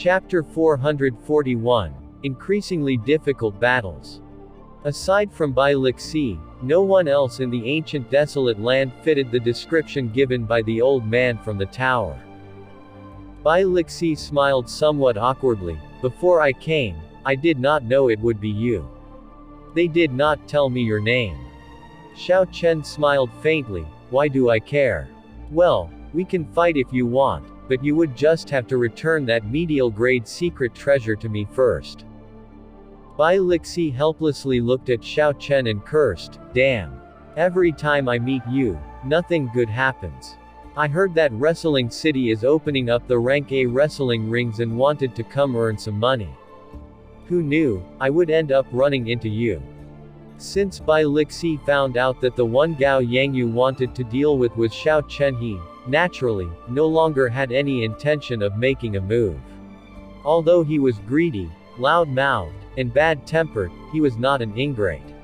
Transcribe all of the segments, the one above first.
Chapter 441. Increasingly difficult battles. Aside from Bai Lixi, no one else in the ancient desolate land fitted the description given by the old man from the tower. Bai Lixi smiled somewhat awkwardly. Before I came, I did not know it would be you. They did not tell me your name. Xiao Chen smiled faintly. Why do I care? Well, we can fight if you want, but you would just have to return that medial grade secret treasure to me first. Bai Lixi helplessly looked at Xiao Chen and cursed, damn. Every time I meet you, nothing good happens. I heard that Wrestling City is opening up the rank A wrestling rings and wanted to come earn some money. Who knew, I would end up running into you. Since Bai Lixi found out that the one Gao Yangyu wanted to deal with was Xiao Chen, he, naturally, no longer had any intention of making a move. Although he was greedy, loud-mouthed, and bad-tempered, he was not an ingrate.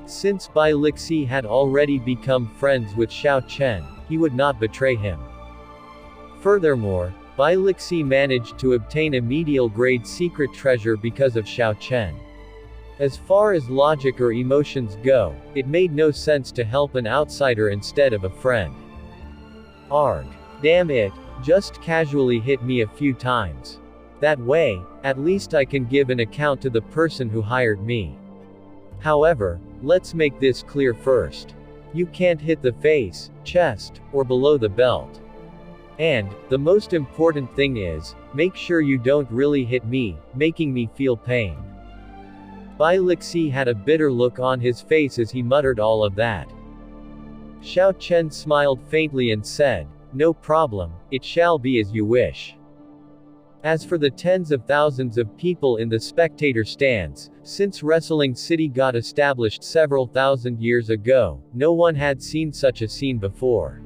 Since Bai Lixi had already become friends with Xiao Chen, he would not betray him. Furthermore, Bai Lixi managed to obtain a medial-grade secret treasure because of Xiao Chen. As far as logic or emotions go, it made no sense to help an outsider instead of a friend. Arg. Damn it, just casually hit me a few times. That way, at least I can give an account to the person who hired me. However, let's make this clear first. You can't hit the face, chest, or below the belt. And, the most important thing is, make sure you don't really hit me, making me feel pain. Bai Lixi had a bitter look on his face as he muttered all of that. Xiao Chen smiled faintly and said, no problem, it shall be as you wish. As for the tens of thousands of people in the spectator stands, since Wrestling City got established several thousand years ago, no one had seen such a scene before.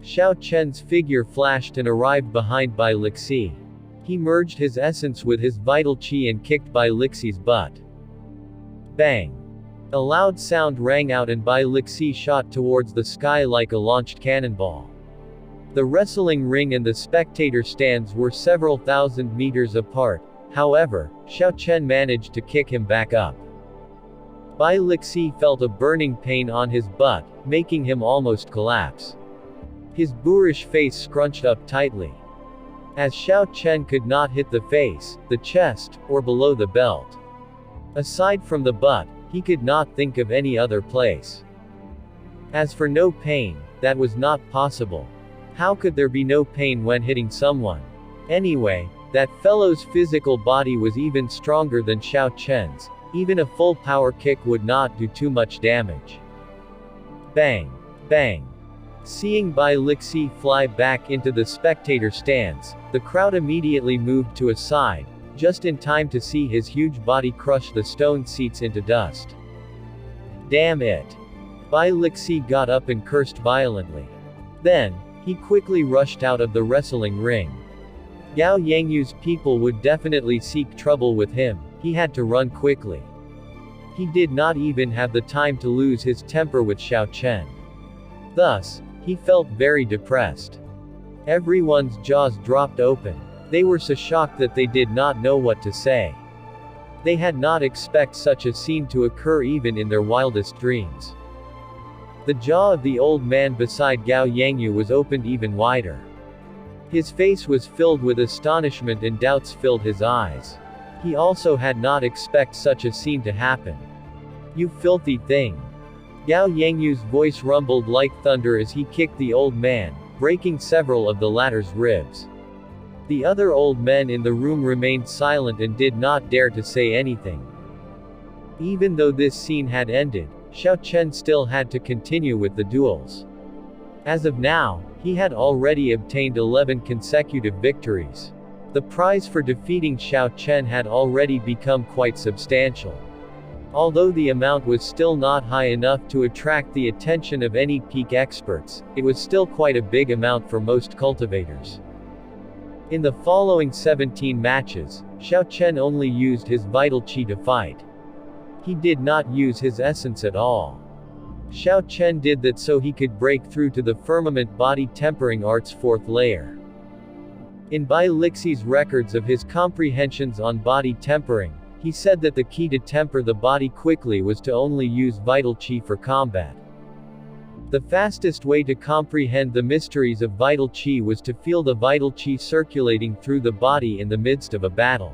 Xiao Chen's figure flashed and arrived behind Bai Lixi. He merged his essence with his vital qi and kicked Bai Lixi's butt. Bang! A loud sound rang out and Bai Lixi shot towards the sky like a launched cannonball. The wrestling ring and the spectator stands were several thousand meters apart, however, Xiao Chen managed to kick him back up. Bai Lixi felt a burning pain on his butt, making him almost collapse. His boorish face scrunched up tightly. As Xiao Chen could not hit the face, the chest, or below the belt. Aside from the butt, he could not think of any other place. As for no pain, that was not possible. How could there be no pain when hitting someone? Anyway, that fellow's physical body was even stronger than Xiao Chen's. Even a full power kick would not do too much damage. Bang! Bang! Seeing Bai Lixi fly back into the spectator stands, the crowd immediately moved to a side, just in time to see his huge body crush the stone seats into dust. Damn it! Bai Lixi got up and cursed violently. Then, he quickly rushed out of the wrestling ring. Gao Yangyu's people would definitely seek trouble with him, he had to run quickly. He did not even have the time to lose his temper with Xiao Chen. Thus, he felt very depressed. Everyone's jaws dropped open. They were so shocked that they did not know what to say. They had not expected such a scene to occur even in their wildest dreams. The jaw of the old man beside Gao Yangyu was opened even wider. His face was filled with astonishment and doubts filled his eyes. He also had not expected such a scene to happen. You filthy thing! Gao Yangyu's voice rumbled like thunder as he kicked the old man, breaking several of the latter's ribs. The other old men in the room remained silent and did not dare to say anything. Even though this scene had ended, Xiao Chen still had to continue with the duels. As of now, he had already obtained 11 consecutive victories. The prize for defeating Xiao Chen had already become quite substantial. Although the amount was still not high enough to attract the attention of any peak experts, it was still quite a big amount for most cultivators. In the following 17 matches, Xiao Chen only used his vital qi to fight. He did not use his essence at all. Xiao Chen did that so he could break through to the firmament body tempering art's 4th layer. In Bai Lixi's records of his comprehensions on body tempering, he said that the key to temper the body quickly was to only use vital qi for combat. The fastest way to comprehend the mysteries of vital qi was to feel the vital qi circulating through the body in the midst of a battle.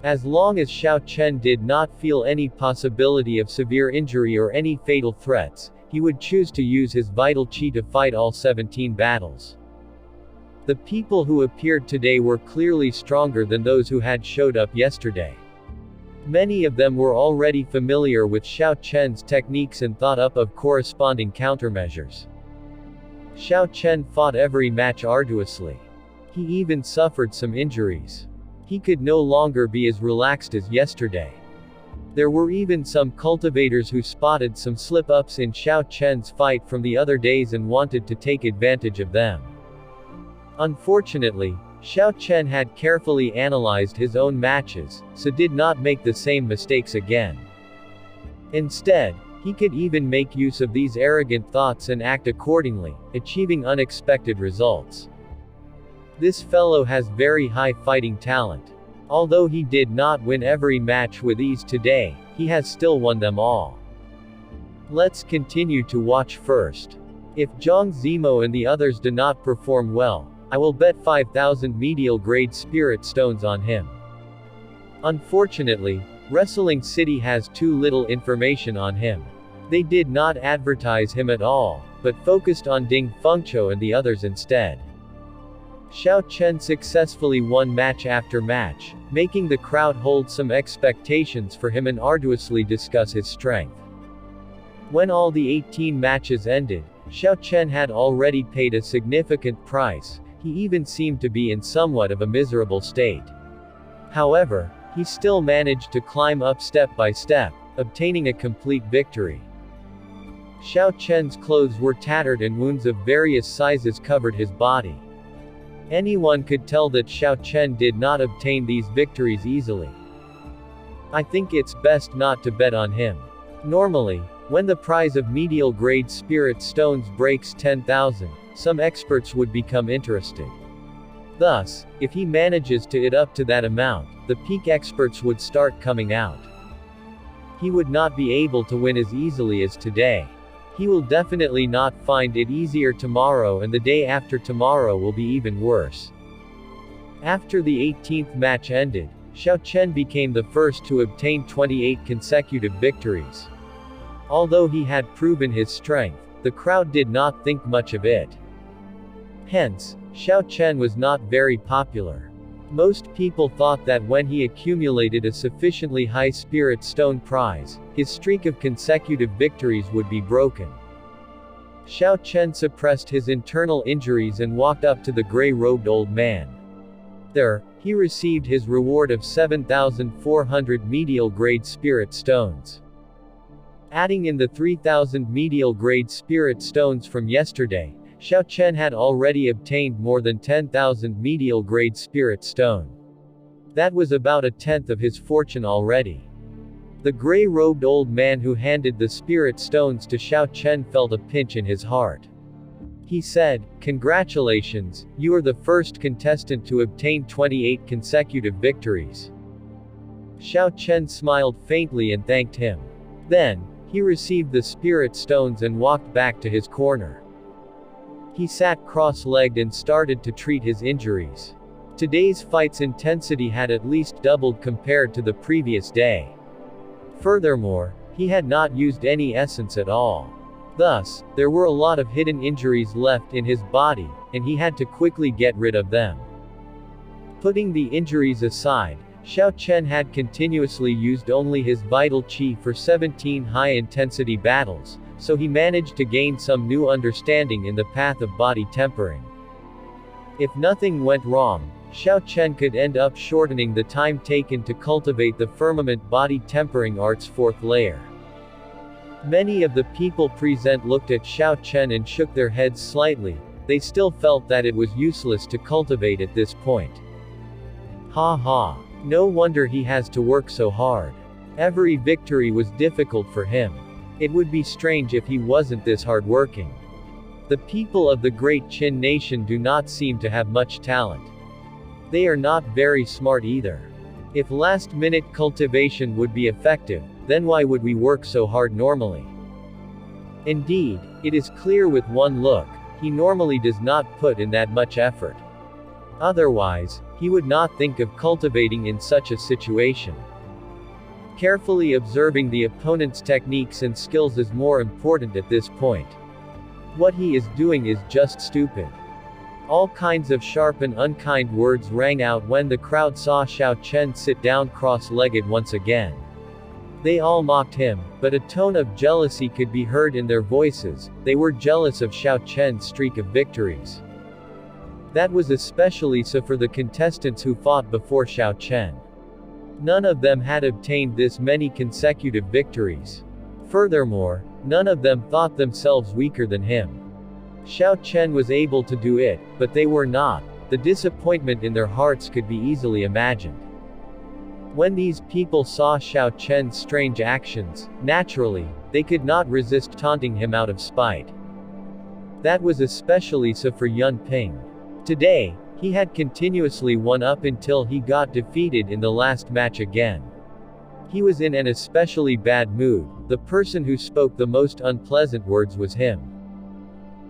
As long as Xiao Chen did not feel any possibility of severe injury or any fatal threats, he would choose to use his vital qi to fight all 17 battles. The people who appeared today were clearly stronger than those who had showed up yesterday. Many of them were already familiar with Xiao Chen's techniques and thought up of corresponding countermeasures. Xiao Chen fought every match arduously. He even suffered some injuries. He could no longer be as relaxed as yesterday. There were even some cultivators who spotted some slip-ups in Xiao Chen's fight from the other days and wanted to take advantage of them. Unfortunately, Xiao Chen had carefully analyzed his own matches, so did not make the same mistakes again. Instead, he could even make use of these arrogant thoughts and act accordingly, achieving unexpected results. This fellow has very high fighting talent. Although he did not win every match with ease today, he has still won them all. Let's continue to watch first. If Zhang Zimo and the others do not perform well, I will bet 5,000 medial grade spirit stones on him. Unfortunately, Wrestling City has too little information on him. They did not advertise him at all, but focused on Ding Fung Cho and the others instead. Xiao Chen successfully won match after match, making the crowd hold some expectations for him and arduously discuss his strength. When all the 18 matches ended, Xiao Chen had already paid a significant price. He even seemed to be in somewhat of a miserable state. However, he still managed to climb up step by step, obtaining a complete victory. Xiao Chen's clothes were tattered and wounds of various sizes covered his body. Anyone could tell that Xiao Chen did not obtain these victories easily. I think it's best not to bet on him. Normally, when the prize of medial grade spirit stones breaks 10,000, some experts would become interested. Thus, if he manages to it up to that amount, the peak experts would start coming out. He would not be able to win as easily as today. He will definitely not find it easier tomorrow, and the day after tomorrow will be even worse. After the 18th match ended, Xiao Chen became the first to obtain 28 consecutive victories. Although he had proven his strength, the crowd did not think much of it. Hence, Xiao Chen was not very popular. Most people thought that when he accumulated a sufficiently high spirit stone prize, his streak of consecutive victories would be broken. Xiao Chen suppressed his internal injuries and walked up to the gray-robed old man. There, he received his reward of 7,400 medial grade spirit stones. Adding in the 3,000 medial grade spirit stones from yesterday, Xiao Chen had already obtained more than 10,000 medial grade spirit stone. That was about a tenth of his fortune already. The gray-robed old man who handed the spirit stones to Xiao Chen felt a pinch in his heart. He said, "Congratulations, you are the first contestant to obtain 28 consecutive victories." Xiao Chen smiled faintly and thanked him. Then, he received the spirit stones and walked back to his corner. He sat cross-legged and started to treat his injuries. Today's fight's intensity had at least doubled compared to the previous day. Furthermore, he had not used any essence at all. Thus, there were a lot of hidden injuries left in his body, and he had to quickly get rid of them. Putting the injuries aside, Xiao Chen had continuously used only his vital qi for 17 high-intensity battles, so he managed to gain some new understanding in the path of body tempering. If nothing went wrong, Xiao Chen could end up shortening the time taken to cultivate the firmament body tempering art's fourth layer. Many of the people present looked at Xiao Chen and shook their heads slightly. They still felt that it was useless to cultivate at this point. Ha ha. No wonder he has to work so hard. Every victory was difficult for him. It would be strange if he wasn't this hardworking. The people of the Great Qin nation do not seem to have much talent. They are not very smart either. If last-minute cultivation would be effective, then why would we work so hard normally? Indeed, it is clear with one look, he normally does not put in that much effort. Otherwise, he would not think of cultivating in such a situation. Carefully observing the opponent's techniques and skills is more important at this point. What he is doing is just stupid. All kinds of sharp and unkind words rang out when the crowd saw Xiao Chen sit down cross-legged once again. They all mocked him, but a tone of jealousy could be heard in their voices. They were jealous of Xiao Chen's streak of victories. That was especially so for the contestants who fought before Xiao Chen. None of them had obtained this many consecutive victories. Furthermore, none of them thought themselves weaker than him. Xiao Chen was able to do it, but they were not. The disappointment in their hearts could be easily imagined. When these people saw Xiao Chen's strange actions, naturally, they could not resist taunting him out of spite. That was especially so for Yun Ping. Today, he had continuously won up until he got defeated in the last match again. He was in an especially bad mood. The person who spoke the most unpleasant words was him.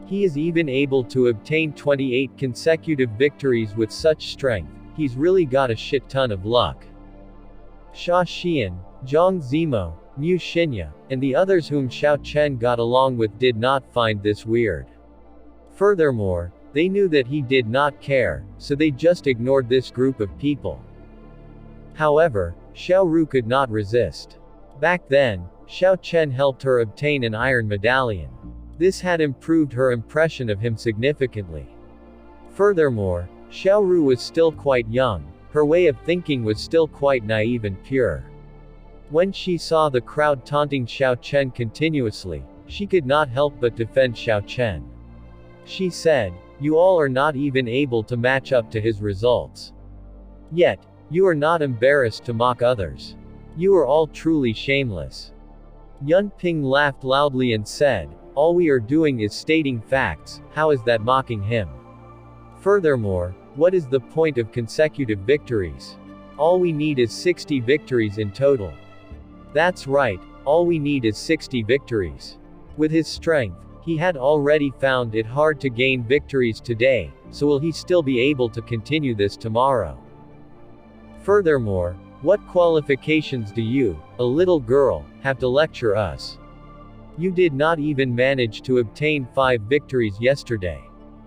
He is even able to obtain 28 consecutive victories with such strength. He's really got a shit ton of luck. Xia Xian, Zhang Zimo, Mu Xinya, and the others whom Xiao Chen got along with did not find this weird. Furthermore, they knew that he did not care, so they just ignored this group of people. However, Xiao Ru could not resist. Back then, Xiao Chen helped her obtain an iron medallion. This had improved her impression of him significantly. Furthermore, Xiao Ru was still quite young. Her way of thinking was still quite naive and pure. When she saw the crowd taunting Xiao Chen continuously, she could not help but defend Xiao Chen. She said, "You all are not even able to match up to his results. Yet, you are not embarrassed to mock others. You are all truly shameless." Yun Ping laughed loudly and said, "All we are doing is stating facts, how is that mocking him? Furthermore, what is the point of consecutive victories? All we need is 60 victories in total." That's right, all we need is 60 victories. With his strength, he had already found it hard to gain victories today, so will he still be able to continue this tomorrow? Furthermore, what qualifications do you, a little girl, have to lecture us? You did not even manage to obtain 5 victories yesterday.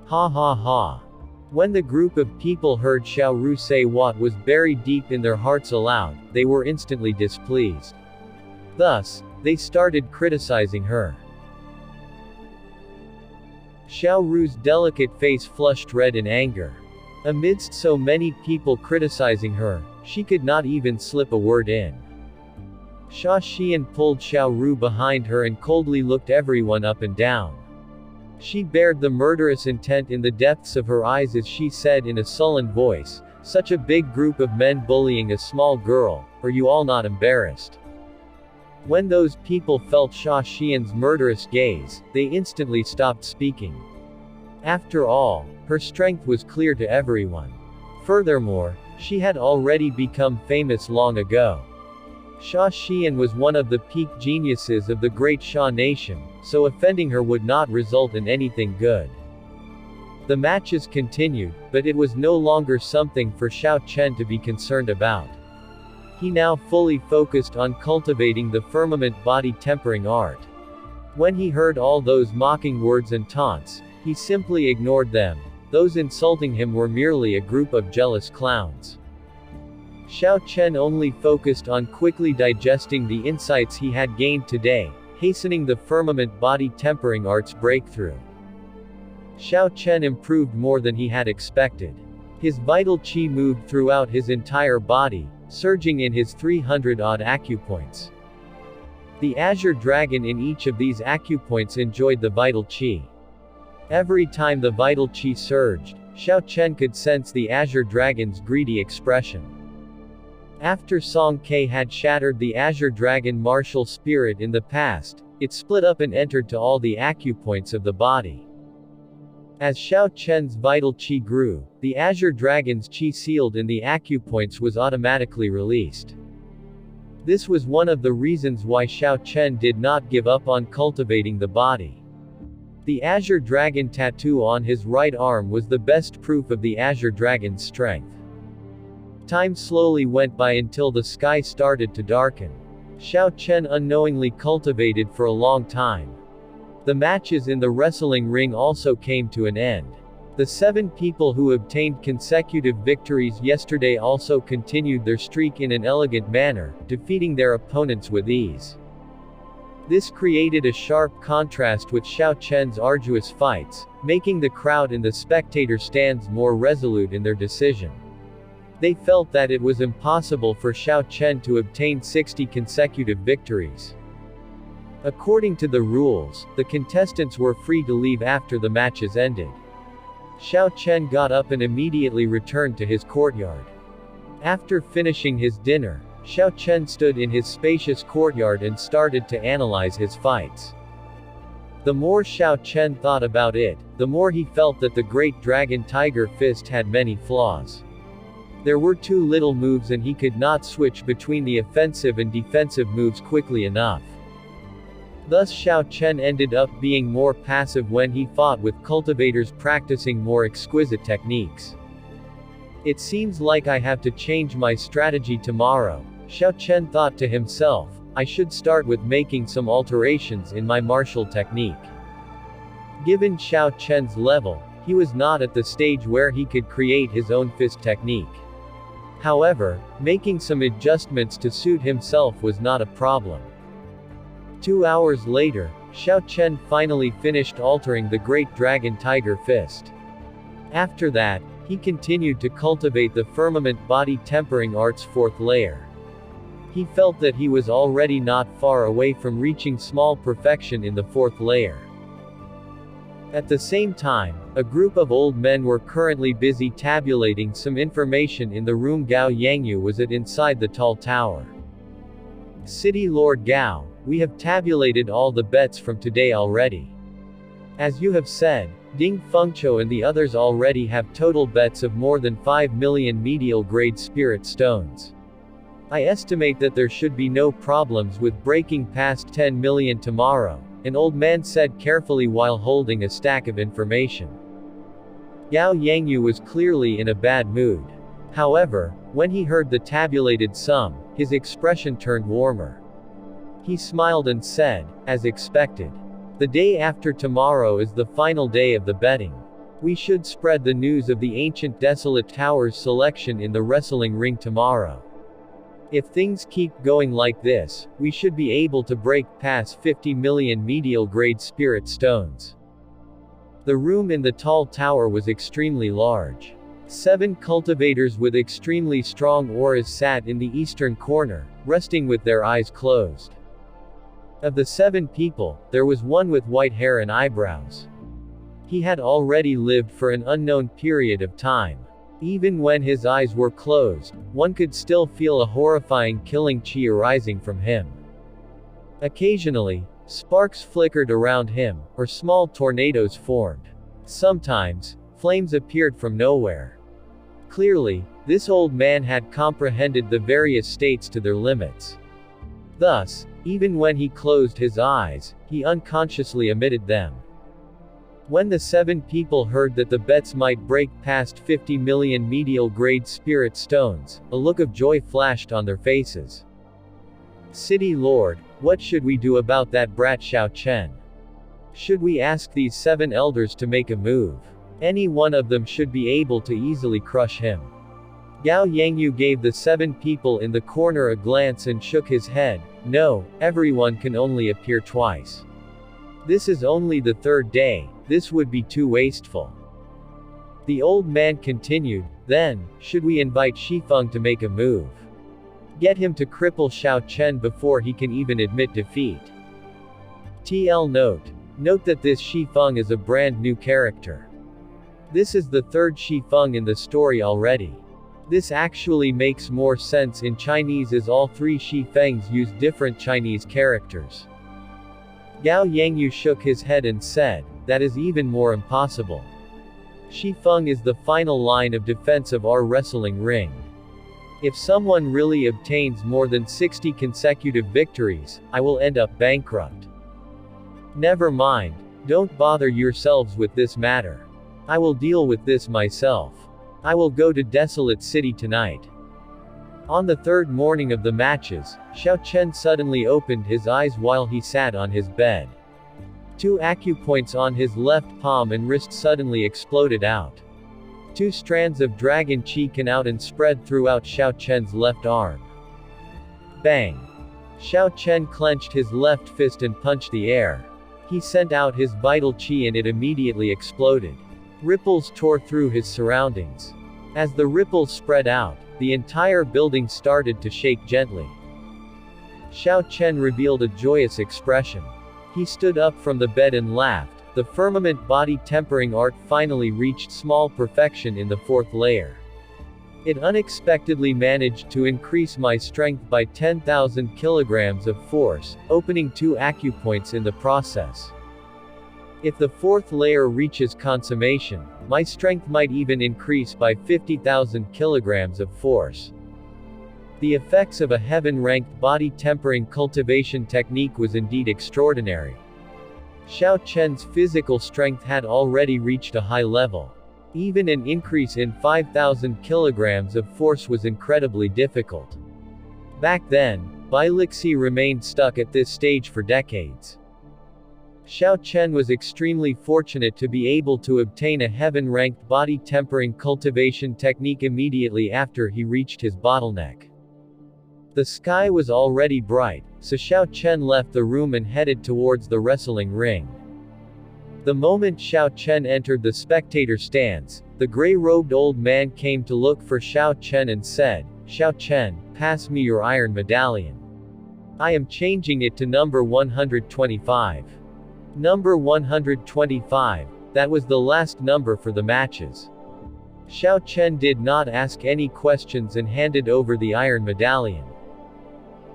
Ha ha ha. When the group of people heard Xiao Ru say what was buried deep in their hearts aloud, they were instantly displeased. Thus, they started criticizing her. Xiao Ru's delicate face flushed red in anger. Amidst so many people criticizing her, she could not even slip a word in. Xia Xian pulled Xiao Ru behind her and coldly looked everyone up and down. She bared the murderous intent in the depths of her eyes as she said in a sullen voice, "Such a big group of men bullying a small girl, are you all not embarrassed?" When those people felt Xia Xian's murderous gaze, they instantly stopped speaking. After all, her strength was clear to everyone. Furthermore, she had already become famous long ago. Xia Xian was one of the peak geniuses of the great Xia nation, so offending her would not result in anything good. The matches continued, but it was no longer something for Xiao Chen to be concerned about. He now fully focused on cultivating the firmament body tempering art. When he heard all those mocking words and taunts, he simply ignored them. Those insulting him were merely a group of jealous clowns. Xiao Chen only focused on quickly digesting the insights he had gained today, hastening the firmament body tempering art's breakthrough. Xiao Chen improved more than he had expected. His vital qi moved throughout his entire body, surging in his 300-odd acupoints. The azure dragon in each of these acupoints enjoyed the vital qi. Every time the vital qi surged, Xiao Chen could sense the azure dragon's greedy expression. After Song Ke had shattered the azure dragon martial spirit in the past, it split up and entered to all the acupoints of the body. As Xiao Chen's vital qi grew, the Azure Dragon's qi sealed in the acupoints was automatically released. This was one of the reasons why Xiao Chen did not give up on cultivating the body. The Azure Dragon tattoo on his right arm was the best proof of the Azure Dragon's strength. Time slowly went by until the sky started to darken. Xiao Chen unknowingly cultivated for a long time. The matches in the wrestling ring also came to an end. The 7 people who obtained consecutive victories yesterday also continued their streak in an elegant manner, defeating their opponents with ease. This created a sharp contrast with Xiao Chen's arduous fights, making the crowd in the spectator stands more resolute in their decision. They felt that it was impossible for Xiao Chen to obtain 60 consecutive victories. According to the rules, the contestants were free to leave after the matches ended. Xiao Chen got up and immediately returned to his courtyard. After finishing his dinner, Xiao Chen stood in his spacious courtyard and started to analyze his fights. The more Xiao Chen thought about it, the more he felt that the Great Dragon Tiger Fist had many flaws. There were too little moves and he could not switch between the offensive and defensive moves quickly enough. Thus Xiao Chen ended up being more passive when he fought with cultivators practicing more exquisite techniques. It seems like I have to change my strategy tomorrow, Xiao Chen thought to himself. I should start with making some alterations in my martial technique. Given Xiao Chen's level, he was not at the stage where he could create his own fist technique. However, making some adjustments to suit himself was not a problem. 2 hours later, Xiao Chen finally finished altering the Great Dragon Tiger Fist. After that, he continued to cultivate the Firmament Body Tempering Art's 4th layer. He felt that he was already not far away from reaching small perfection in the 4th layer. At the same time, a group of old men were currently busy tabulating some information in the room Gao Yangyu was at inside the tall tower. City Lord Gao, we have tabulated all the bets from today already. As you have said, Ding Fung Cho and the others already have total bets of more than 5 million medial grade spirit stones. I estimate that there should be no problems with breaking past 10 million tomorrow, an old man said carefully while holding a stack of information. Gao Yangyu was clearly in a bad mood. However, when he heard the tabulated sum, his expression turned warmer. He smiled and said, as expected. The day after tomorrow is the final day of the betting. We should spread the news of the ancient desolate tower's selection in the wrestling ring tomorrow. If things keep going like this, we should be able to break past 50 million medial grade spirit stones. The room in the tall tower was extremely large. 7 cultivators with extremely strong auras sat in the eastern corner, resting with their eyes closed. Of the 7 people, there was one with white hair and eyebrows. He had already lived for an unknown period of time. Even when his eyes were closed, one could still feel a horrifying killing qi arising from him. Occasionally, sparks flickered around him, or small tornadoes formed. Sometimes, flames appeared from nowhere. Clearly, this old man had comprehended the various states to their limits. Thus, even when he closed his eyes, he unconsciously emitted them. When the 7 people heard that the bets might break past 50 million medial grade spirit stones, a look of joy flashed on their faces. City Lord, what should we do about that brat Xiao Chen? Should we ask these 7 elders to make a move? Any one of them should be able to easily crush him. Gao Yangyu gave the 7 people in the corner a glance and shook his head. No, everyone can only appear twice. This is only the 3rd day, this would be too wasteful. The old man continued, then, should we invite Shifeng to make a move? Get him to cripple Xiao Chen before he can even admit defeat. TL note. Note that this Shifeng is a brand new character. This is the 3rd Shifeng in the story already. This actually makes more sense in Chinese as all 3 Shifengs use different Chinese characters. Gao Yangyu shook his head and said, that is even more impossible. Feng is the final line of defense of our wrestling ring. If someone really obtains more than 60 consecutive victories, I will end up bankrupt. Never mind. Don't bother yourselves with this matter. I will deal with this myself. I will go to Desolate City tonight. On the third morning of the matches, Xiao Chen suddenly opened his eyes while he sat on his bed. 2 acupoints on his left palm and wrist suddenly exploded out. 2 strands of dragon chi came out and spread throughout Xiao Chen's left arm. Bang! Xiao Chen clenched his left fist and punched the air. He sent out his vital chi and it immediately exploded. Ripples tore through his surroundings. As the ripples spread out, the entire building started to shake gently. Xiao Chen revealed a joyous expression. He stood up from the bed and laughed. The firmament body tempering art finally reached small perfection in the 4th layer. It unexpectedly managed to increase my strength by 10,000 kilograms of force, opening 2 acupoints in the process. If the 4th layer reaches consummation, my strength might even increase by 50,000 kilograms of force. The effects of a heaven-ranked body tempering cultivation technique was indeed extraordinary. Xiao Chen's physical strength had already reached a high level. Even an increase in 5,000 kilograms of force was incredibly difficult. Back then, Bilixi remained stuck at this stage for decades. Xiao Chen was extremely fortunate to be able to obtain a heaven-ranked body tempering cultivation technique immediately after he reached his bottleneck. The sky was already bright, so Xiao Chen left the room and headed towards the wrestling ring. The moment Xiao Chen entered the spectator stands, the gray-robed old man came to look for Xiao Chen and said, "Xiao Chen, pass me your iron medallion. I am changing it to number 125. Number 125, that was the last number for the matches." Xiao Chen did not ask any questions and handed over the iron medallion.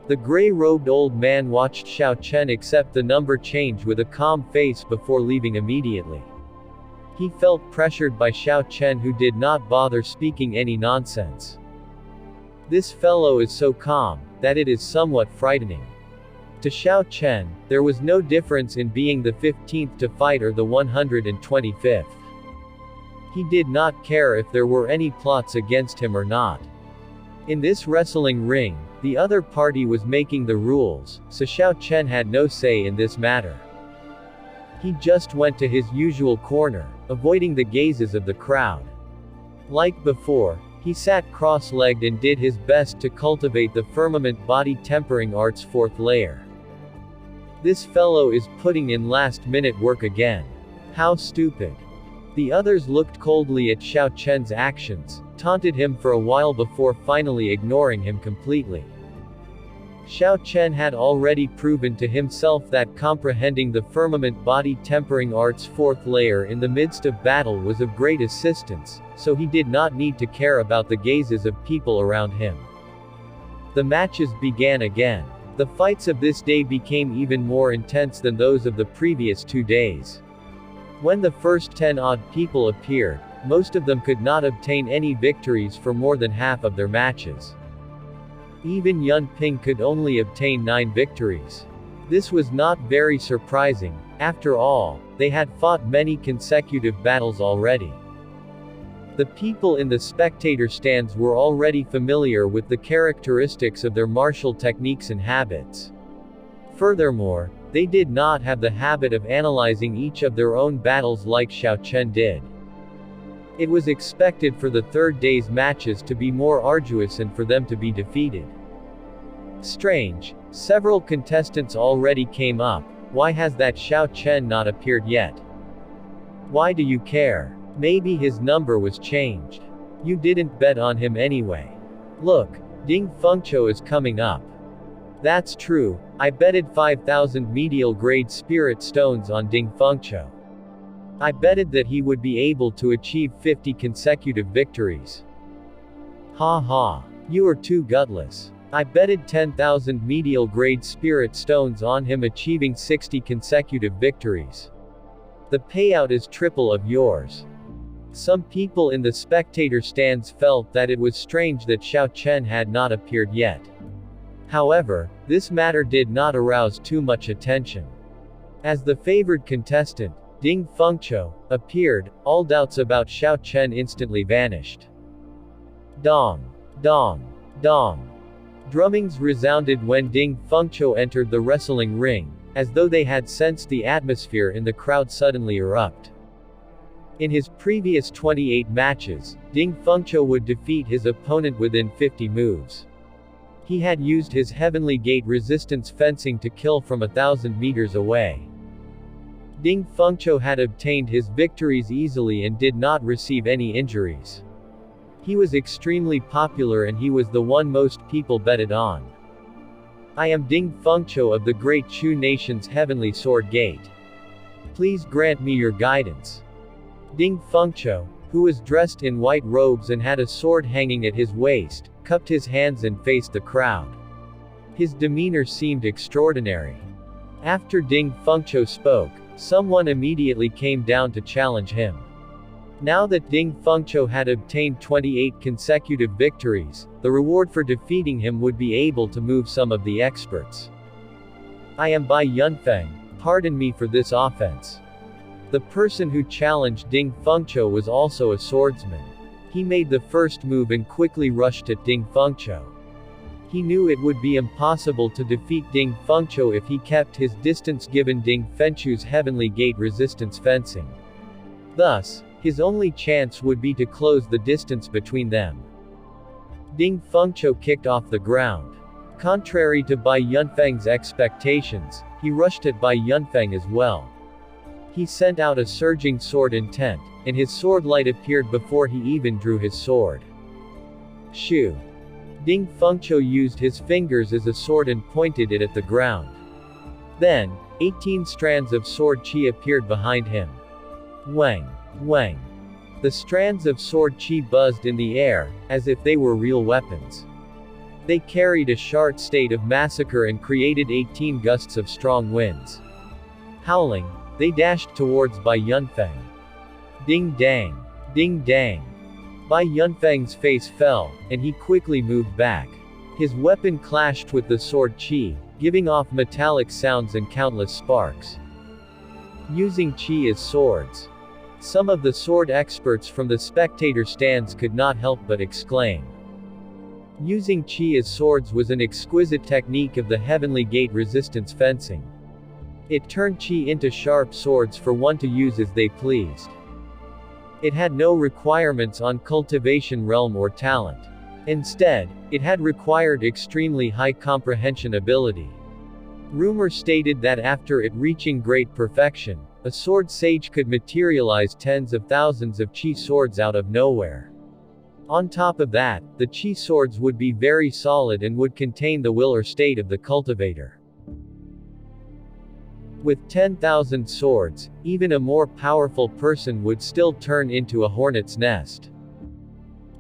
The gray-robed old man watched Xiao Chen accept the number change with a calm face before leaving immediately. He felt pressured by Xiao Chen, who did not bother speaking any nonsense. This fellow is so calm, that it is somewhat frightening. To Xiao Chen, there was no difference in being the 15th to fight or the 125th. He did not care if there were any plots against him or not. In this wrestling ring, the other party was making the rules, so Xiao Chen had no say in this matter. He just went to his usual corner, avoiding the gazes of the crowd. Like before, he sat cross-legged and did his best to cultivate the firmament body tempering art's 4th layer. This fellow is putting in last-minute work again. How stupid. The others looked coldly at Xiao Chen's actions, taunted him for a while before finally ignoring him completely. Xiao Chen had already proven to himself that comprehending the firmament body tempering art's 4th layer in the midst of battle was of great assistance, so he did not need to care about the gazes of people around him. The matches began again. The fights of this day became even more intense than those of the previous 2 days. When the first 10-odd people appeared, most of them could not obtain any victories for more than half of their matches. Even Yun Ping could only obtain 9 victories. This was not very surprising. After all, they had fought many consecutive battles already. The people in the spectator stands were already familiar with the characteristics of their martial techniques and habits. Furthermore, they did not have the habit of analyzing each of their own battles like Xiao Chen did. It was expected for the 3rd day's matches to be more arduous and for them to be defeated. Strange. Several contestants already came up. Why has that Xiao Chen not appeared yet? Why do you care? Maybe his number was changed. You didn't bet on him anyway. Look, Fung Cho is coming up. That's true, I betted 5,000 medial grade spirit stones on Fung Cho. I betted that he would be able to achieve 50 consecutive victories. Ha ha. You are too gutless. I betted 10,000 medial grade spirit stones on him achieving 60 consecutive victories. The payout is triple of yours. Some people in the spectator stands felt that it was strange that Xiao Chen had not appeared yet. However, this matter did not arouse too much attention. As the favored contestant, Fung Cho, appeared, all doubts about Xiao Chen instantly vanished. Dong! Dong! Dong! Drummings resounded when Fung Cho entered the wrestling ring, as though they had sensed the atmosphere in the crowd suddenly erupt. In his previous 28 matches, Fung Cho would defeat his opponent within 50 moves. He had used his Heavenly Gate resistance fencing to kill from 1,000 meters away. Fung Cho had obtained his victories easily and did not receive any injuries. He was extremely popular and he was the one most people betted on. I am Fung Cho of the Great Chu Nation's Heavenly Sword Gate. Please grant me your guidance. Fung Cho, who was dressed in white robes and had a sword hanging at his waist, cupped his hands and faced the crowd. His demeanor seemed extraordinary. After Fung Cho spoke, someone immediately came down to challenge him. Now that Fung Cho had obtained 28 consecutive victories, the reward for defeating him would be able to move some of the experts. I am Bai Yunfeng, pardon me for this offense. The person who challenged Fung Cho was also a swordsman. He made the first move and quickly rushed at Fung Cho. He knew it would be impossible to defeat Fung Cho if he kept his distance given Fenchu's Heavenly Gate resistance fencing. Thus, his only chance would be to close the distance between them. Fung Cho kicked off the ground. Contrary to Bai Yunfeng's expectations, he rushed at Bai Yunfeng as well. He sent out a surging sword intent, and his sword light appeared before he even drew his sword. Shoo! Fung Cho used his fingers as a sword and pointed it at the ground. Then, 18 strands of sword chi appeared behind him. Wang! Wang! The strands of sword chi buzzed in the air, as if they were real weapons. They carried a sharp state of massacre and created 18 gusts of strong winds. Howling, they dashed towards Bai Yunfeng. Ding dang! Ding dang! Bai Yunfeng's face fell, and he quickly moved back. His weapon clashed with the sword chi, giving off metallic sounds and countless sparks. Using chi as swords. Some of the sword experts from the spectator stands could not help but exclaim. Using chi as swords was an exquisite technique of the Heavenly Gate resistance fencing. It turned chi into sharp swords for one to use as they pleased. It had no requirements on cultivation realm or talent. Instead, it had required extremely high comprehension ability. Rumor stated that after it reaching great perfection, a sword sage could materialize tens of thousands of chi swords out of nowhere. On top of that, the chi swords would be very solid and would contain the will or state of the cultivator. With 10,000 swords, even a more powerful person would still turn into a hornet's nest.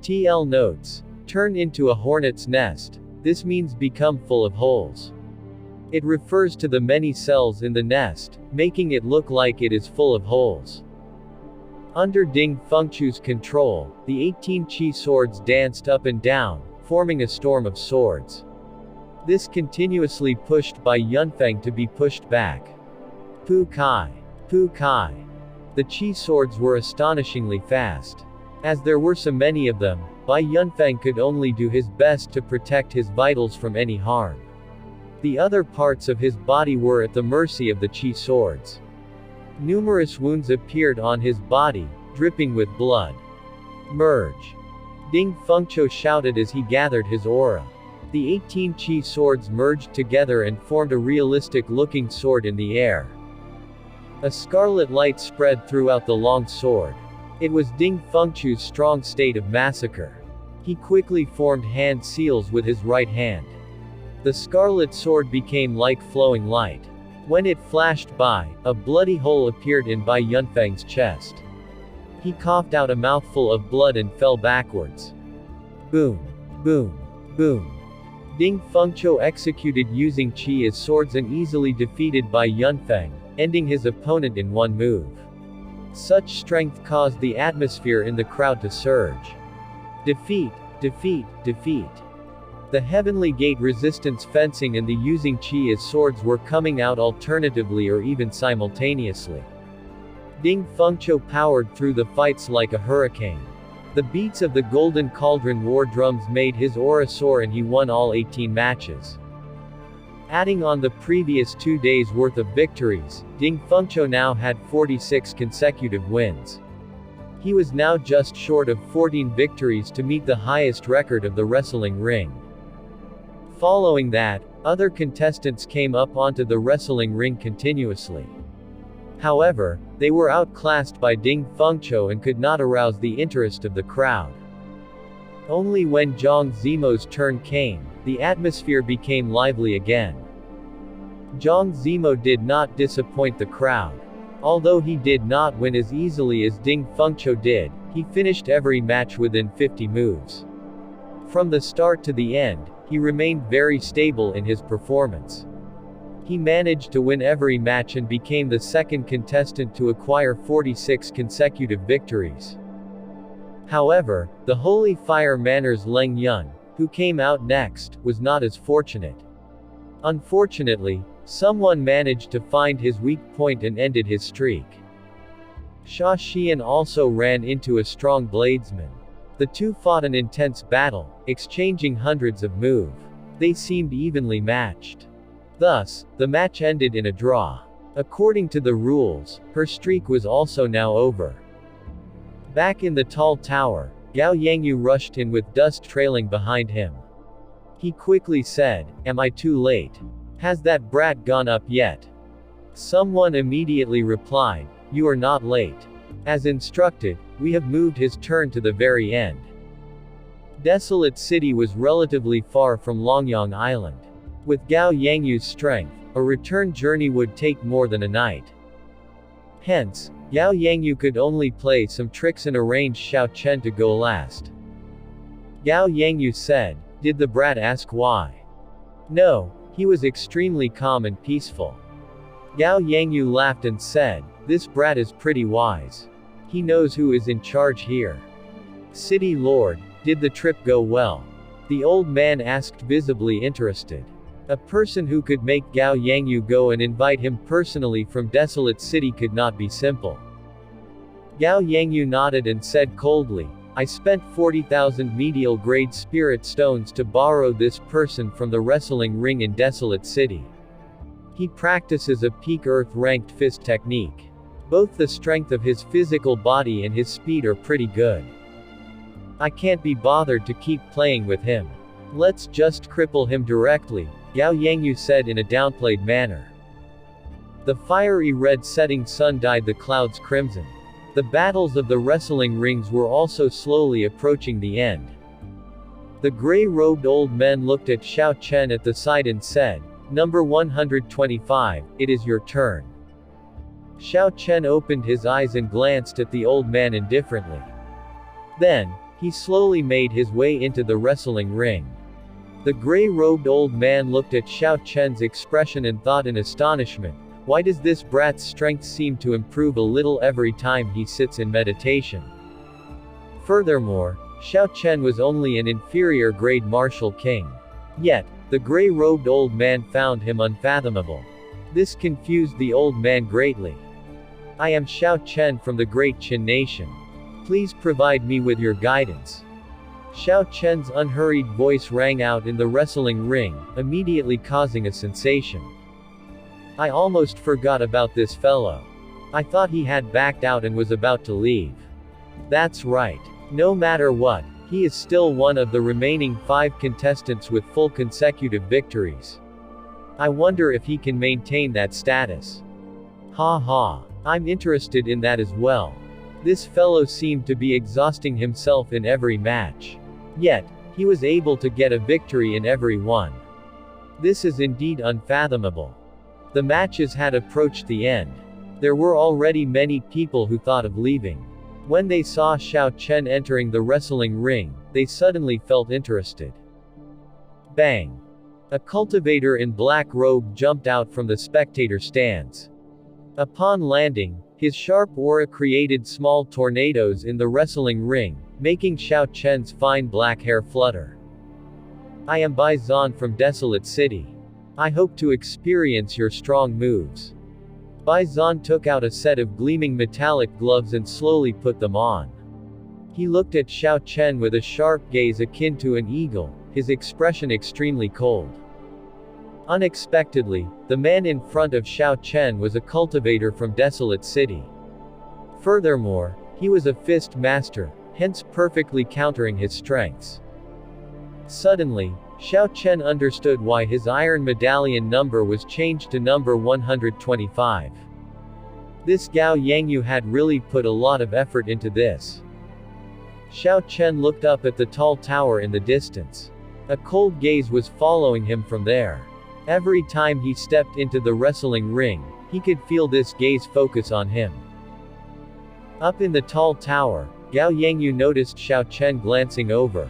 TL notes. Turn into a hornet's nest. This means become full of holes. It refers to the many cells in the nest, making it look like it is full of holes. Under Fung Cho's control, the 18 chi swords danced up and down, forming a storm of swords. This continuously pushed Bai Yunfeng to be pushed back. Pu Kai! Pu Kai! The chi swords were astonishingly fast. As there were so many of them, Bai Yunfeng could only do his best to protect his vitals from any harm. The other parts of his body were at the mercy of the chi swords. Numerous wounds appeared on his body, dripping with blood. Merge! Fung Cho shouted as he gathered his aura. The 18 chi swords merged together and formed a realistic-looking sword in the air. A scarlet light spread throughout the long sword. It was Fung Cho's strong state of massacre. He quickly formed hand seals with his right hand. The scarlet sword became like flowing light. When it flashed by, a bloody hole appeared in Bai Yunfeng's chest. He coughed out a mouthful of blood and fell backwards. Boom! Boom! Boom! Fung Cho executed using chi as swords and easily defeated Bai Yunfeng, ending his opponent in one move. Such strength caused the atmosphere in the crowd to surge. Defeat, defeat, defeat. The Heavenly Gate resistance fencing and the using chi as swords were coming out alternatively or even simultaneously. Fung Cho powered through the fights like a hurricane. The beats of the Golden Cauldron war drums made his aura soar and he won all 18 matches. Adding on the previous 2 days' worth of victories, Fung Cho now had 46 consecutive wins. He was now just short of 14 victories to meet the highest record of the wrestling ring. Following that, other contestants came up onto the wrestling ring continuously. However, they were outclassed by Fung Cho and could not arouse the interest of the crowd. Only when Zhang Zimo's turn came, the atmosphere became lively again. Zhang Zimo did not disappoint the crowd. Although he did not win as easily as Fung Cho did, he finished every match within 50 moves. From the start to the end, he remained very stable in his performance. He managed to win every match and became the second contestant to acquire 46 consecutive victories. However, the Holy Fire Manor's Leng Yun, who came out next, was not as fortunate. Unfortunately, someone managed to find his weak point and ended his streak. Xiao Chen also ran into a strong bladesman. The two fought an intense battle, exchanging hundreds of moves. They seemed evenly matched. Thus, the match ended in a draw. According to the rules, her streak was also now over. Back in the tall tower, Gao Yangyu rushed in with dust trailing behind him. He quickly said, "Am I too late? Has that brat gone up yet?" Someone immediately replied, "You are not late. As instructed, we have moved his turn to the very end." Desolate City was relatively far from Longyang Island. With Gao Yangyu's strength, a return journey would take more than a night. Hence, Gao Yangyu could only play some tricks and arrange Xiao Chen to go last. Gao Yangyu said, "Did the brat ask why?" No, he was extremely calm and peaceful. Gao Yangyu laughed and said, "This brat is pretty wise. He knows who is in charge here." "City Lord, did the trip go well?" The old man asked, visibly interested. A person who could make Gao Yangyu go and invite him personally from Desolate City could not be simple. Gao Yangyu nodded and said coldly, "I spent 40,000 medial grade spirit stones to borrow this person from the wrestling ring in Desolate City. He practices a peak earth ranked fist technique. Both the strength of his physical body and his speed are pretty good. I can't be bothered to keep playing with him. Let's just cripple him directly," Gao Yangyu said in a downplayed manner. The fiery red setting sun dyed the clouds crimson. The battles of the wrestling rings were also slowly approaching the end. The gray-robed old men looked at Xiao Chen at the side and said, "Number 125, it is your turn." Xiao Chen opened his eyes and glanced at the old man indifferently. Then, he slowly made his way into the wrestling ring. The gray-robed old man looked at Xiao Chen's expression and thought in astonishment, "Why does this brat's strength seem to improve a little every time he sits in meditation?" Furthermore, Xiao Chen was only an inferior grade martial king. Yet, the gray-robed old man found him unfathomable. This confused the old man greatly. "I am Xiao Chen from the Great Qin Nation. Please provide me with your guidance." Xiao Chen's unhurried voice rang out in the wrestling ring, immediately causing a sensation. "I almost forgot about this fellow. I thought he had backed out and was about to leave." "That's right. No matter what, he is still one of the remaining 5 contestants with full consecutive victories. I wonder if he can maintain that status." "Ha ha. I'm interested in that as well. This fellow seemed to be exhausting himself in every match. Yet, he was able to get a victory in every one. This is indeed unfathomable." The matches had approached the end. There were already many people who thought of leaving. When they saw Xiao Chen entering the wrestling ring, they suddenly felt interested. Bang! A cultivator in black robe jumped out from the spectator stands. Upon landing, his sharp aura created small tornadoes in the wrestling ring, making Xiao Chen's fine black hair flutter. "I am Bison from Desolate City. I hope to experience your strong moves." Bison took out a set of gleaming metallic gloves and slowly put them on. He looked at Xiao Chen with a sharp gaze akin to an eagle, his expression extremely cold. Unexpectedly, the man in front of Xiao Chen was a cultivator from Desolate City. Furthermore, he was a fist master, hence perfectly countering his strengths. Suddenly, Xiao Chen understood why his iron medallion number was changed to number 125. This Gao Yangyu had really put a lot of effort into this. Xiao Chen looked up at the tall tower in the distance. A cold gaze was following him from there. Every time he stepped into the wrestling ring, he could feel this gaze focus on him. Up in the tall tower, Gao Yangyu noticed Xiao Chen glancing over.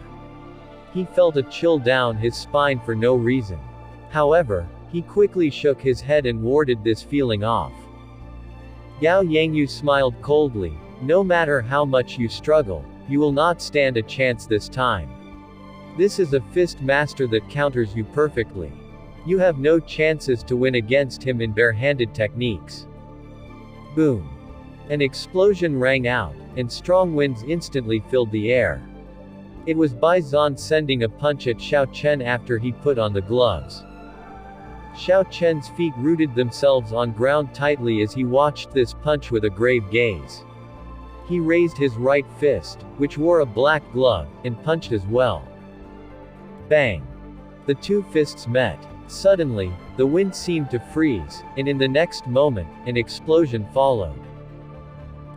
He felt a chill down his spine for no reason. However, he quickly shook his head and warded this feeling off. Gao Yangyu smiled coldly. "No matter how much you struggle, you will not stand a chance this time. This is a fist master that counters you perfectly. You have no chances to win against him in bare-handed techniques." Boom! An explosion rang out, and strong winds instantly filled the air. It was Bison sending a punch at Xiao Chen after he put on the gloves. Xiao Chen's feet rooted themselves on ground tightly as he watched this punch with a grave gaze. He raised his right fist, which wore a black glove, and punched as well. Bang! The two fists met. Suddenly, the wind seemed to freeze, and in the next moment, an explosion followed.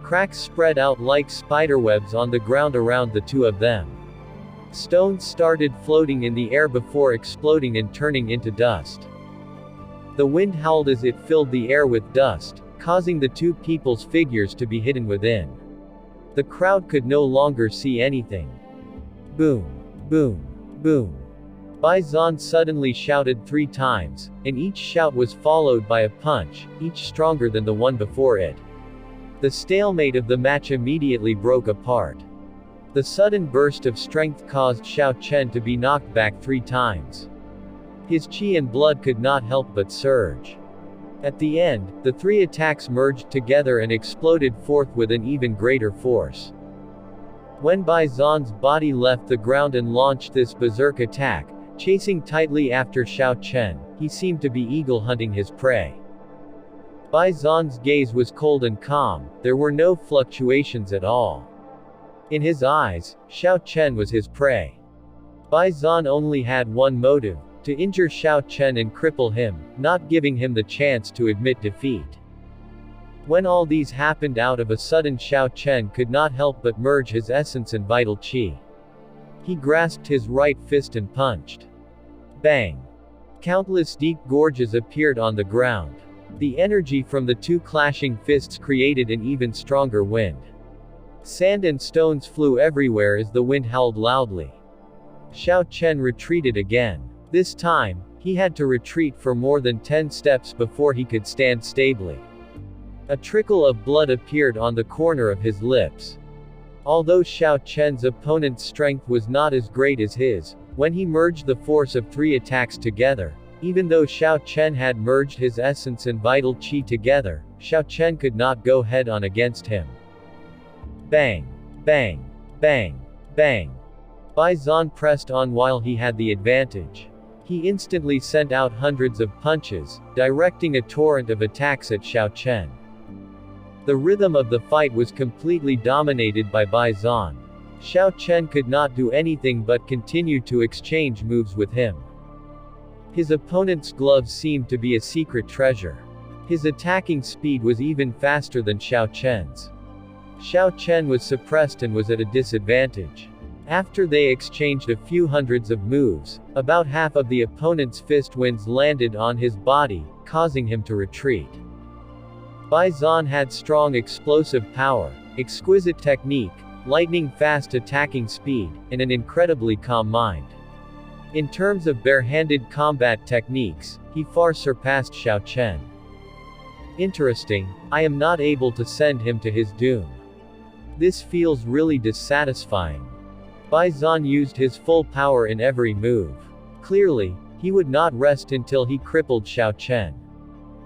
Cracks spread out like spiderwebs on the ground around the two of them. Stones started floating in the air before exploding and turning into dust. The wind howled as it filled the air with dust, causing the two people's figures to be hidden within. The crowd could no longer see anything. Boom! Boom! Boom! Bison suddenly shouted 3 times, and each shout was followed by a punch, each stronger than the one before it. The stalemate of the match immediately broke apart. The sudden burst of strength caused Xiao Chen to be knocked back 3 times. His chi and blood could not help but surge. At the end, the 3 attacks merged together and exploded forth with an even greater force. When Bison's body left the ground and launched this berserk attack, chasing tightly after Xiao Chen, he seemed to be eagle hunting his prey. Bison's gaze was cold and calm, there were no fluctuations at all. In his eyes, Xiao Chen was his prey. Bison only had one motive: to injure Xiao Chen and cripple him, not giving him the chance to admit defeat. When all these happened out of a sudden, Xiao Chen could not help but merge his essence and vital qi. He grasped his right fist and punched. Bang! Countless deep gorges appeared on the ground. The energy from the 2 clashing fists created an even stronger wind. Sand and stones flew everywhere as the wind howled loudly. Xiao Chen retreated again. This time, he had to retreat for more than 10 steps before he could stand stably. A trickle of blood appeared on the corner of his lips. Although Xiao Chen's opponent's strength was not as great as his, when he merged the force of 3 attacks together, even though Xiao Chen had merged his essence and vital qi together, Xiao Chen could not go head-on against him. Bang! Bang! Bang! Bang! Bison pressed on while he had the advantage. He instantly sent out hundreds of punches, directing a torrent of attacks at Xiao Chen. The rhythm of the fight was completely dominated by Bison. Xiao Chen could not do anything but continue to exchange moves with him. His opponent's gloves seemed to be a secret treasure. His attacking speed was even faster than Xiao Chen's. Xiao Chen was suppressed and was at a disadvantage. After they exchanged a few hundreds of moves, about half of the opponent's fist winds landed on his body, causing him to retreat. Bison had strong explosive power, exquisite technique, lightning-fast attacking speed, and an incredibly calm mind. In terms of bare-handed combat techniques, he far surpassed Xiao Chen. Interesting, I am not able to send him to his doom. This feels really dissatisfying. Bison used his full power in every move. Clearly, he would not rest until he crippled Xiao Chen.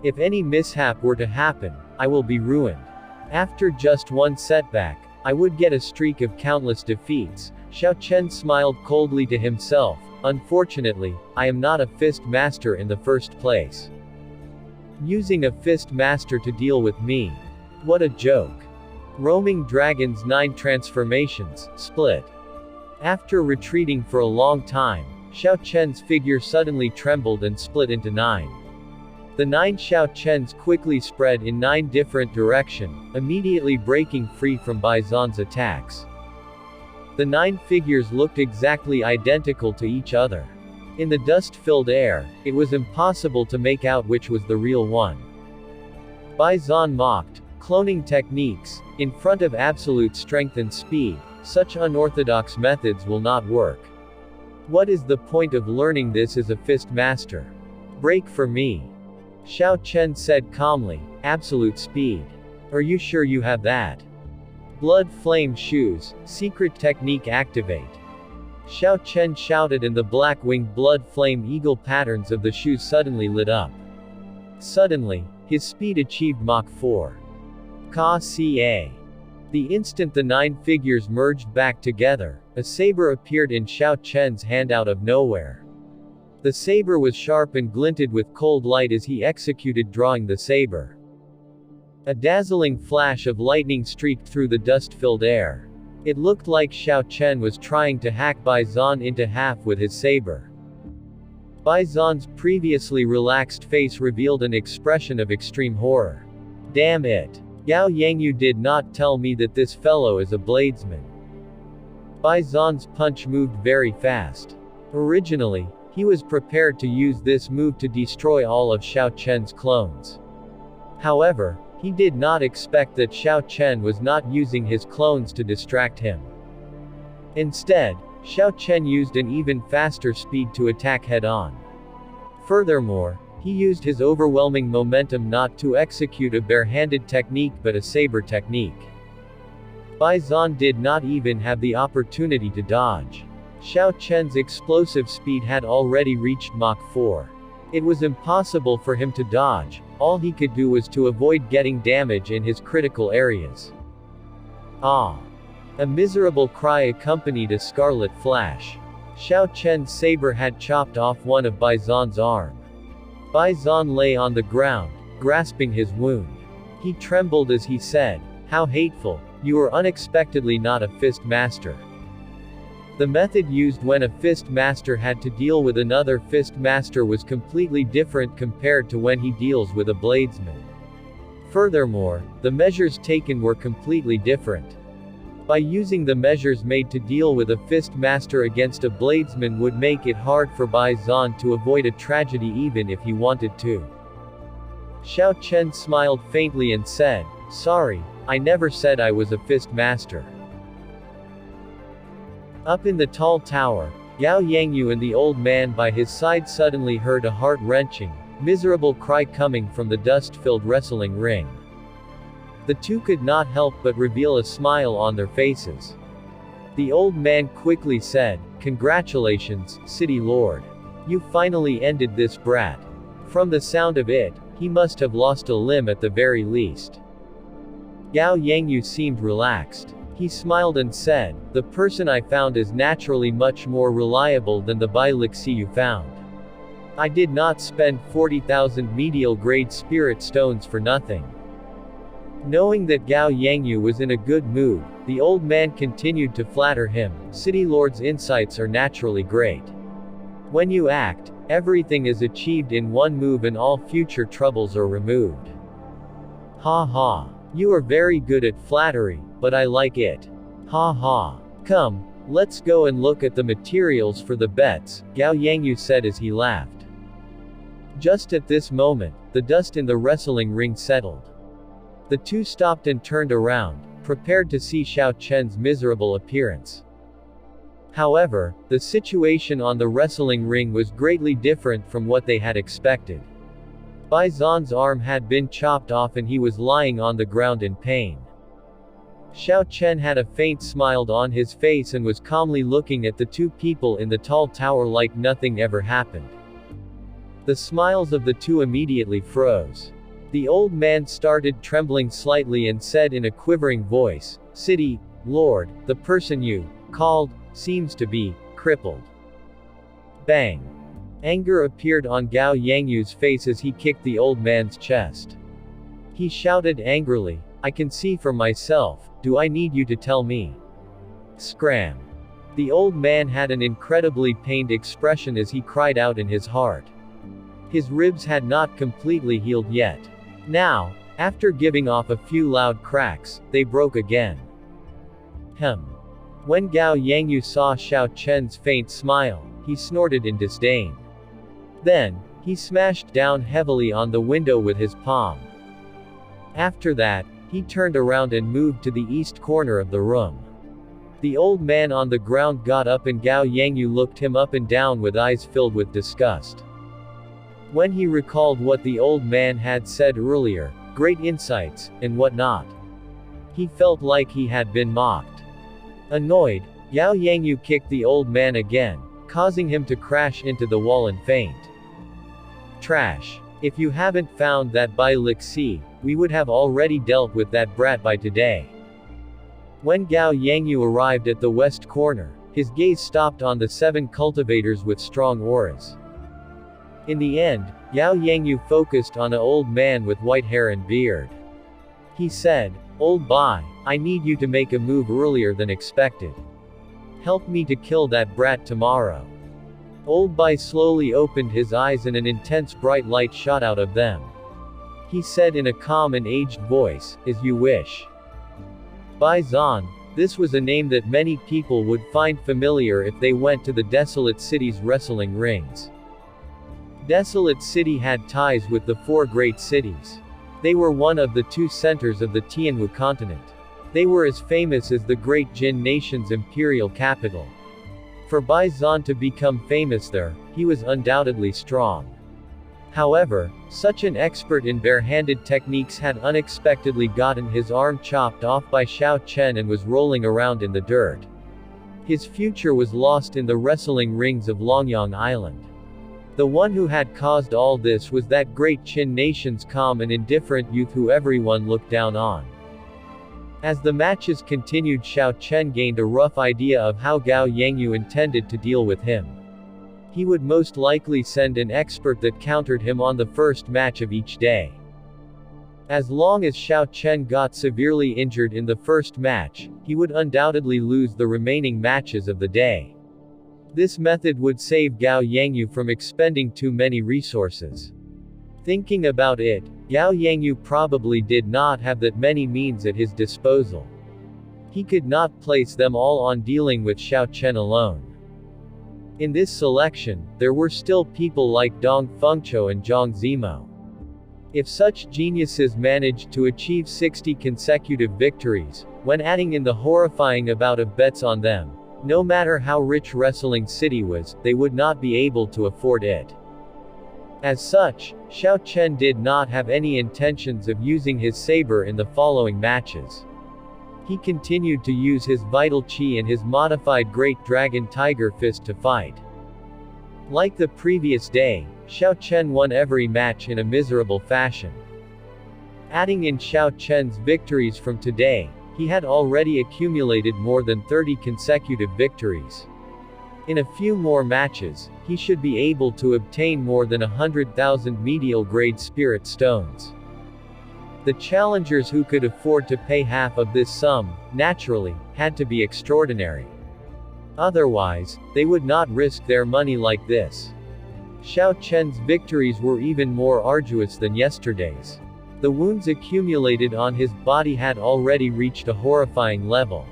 If any mishap were to happen, I will be ruined. After just one setback, I would get a streak of countless defeats. Xiao Chen smiled coldly to himself. Unfortunately, I am not a fist master in the first place. Using a fist master to deal with me. What a joke. Roaming Dragon's 9 transformations, split. After retreating for a long time, Xiao Chen's figure suddenly trembled and split into 9. The 9 Xiao Chens quickly spread in 9 different directions, immediately breaking free from Bison's attacks. The 9 figures looked exactly identical to each other. In the dust-filled air, it was impossible to make out which was the real one. Bison mocked, cloning techniques, in front of absolute strength and speed, such unorthodox methods will not work. What is the point of learning this as a fist master? Break for me. Xiao Chen said calmly, absolute speed. Are you sure you have that? Blood flame shoes, secret technique activate. Xiao Chen shouted and the black-winged blood flame eagle patterns of the shoes suddenly lit up. Suddenly, his speed achieved Mach 4. Ka-ca. The instant the 9 figures merged back together, a saber appeared in Xiao Chen's hand out of nowhere. The saber was sharp and glinted with cold light as he executed drawing the saber. A dazzling flash of lightning streaked through the dust-filled air. It looked like Xiao Chen was trying to hack Bison into half with his saber. Bison's previously relaxed face revealed an expression of extreme horror. Damn it! Yao Yangyu did not tell me that this fellow is a bladesman. Bison's punch moved very fast. Originally, he was prepared to use this move to destroy all of Xiao Chen's clones. However, he did not expect that Xiao Chen was not using his clones to distract him. Instead, Xiao Chen used an even faster speed to attack head-on. Furthermore, he used his overwhelming momentum not to execute a bare-handed technique but a saber technique. Bison did not even have the opportunity to dodge. Xiao Chen's explosive speed had already reached Mach 4. It was impossible for him to dodge, all he could do was to avoid getting damage in his critical areas. Ah! A miserable cry accompanied a scarlet flash. Xiao Chen's saber had chopped off one of Bison's arm. Bison lay on the ground, grasping his wound. He trembled as he said, "How hateful, you are unexpectedly not a fist master." The method used when a fist master had to deal with another fist master was completely different compared to when he deals with a bladesman. Furthermore, the measures taken were completely different. By using the measures made to deal with a fist master against a bladesman would make it hard for Bison to avoid a tragedy even if he wanted to. Xiao Chen smiled faintly and said, "Sorry, I never said I was a fist master." Up in the tall tower, Yao Yangyu and the old man by his side suddenly heard a heart-wrenching, miserable cry coming from the dust-filled wrestling ring. The two could not help but reveal a smile on their faces. The old man quickly said, "Congratulations, City Lord. You finally ended this brat. From the sound of it, he must have lost a limb at the very least." Yao Yangyu seemed relaxed. He smiled and said, "The person I found is naturally much more reliable than the Bylixi you found. I did not spend 40,000 medial-grade spirit stones for nothing." Knowing that Yao Yangyu was in a good mood, the old man continued to flatter him. "City Lord's insights are naturally great. When you act, everything is achieved in one move and all future troubles are removed. Ha ha. You are very good at flattery, but I like it. Ha ha. Come, let's go and look at the materials for the bets," Yao Yangyu said as he laughed. Just at this moment, the dust in the wrestling ring settled. The two stopped and turned around, prepared to see Xiao Chen's miserable appearance. However, the situation on the wrestling ring was greatly different from what they had expected. Bison's arm had been chopped off and he was lying on the ground in pain. Xiao Chen had a faint smile on his face and was calmly looking at the two people in the tall tower like nothing ever happened. The smiles of the two immediately froze. The old man started trembling slightly and said in a quivering voice, "City Lord, the person you called seems to be crippled." Bang! Anger appeared on Gao Yangyu's face as he kicked the old man's chest. He shouted angrily, "I can see for myself, do I need you to tell me?" Scram! The old man had an incredibly pained expression as he cried out in his heart. His ribs had not completely healed yet. Now, after giving off a few loud cracks, they broke again. When Gao Yangyu saw Xiao Chen's faint smile, he snorted in disdain. Then, he smashed down heavily on the window with his palm. After that, he turned around and moved to the east corner of the room. The old man on the ground got up and Gao Yangyu looked him up and down with eyes filled with disgust. When he recalled what the old man had said earlier, great insights, and whatnot, he felt like he had been mocked. Annoyed, Gao Yangyu kicked the old man again, causing him to crash into the wall and faint. Trash. If you haven't found that by Lixi, we would have already dealt with that brat by today. When Gao Yangyu arrived at the west corner, his gaze stopped on the 7 cultivators with strong auras. In the end, Gao Yangyu focused on an old man with white hair and beard. He said, "Old Bai, I need you to make a move earlier than expected. Help me to kill that brat tomorrow." Old Bai slowly opened his eyes and an intense bright light shot out of them. He said in a calm and aged voice, "As you wish." Bison, this was a name that many people would find familiar if they went to the Desolate City's wrestling rings. Desolate City had ties with the 4 great cities. They were one of the 2 centers of the Tianwu continent. They were as famous as the great Jin nation's imperial capital. For Bison to become famous there, he was undoubtedly strong. However, such an expert in bare-handed techniques had unexpectedly gotten his arm chopped off by Xiao Chen and was rolling around in the dirt. His future was lost in the wrestling rings of Longyang Island. The one who had caused all this was that great Qin nation's calm and indifferent youth who everyone looked down on. As the matches continued, Xiao Chen gained a rough idea of how Gao Yangyu intended to deal with him. He would most likely send an expert that countered him on the first match of each day. As long as Xiao Chen got severely injured in the first match, he would undoubtedly lose the remaining matches of the day. This method would save Gao Yangyu from expending too many resources. Thinking about it, Gao Yangyu probably did not have that many means at his disposal. He could not place them all on dealing with Xiao Chen alone. In this selection, there were still people like Dong Fung Cho and Zhang Zimo. If such geniuses managed to achieve 60 consecutive victories, when adding in the horrifying amount of bets on them, no matter how rich Wrestling City was, they would not be able to afford it. As such, Xiao Chen did not have any intentions of using his saber in the following matches. He continued to use his vital chi and his modified Great Dragon Tiger Fist to fight. Like the previous day, Xiao Chen won every match in a miserable fashion. Adding in Xiao Chen's victories from today, he had already accumulated more than 30 consecutive victories. In a few more matches, he should be able to obtain more than 100,000 medial-grade spirit stones. The challengers who could afford to pay half of this sum, naturally, had to be extraordinary. Otherwise, they would not risk their money like this. Xiao Chen's victories were even more arduous than yesterday's. The wounds accumulated on his body had already reached a horrifying level.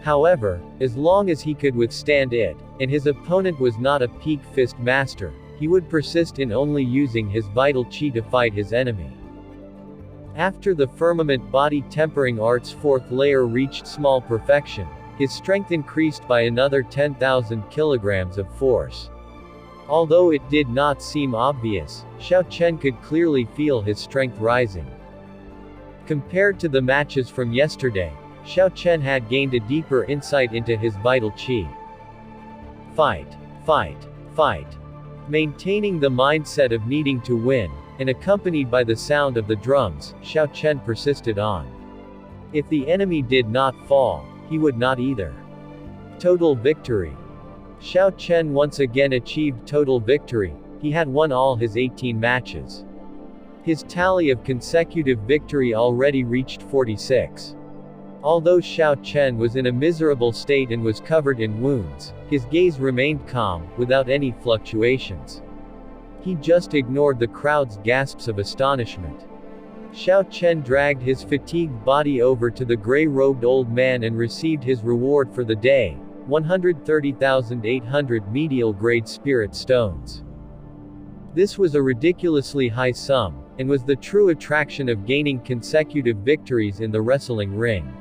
However, as long as he could withstand it, and his opponent was not a peak fist master, he would persist in only using his vital chi to fight his enemy. After the firmament body tempering art's 4th layer reached small perfection, his strength increased by another 10,000 kilograms of force. Although it did not seem obvious, Xiao Chen could clearly feel his strength rising. Compared to the matches from yesterday, Xiao Chen had gained a deeper insight into his vital qi. Fight, fight, fight. Maintaining the mindset of needing to win, and accompanied by the sound of the drums, Xiao Chen persisted on. If the enemy did not fall, he would not either. Total victory. Xiao Chen once again achieved total victory. He had won all his 18 matches. His tally of consecutive victory already reached 46. Although Xiao Chen was in a miserable state and was covered in wounds, his gaze remained calm, without any fluctuations. He just ignored the crowd's gasps of astonishment. Xiao Chen dragged his fatigued body over to the gray-robed old man and received his reward for the day, 130,800 medial-grade spirit stones. This was a ridiculously high sum, and was the true attraction of gaining consecutive victories in the wrestling ring.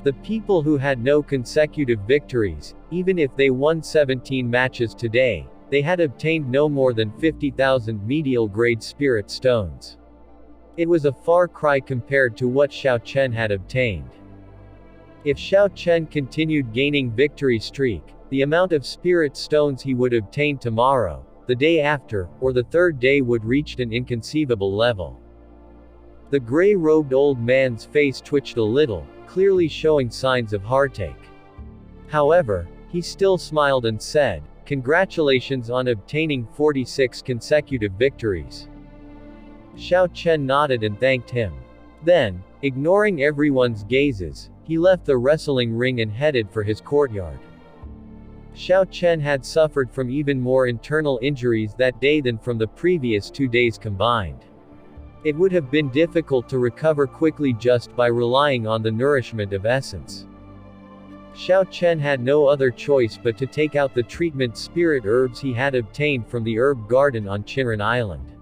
The people who had no consecutive victories, even if they won 17 matches today, they had obtained no more than 50,000 medial-grade spirit stones. It was a far cry compared to what Xiao Chen had obtained. If Xiao Chen continued gaining victory streak, the amount of spirit stones he would obtain tomorrow, the day after, or the third day would reach an inconceivable level. The gray-robed old man's face twitched a little, clearly showing signs of heartache. However, he still smiled and said, "Congratulations on obtaining 46 consecutive victories." Xiao Chen nodded and thanked him. Then, ignoring everyone's gazes, he left the wrestling ring and headed for his courtyard. Xiao Chen had suffered from even more internal injuries that day than from the previous 2 days combined. It would have been difficult to recover quickly just by relying on the nourishment of essence. Xiao Chen had no other choice but to take out the treatment spirit herbs he had obtained from the herb garden on Chinran Island.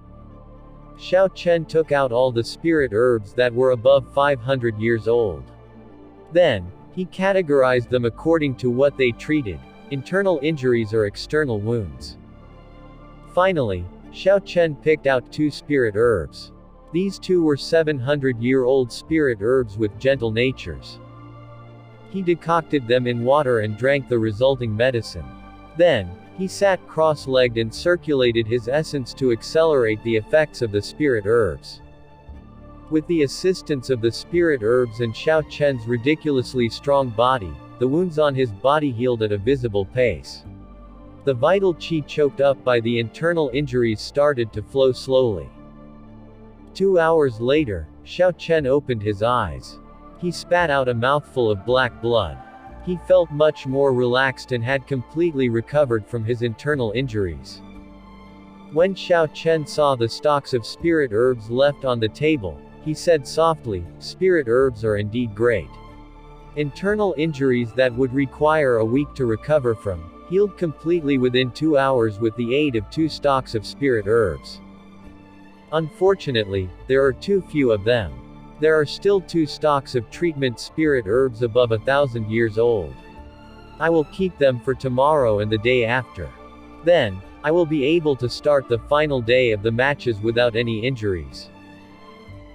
Xiao Chen took out all the spirit herbs that were above 500 years old. Then, he categorized them according to what they treated: internal injuries or external wounds. Finally, Xiao Chen picked out 2 spirit herbs. These 2 were 700-year-old spirit herbs with gentle natures. He decocted them in water and drank the resulting medicine. Then, he sat cross-legged and circulated his essence to accelerate the effects of the spirit herbs. With the assistance of the spirit herbs and Xiao Chen's ridiculously strong body, the wounds on his body healed at a visible pace. The vital qi choked up by the internal injuries started to flow slowly. 2 hours later, Xiao Chen opened his eyes. He spat out a mouthful of black blood. He felt much more relaxed and had completely recovered from his internal injuries. When Xiao Chen saw the stalks of spirit herbs left on the table, he said softly, "Spirit herbs are indeed great." Internal injuries that would require a week to recover from, healed completely within 2 hours with the aid of 2 stalks of spirit herbs. Unfortunately, there are too few of them. There are still 2 stalks of treatment spirit herbs above 1,000 years old. I will keep them for tomorrow and the day after. Then, I will be able to start the final day of the matches without any injuries.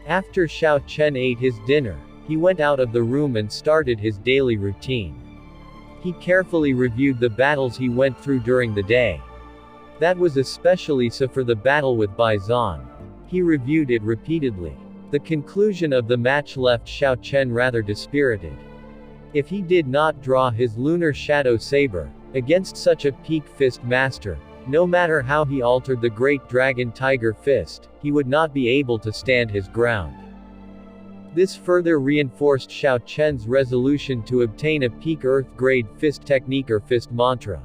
After Xiao Chen ate his dinner, he went out of the room and started his daily routine. He carefully reviewed the battles he went through during the day. That was especially so for the battle with Bison. He reviewed it repeatedly. The conclusion of the match left Xiao Chen rather dispirited. If he did not draw his lunar shadow saber against such a peak fist master, no matter how he altered the great dragon tiger fist, he would not be able to stand his ground. This further reinforced Xiao Chen's resolution to obtain a peak earth-grade fist technique or fist mantra.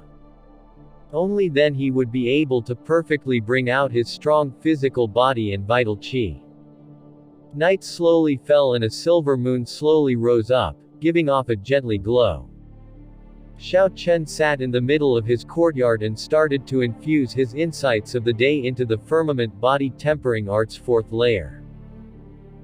Only then he would be able to perfectly bring out his strong physical body and vital qi. Night slowly fell and a silver moon slowly rose up, giving off a gently glow. Xiao Chen sat in the middle of his courtyard and started to infuse his insights of the day into the firmament body tempering art's 4th layer.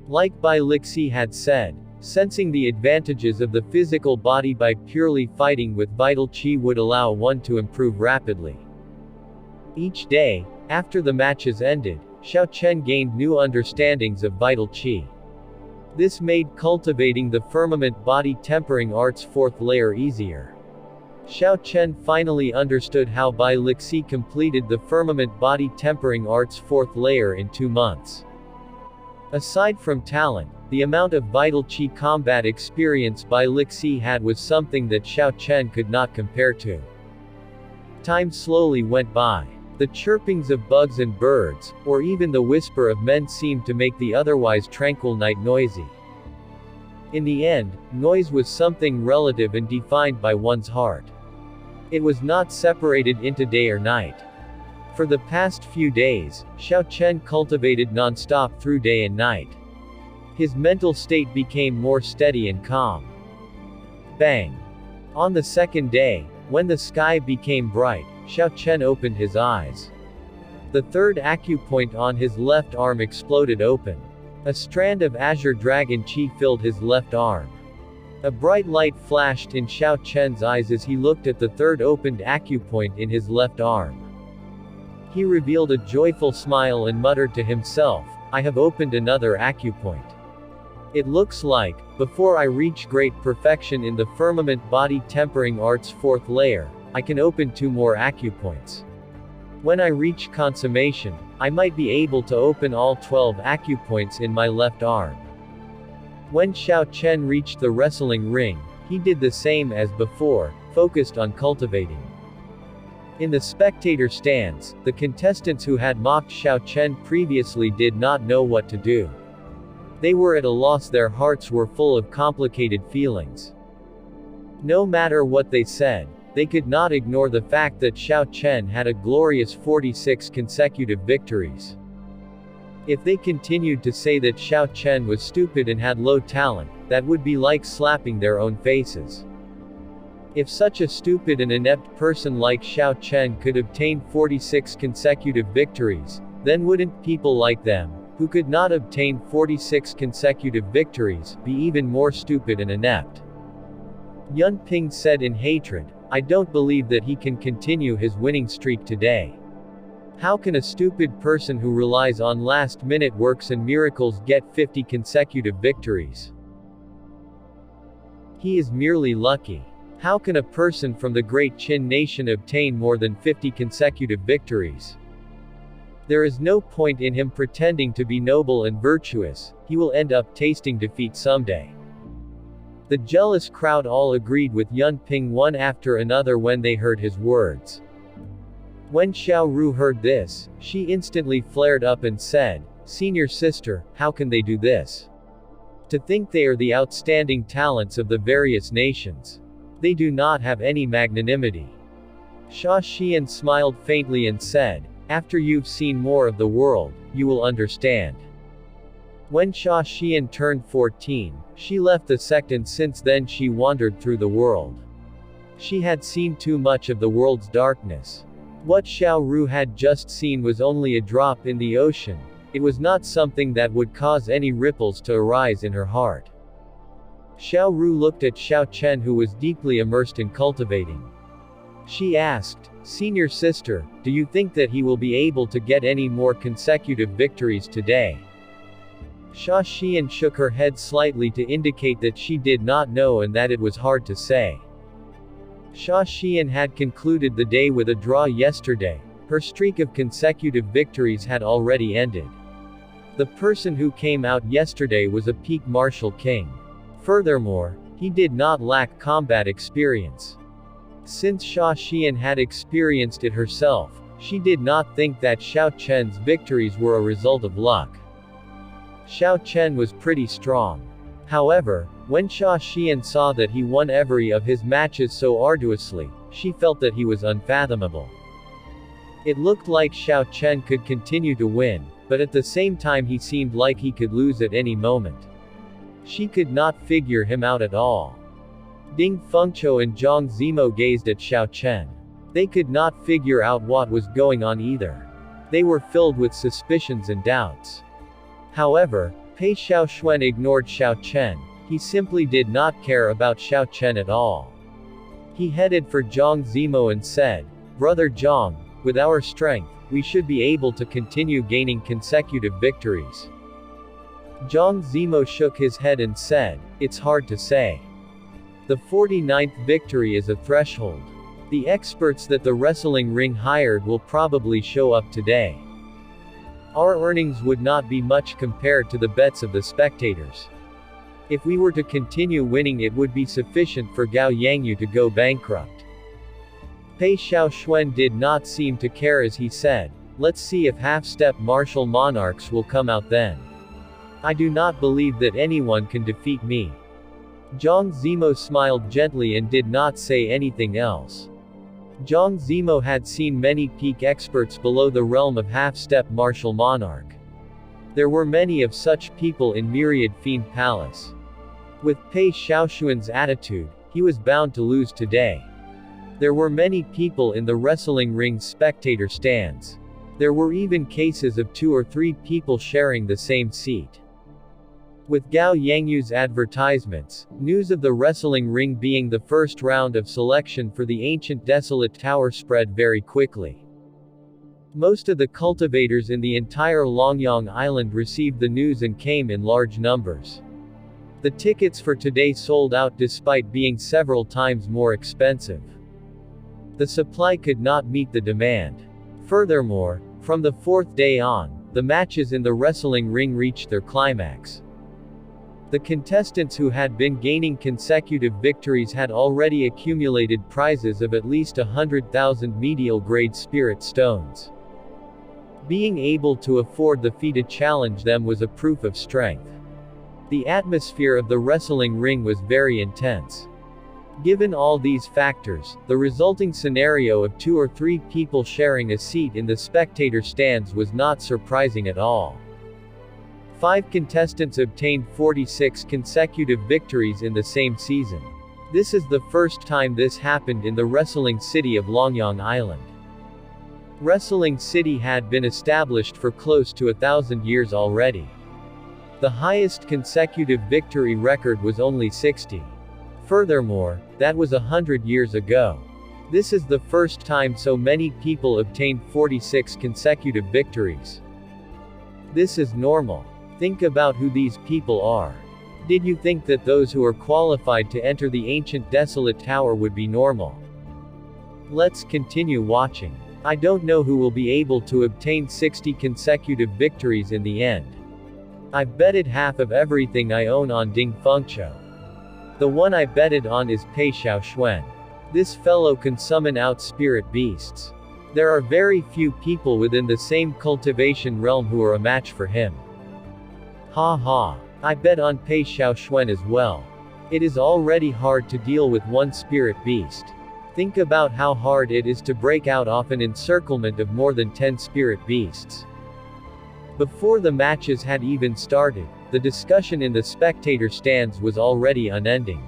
Like Bai Lixi had said, sensing the advantages of the physical body by purely fighting with vital qi would allow one to improve rapidly. Each day, after the matches ended, Xiao Chen gained new understandings of vital qi. This made cultivating the firmament body tempering art's fourth layer easier. Xiao Chen finally understood how Bai Lixi completed the firmament body tempering art's fourth layer in 2 months. Aside from talent, the amount of vital qi combat experience Bai Lixi had was something that Xiao Chen could not compare to. Time slowly went by. The chirpings of bugs and birds, or even the whisper of men seemed to make the otherwise tranquil night noisy. In the end, noise was something relative and defined by one's heart. It was not separated into day or night. For the past few days, Xiao Chen cultivated non-stop through day and night. His mental state became more steady and calm. Bang! On the second day, when the sky became bright, Xiao Chen opened his eyes. The third acupoint on his left arm exploded open. A strand of azure dragon qi filled his left arm. A bright light flashed in Xiao Chen's eyes as he looked at the third opened acupoint in his left arm. He revealed a joyful smile and muttered to himself, "I have opened another acupoint. It looks like, before I reach great perfection in the firmament body tempering art's fourth layer, I can open 2 more acupoints. When I reach consummation, I might be able to open all 12 acupoints in my left arm." When Xiao Chen reached the wrestling ring, he did the same as before, focused on cultivating. In the spectator stands, the contestants who had mocked Xiao Chen previously did not know what to do. They were at a loss, their hearts were full of complicated feelings. No matter what they said, they could not ignore the fact that Xiao Chen had a glorious 46 consecutive victories. If they continued to say that Xiao Chen was stupid and had low talent, that would be like slapping their own faces. If such a stupid and inept person like Xiao Chen could obtain 46 consecutive victories, then wouldn't people like them, who could not obtain 46 consecutive victories, be even more stupid and inept? Yun Ping said in hatred, "I don't believe that he can continue his winning streak today. How can a stupid person who relies on last-minute works and miracles get 50 consecutive victories? He is merely lucky. How can a person from the great Qin nation obtain more than 50 consecutive victories? There is no point in him pretending to be noble and virtuous, he will end up tasting defeat someday." The jealous crowd all agreed with Yun Ping one after another when they heard his words. When Xiao Ru heard this, she instantly flared up and said, "Senior sister, how can they do this? To think they are the outstanding talents of the various nations. They do not have any magnanimity." Xia Xian smiled faintly and said, "After you've seen more of the world, you will understand." When Xia Xian turned 14, she left the sect and since then she wandered through the world. She had seen too much of the world's darkness. What Xiao Ru had just seen was only a drop in the ocean. It was not something that would cause any ripples to arise in her heart. Xiao Ru looked at Xiao Chen, who was deeply immersed in cultivating. She asked, "Senior sister, do you think that he will be able to get any more consecutive victories today?" Xia Xian shook her head slightly to indicate that she did not know and that it was hard to say. Xia Xian had concluded the day with a draw yesterday. Her streak of consecutive victories had already ended. The person who came out yesterday was a peak martial king. Furthermore, he did not lack combat experience. Since Xia Xian had experienced it herself, she did not think that Xiao Chen's victories were a result of luck. Xiao Chen was pretty strong. However, when Xia Xian saw that he won every of his matches so arduously, she felt that he was unfathomable. It looked like Xiao Chen could continue to win, but at the same time he seemed like he could lose at any moment. She could not figure him out at all. Ding Fung Cho and Zhang Zimo gazed at Xiao Chen. They could not figure out what was going on either. They were filled with suspicions and doubts. However, Pei Xiaoxuan ignored Xiao Chen. He simply did not care about Xiao Chen at all. He headed for Zhang Zimo and said, "Brother Zhang, With our strength, we should be able to continue gaining consecutive victories. Zhang Zimo shook his head and said, "It's hard to say. The 49th victory is a threshold. The experts that the wrestling ring hired will probably show up today. Our earnings would not be much compared to the bets of the spectators. If we were to continue winning, it would be sufficient for Gao Yangyu to go bankrupt." Pei Xiaoxuan did not seem to care as he said, "Let's see if half-step martial monarchs will come out then. I do not believe that anyone can defeat me." Zhang Zimo smiled gently and did not say anything else. Zhang Zimo had seen many peak experts below the realm of half-step martial monarch. There were many of such people in Myriad Fiend Palace. With Pei Xiaoxuan's attitude, he was bound to lose today. There were many people in the wrestling ring's spectator stands. There were even cases of 2 or 3 people sharing the same seat. With Gao Yangyu's advertisements, news of the wrestling ring being the first round of selection for the ancient desolate tower spread very quickly. Most of the cultivators in the entire Longyang Island received the news and came in large numbers. The tickets for today sold out despite being several times more expensive. The supply could not meet the demand. Furthermore, from the 4th day on, the matches in the wrestling ring reached their climax. The contestants who had been gaining consecutive victories had already accumulated prizes of at least 100,000 medial grade spirit stones. Being able to afford the fee to challenge them was a proof of strength. The atmosphere of the wrestling ring was very intense. Given all these factors, the resulting scenario of 2 or 3 people sharing a seat in the spectator stands was not surprising at all. 5 contestants obtained 46 consecutive victories in the same season. This is the first time this happened in the wrestling city of Longyang Island. Wrestling City had been established for close to 1,000 years already. The highest consecutive victory record was only 60. Furthermore, that was 100 years ago. This is the first time so many people obtained 46 consecutive victories. This is normal. Think about who these people are. Did you think that those who are qualified to enter the ancient desolate tower would be normal? Let's continue watching. I don't know who will be able to obtain 60 consecutive victories in the end. I've betted half of everything I own on Fung Cho. The one I betted on is Pei Xiaoxuan. This fellow can summon out spirit beasts. There are very few people within the same cultivation realm who are a match for him. Ha ha. I bet on Pei Xiaoxuan as well. It is already hard to deal with one spirit beast. Think about how hard it is to break out off an encirclement of more than 10 spirit beasts. Before the matches had even started, the discussion in the spectator stands was already unending.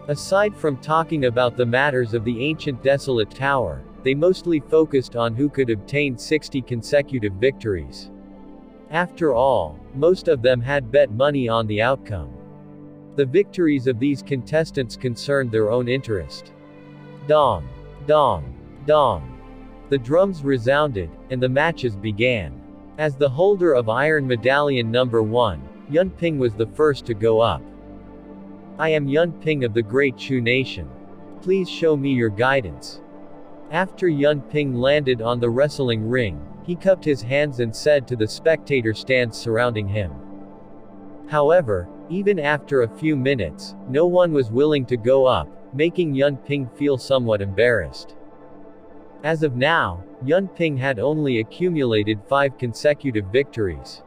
Aside from talking about the matters of the ancient desolate tower, they mostly focused on who could obtain 60 consecutive victories. After all, most of them had bet money on the outcome. The victories of these contestants concerned their own interest. Dong! Dong! Dong! The drums resounded, and the matches began. As the holder of Iron Medallion number 1, Yun Ping was the first to go up. I am Yun Ping of the Great Chu Nation. Please show me your guidance. After Yun Ping landed on the wrestling ring, he cupped his hands and said to the spectator stands surrounding him. However, even after a few minutes, no one was willing to go up, making Yun Ping feel somewhat embarrassed. As of now, Yun Ping had only accumulated 5 consecutive victories.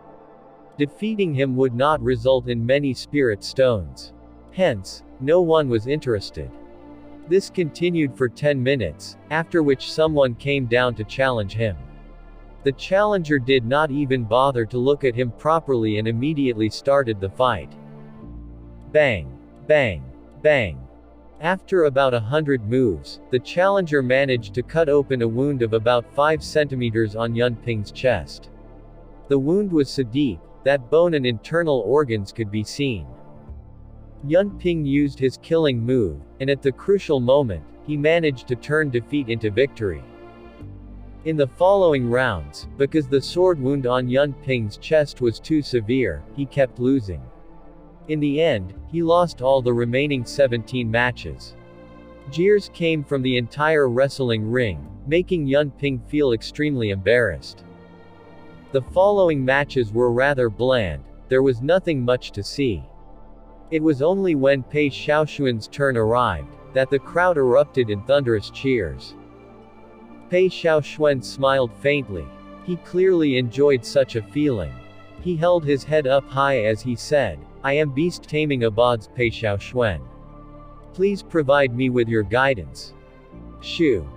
Defeating him would not result in many spirit stones. Hence, no one was interested. This continued for 10 minutes, after which someone came down to challenge him. The challenger did not even bother to look at him properly and immediately started the fight. Bang! Bang! Bang! After about 100 moves, the challenger managed to cut open a wound of about 5 centimeters on Yun Ping's chest. The wound was so deep that bone and internal organs could be seen. Yun Ping used his killing move, and at the crucial moment, he managed to turn defeat into victory. In the following rounds, because the sword wound on Yun Ping's chest was too severe, he kept losing. In the end, he lost all the remaining 17 matches. Jeers came from the entire wrestling ring, making Yun Ping feel extremely embarrassed. The following matches were rather bland, there was nothing much to see. It was only when Pei Xiaoxuan's turn arrived, that the crowd erupted in thunderous cheers. Pei Xiaoxuan smiled faintly. He clearly enjoyed such a feeling. He held his head up high as he said, "I am beast taming abods Pei Xiaoxuan. Please provide me with your guidance." Shoo.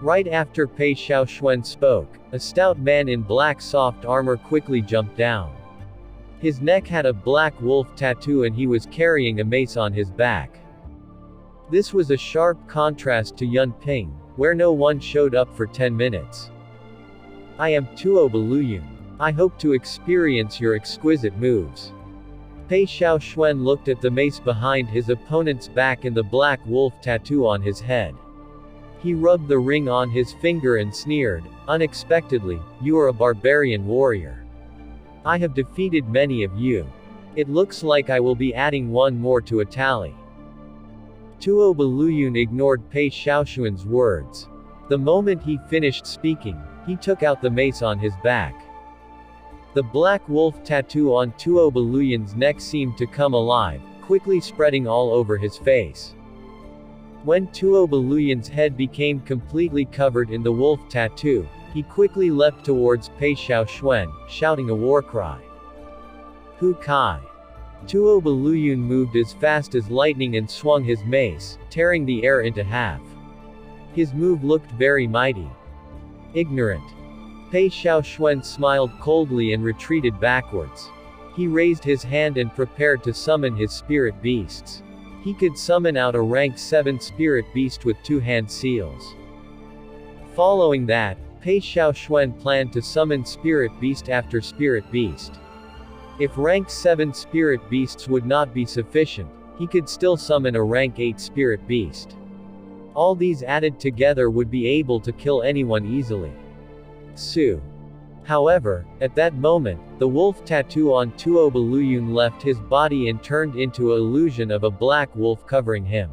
Right after Pei Xiaoxuan spoke, a stout man in black soft armor quickly jumped down. His neck had a black wolf tattoo and he was carrying a mace on his back. This was a sharp contrast to Yun Ping, where no one showed up for 10 minutes. "I am Tuo Baluyun. I hope to experience your exquisite moves." Pei Xiaoxuan looked at the mace behind his opponent's back and the black wolf tattoo on his head. He rubbed the ring on his finger and sneered, "Unexpectedly, you are a barbarian warrior. I have defeated many of you. It looks like I will be adding one more to a tally." Tuo Baluyun ignored Pei Xiaoxuan's words. The moment he finished speaking, he took out the mace on his back. The black wolf tattoo on Tuo Baluyun's neck seemed to come alive, quickly spreading all over his face. When Tuo Baluyun's head became completely covered in the wolf tattoo, he quickly leapt towards Pei Xiaoxuan, shouting a war cry. "Hu Kai!" Tuo Baluyun moved as fast as lightning and swung his mace, tearing the air into half. His move looked very mighty. "Ignorant." Pei Xiaoxuan smiled coldly and retreated backwards. He raised his hand and prepared to summon his spirit beasts. He could summon out a rank 7 spirit beast with 2 hand seals. Following that, Pei Xiaoxuan planned to summon spirit beast after spirit beast. If rank 7 spirit beasts would not be sufficient, he could still summon a rank 8 spirit beast. All these added together would be able to kill anyone easily. Su. However, at that moment, the wolf tattoo on Tuo Baluyun left his body and turned into an illusion of a black wolf covering him.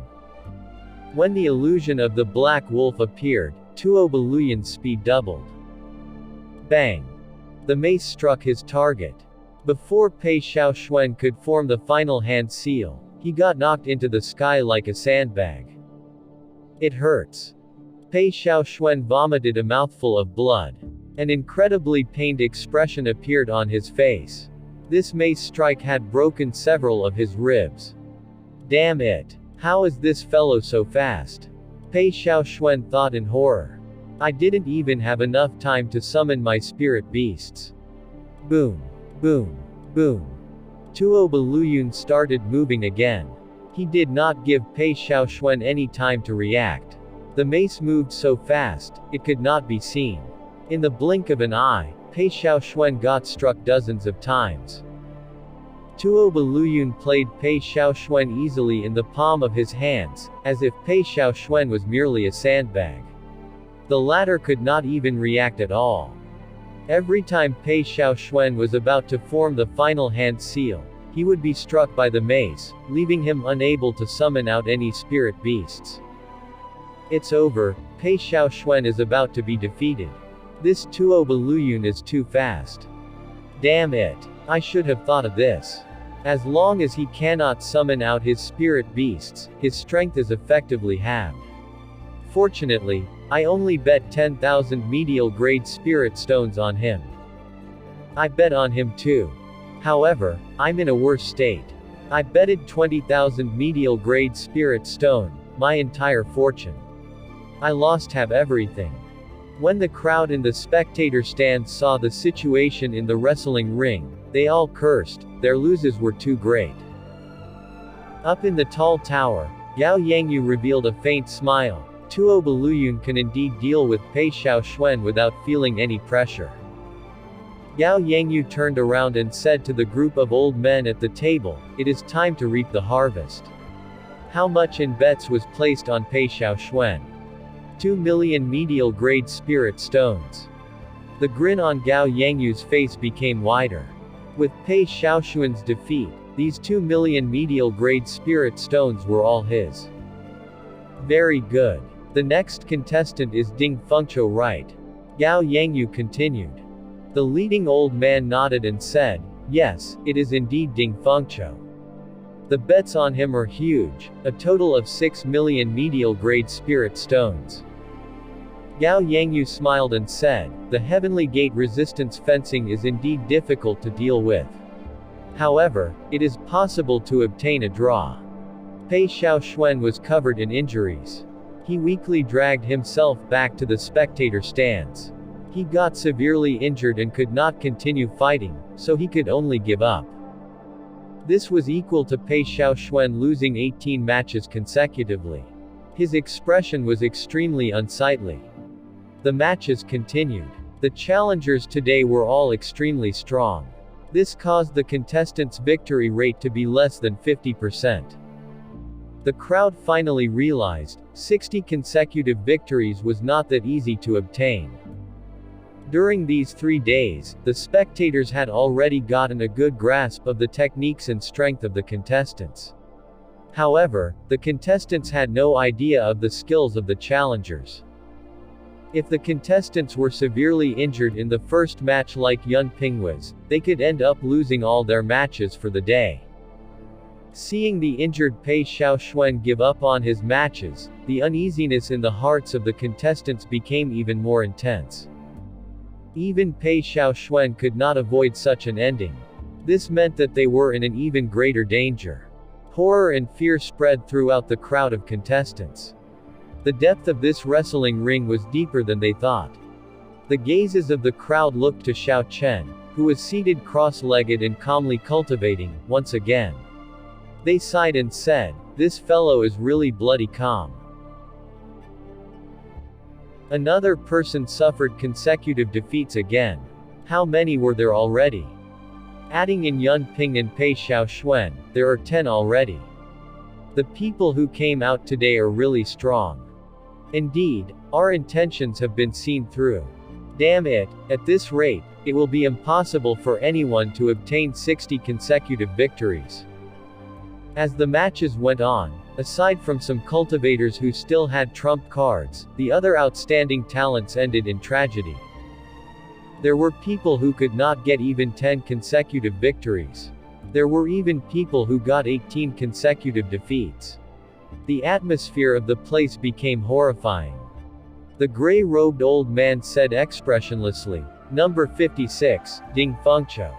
When the illusion of the black wolf appeared, Tuo Baluyun's speed doubled. Bang! The mace struck his target. Before Pei Xiaoxuan could form the final hand seal, he got knocked into the sky like a sandbag. "It hurts." Pei Xiaoxuan vomited a mouthful of blood. An incredibly pained expression appeared on his face. This mace strike had broken several of his ribs. "Damn it! How is this fellow so fast?" Pei Xiaoxuan thought in horror. "I didn't even have enough time to summon my spirit beasts." Boom! Boom! Boom! Tuo Baluyun started moving again. He did not give Pei Xiaoxuan any time to react. The mace moved so fast, it could not be seen. In the blink of an eye, Pei Xiaoxuan got struck dozens of times. Tuo Baluyun played Pei Xiaoxuan easily in the palm of his hands, as if Pei Xiaoxuan was merely a sandbag. The latter could not even react at all. Every time Pei Xiaoxuan was about to form the final hand seal, he would be struck by the mace, leaving him unable to summon out any spirit beasts. "It's over, Pei Xiaoxuan is about to be defeated. This Tuo Baluyun is too fast. Damn it! I should have thought of this. As long as he cannot summon out his spirit beasts, his strength is effectively halved. Fortunately, I only bet 10,000 medial grade spirit stones on him. I bet on him too. However, I'm in a worse state. I betted 20,000 medial grade spirit stone, my entire fortune. I lost half everything." When the crowd in the spectator stands saw the situation in the wrestling ring, they all cursed, their losses were too great. Up in the tall tower, Yao Yangyu revealed a faint smile. Tuo Baluyun can indeed deal with Pei Xiaoxuan without feeling any pressure. Yao Yangyu turned around and said to the group of old men at the table, "It is time to reap the harvest." How much in bets was placed on Pei Xiaoxuan? 2 million medial grade spirit stones. The grin on Gao Yangyu's face became wider. With Pei Xiaoxuan's defeat, these 2 million medial grade spirit stones were all his. Very good. The next contestant is Ding Fung Cho, right? Gao Yangyu continued. The leading old man nodded and said, yes, it is indeed Ding Fung Cho. The bets on him are huge, a total of 6 million medial grade spirit stones. Gao Yangyu smiled and said, the heavenly gate resistance fencing is indeed difficult to deal with. However, it is possible to obtain a draw. Pei Xiaoxuan was covered in injuries. He weakly dragged himself back to the spectator stands. He got severely injured and could not continue fighting, so he could only give up. This was equal to Pei Xiaoxuan losing 18 matches consecutively. His expression was extremely unsightly. The matches continued. The challengers today were all extremely strong. This caused the contestants' victory rate to be less than 50%. The crowd finally realized, 60 consecutive victories was not that easy to obtain. During these 3 days, the spectators had already gotten a good grasp of the techniques and strength of the contestants. However, the contestants had no idea of the skills of the challengers. If the contestants were severely injured in the first match like Yun Ping was, they could end up losing all their matches for the day. Seeing the injured Pei Xiaoxuan give up on his matches, the uneasiness in the hearts of the contestants became even more intense. Even Pei Xiaoxuan could not avoid such an ending. This meant that they were in an even greater danger. Horror and fear spread throughout the crowd of contestants. The depth of this wrestling ring was deeper than they thought. The gazes of the crowd looked to Xiao Chen, who was seated cross-legged and calmly cultivating, once again. They sighed and said, this fellow is really bloody calm. Another person suffered consecutive defeats again. How many were there already? Adding in Yun Ping and Pei Xiaoxuan, there are 10 already. The people who came out today are really strong. Indeed, our intentions have been seen through. Damn it, at this rate, it will be impossible for anyone to obtain 60 consecutive victories. As the matches went on, aside from some cultivators who still had trump cards, the other outstanding talents ended in tragedy. There were people who could not get even 10 consecutive victories. There were even people who got 18 consecutive defeats. The atmosphere of the place became horrifying. The gray-robed old man said expressionlessly, "Number 56, Ding Fung Cho."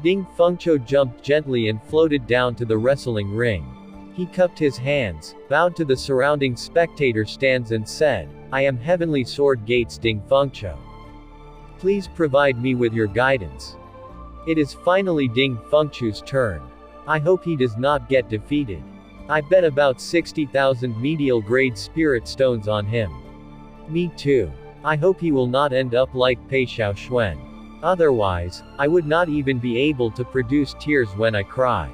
Ding Fung Cho jumped gently and floated down to the wrestling ring. He cupped his hands, bowed to the surrounding spectator stands and said, "I am Heavenly Sword Gates Ding Fung Cho. Please provide me with your guidance." It is finally Ding Fung Cho's turn. I hope he does not get defeated. I bet about 60,000 medial grade spirit stones on him. Me too. I hope he will not end up like Pei Xiaoxuan. Otherwise, I would not even be able to produce tears when I cry.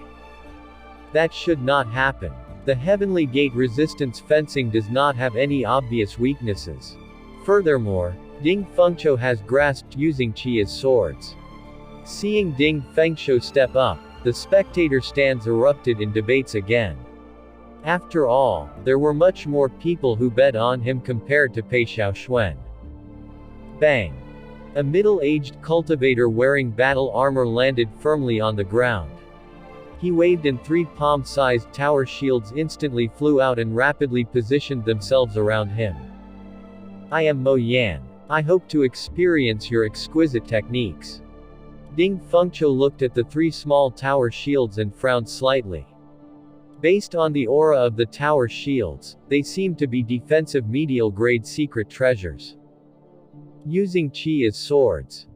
That should not happen. The Heavenly Gate resistance fencing does not have any obvious weaknesses. Furthermore, Ding Fung Cho has grasped using qi as swords. Seeing Ding Feng Cho step up, the spectator stands erupted in debates again. After all, there were much more people who bet on him compared to Pei Xiaoxuan. Bang! A middle-aged cultivator wearing battle armor landed firmly on the ground. He waved and 3 palm-sized tower shields instantly flew out and rapidly positioned themselves around him. I am Mo Yan. I hope to experience your exquisite techniques. Ding Fung Cho looked at the 3 small tower shields and frowned slightly. Based on the aura of the tower shields, they seemed to be defensive medial grade secret treasures. Using qi as swords.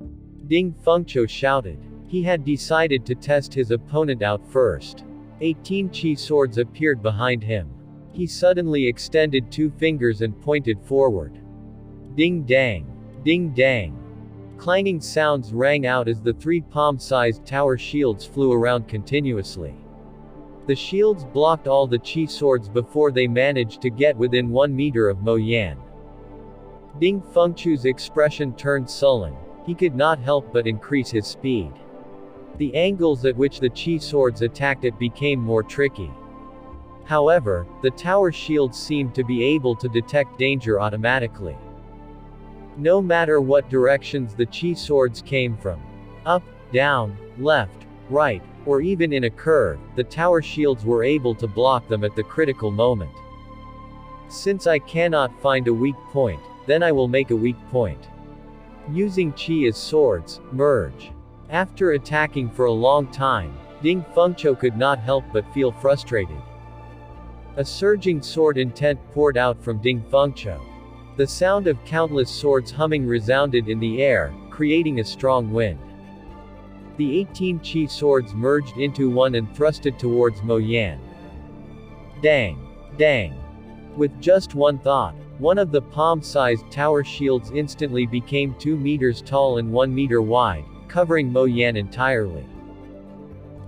Ding Fung Cho shouted. He had decided to test his opponent out first. 18 qi swords appeared behind him. He suddenly extended 2 fingers and pointed forward. Ding dang. Ding dang. Clanging sounds rang out as the 3 palm-sized tower shields flew around continuously. The shields blocked all the Qi swords before they managed to get within 1 meter of Mo Yan. Ding Fengchu's expression turned sullen. He could not help but increase his speed. The angles at which the Qi swords attacked it became more tricky. However, the tower shields seemed to be able to detect danger automatically. No matter what directions the Qi swords came from, up, down, left, right, or even in a curve, the tower shields were able to block them at the critical moment. Since I cannot find a weak point, then I will make a weak point. Using Qi as swords, merge. After attacking for a long time, Ding Fengcho could not help but feel frustrated. A surging sword intent poured out from Ding Fengcho. The sound of countless swords humming resounded in the air, creating a strong wind. The 18 Qi swords merged into one and thrusted towards Mo Yan. Dang! Dang! With just one thought, one of the palm-sized tower shields instantly became 2 meters tall and 1 meter wide, covering Mo Yan entirely.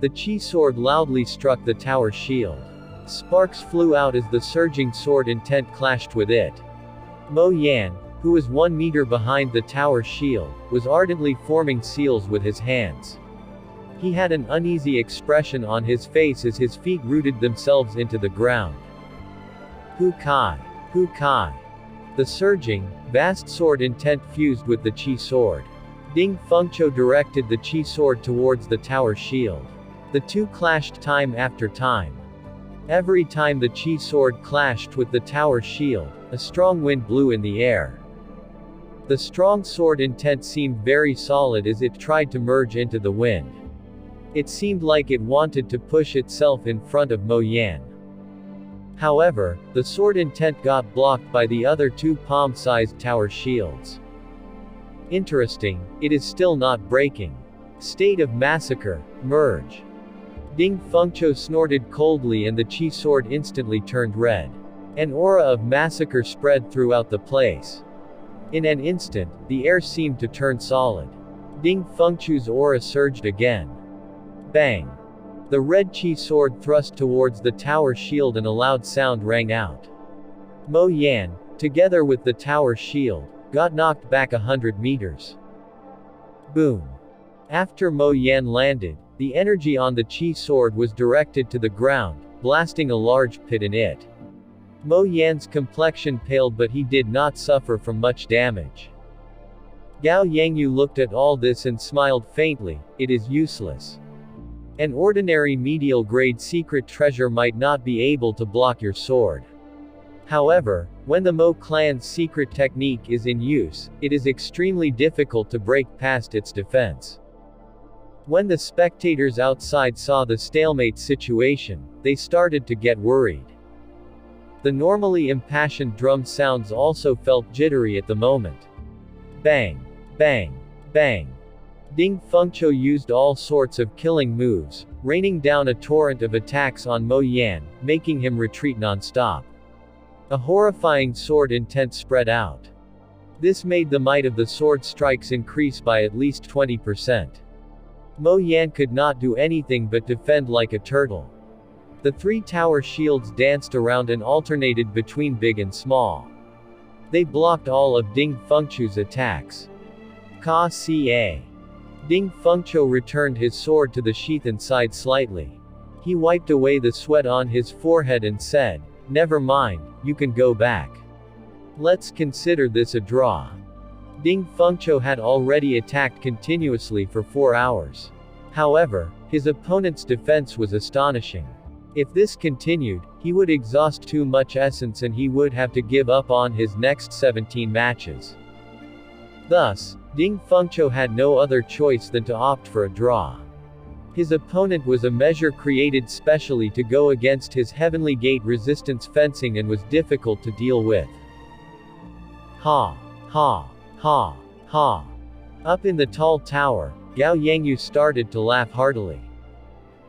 The Qi sword loudly struck the tower shield. Sparks flew out as the surging sword intent clashed with it. Mo Yan, who was 1 meter behind the tower shield, was ardently forming seals with his hands. He had an uneasy expression on his face as his feet rooted themselves into the ground. Hu Kai! Hu Kai! The surging, vast sword intent fused with the Qi sword. Ding Fengcho directed the Qi sword towards the tower shield. The two clashed time after time. Every time the Qi sword clashed with the tower shield, a strong wind blew in the air. The strong sword intent seemed very solid as it tried to merge into the wind. It seemed like it wanted to push itself in front of Mo Yan. However, the sword intent got blocked by the other 2 palm-sized tower shields. Interesting, it is still not breaking. State of massacre, merge. Ding Fengcho snorted coldly and the Qi sword instantly turned red. An aura of massacre spread throughout the place. In an instant, the air seemed to turn solid. Ding Fengchu's aura surged again. Bang! The red Qi sword thrust towards the tower shield and a loud sound rang out. Mo Yan, together with the tower shield, got knocked back 100 meters. Boom! After Mo Yan landed, the energy on the Qi sword was directed to the ground, blasting a large pit in it. Mo Yan's complexion paled but he did not suffer from much damage. Gao Yangyu looked at all this and smiled faintly. It is useless. An ordinary medial-grade secret treasure might not be able to block your sword. However, when the Mo clan's secret technique is in use, it is extremely difficult to break past its defense. When the spectators outside saw the stalemate situation, they started to get worried. The normally impassioned drum sounds also felt jittery at the moment. Bang! Bang! Bang! Ding Fengcho used all sorts of killing moves, raining down a torrent of attacks on Mo Yan, making him retreat non-stop. A horrifying sword intent spread out. This made the might of the sword strikes increase by at least 20%. Mo Yan could not do anything but defend like a turtle. The 3 tower shields danced around and alternated between big and small. They blocked all of Ding Fengchu's attacks. Ka-ca. Ding Fengcho returned his sword to the sheath and sighed slightly. He wiped away the sweat on his forehead and said, "Never mind, you can go back. Let's consider this a draw." Ding Fengcho had already attacked continuously for 4 hours. However, his opponent's defense was astonishing. If this continued, he would exhaust too much essence and he would have to give up on his next 17 matches. Thus, Ding Fengcho had no other choice than to opt for a draw. His opponent was a measure created specially to go against his Heavenly Gate resistance fencing and was difficult to deal with. Ha! Ha! Ha! Ha! Up in the tall tower, Gao Yangyu started to laugh heartily.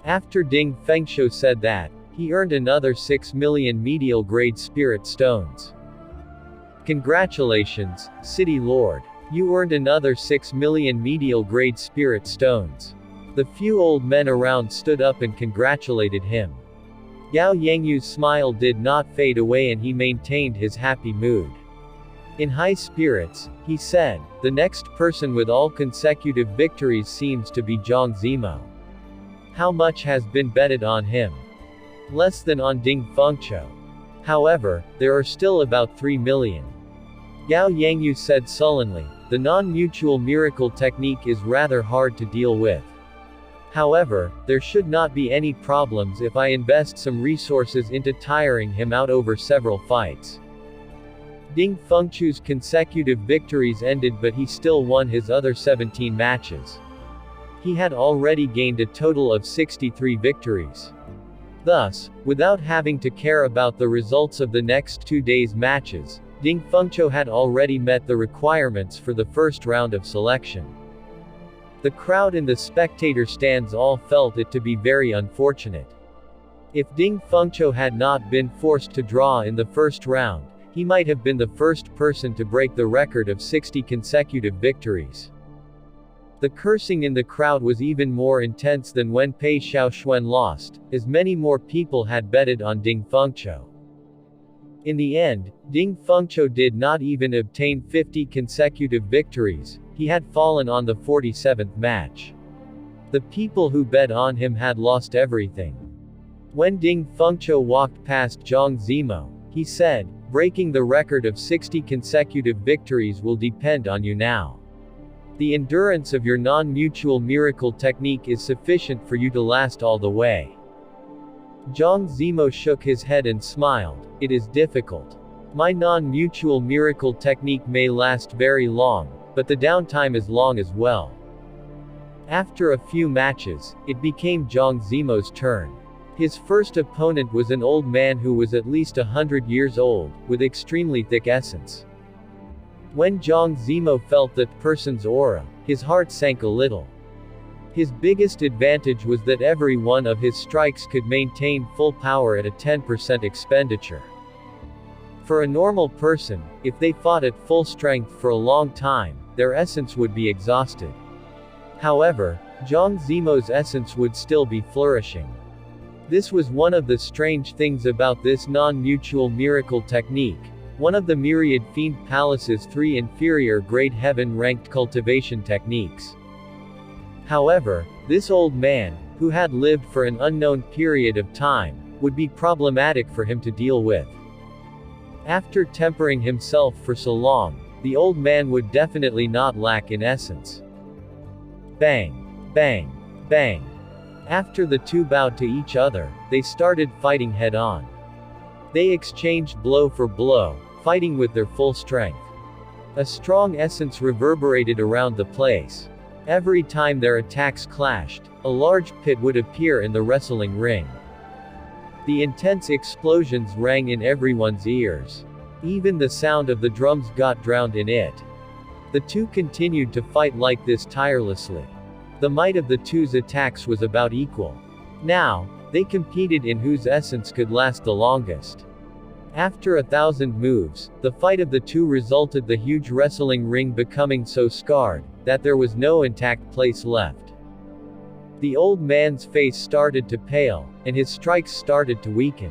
After Ding Fengcho said that, he earned another 6 million medial-grade spirit stones. Congratulations, City Lord. You earned another 6 million medial-grade spirit stones. The few old men around stood up and congratulated him. Gao Yangyu's smile did not fade away and he maintained his happy mood. In high spirits, he said, "The next person with all consecutive victories seems to be Zhang Zimo. How much has been betted on him? Less than on Fung Cho. However, there are still about 3 million. Gao Yangyu said sullenly, "The non-mutual miracle technique is rather hard to deal with. However, there should not be any problems if I invest some resources into tiring him out over several fights." Fung Cho's consecutive victories ended, but he still won his other 17 matches. He had already gained a total of 63 victories. Thus, without having to care about the results of the next 2 days' matches, Fung Cho had already met the requirements for the first round of selection. The crowd in the spectator stands all felt it to be very unfortunate. If Fung Cho had not been forced to draw in the first round, he might have been the first person to break the record of 60 consecutive victories. The cursing in the crowd was even more intense than when Pei Xiaoxuan lost, as many more people had betted on Fung Cho. In the end, Fung Cho did not even obtain 50 consecutive victories, he had fallen on the 47th match. The people who bet on him had lost everything. When Fung Cho walked past Zhang Zimo, he said, "Breaking the record of 60 consecutive victories will depend on you now. The endurance of your non-mutual miracle technique is sufficient for you to last all the way." Zhang Zimo shook his head and smiled, "It is difficult. My non-mutual miracle technique may last very long, but the downtime is long as well." After a few matches, it became Zhang Zimo's turn. His first opponent was an old man who was at least 100 years old, with extremely thick essence. When Zhang Zimo felt that person's aura, his heart sank a little. His biggest advantage was that every one of his strikes could maintain full power at a 10% expenditure. For a normal person, if they fought at full strength for a long time, their essence would be exhausted. However, Zhang Zimo's essence would still be flourishing. This was one of the strange things about this non-mutual miracle technique. One of the myriad Fiend Palace's 3 inferior grade heaven-ranked cultivation techniques. However, this old man, who had lived for an unknown period of time, would be problematic for him to deal with. After tempering himself for so long, the old man would definitely not lack in essence. Bang! Bang! Bang! After the two bowed to each other, they started fighting head-on. They exchanged blow for blow, fighting with their full strength. A strong essence reverberated around the place. Every time their attacks clashed, a large pit would appear in the wrestling ring. The intense explosions rang in everyone's ears. Even the sound of the drums got drowned in it. The two continued to fight like this tirelessly. The might of the two's attacks was about equal. Now, they competed in whose essence could last the longest. After 1,000 moves, the fight of the two resulted the huge wrestling ring becoming so scarred, that there was no intact place left. The old man's face started to pale, and his strikes started to weaken.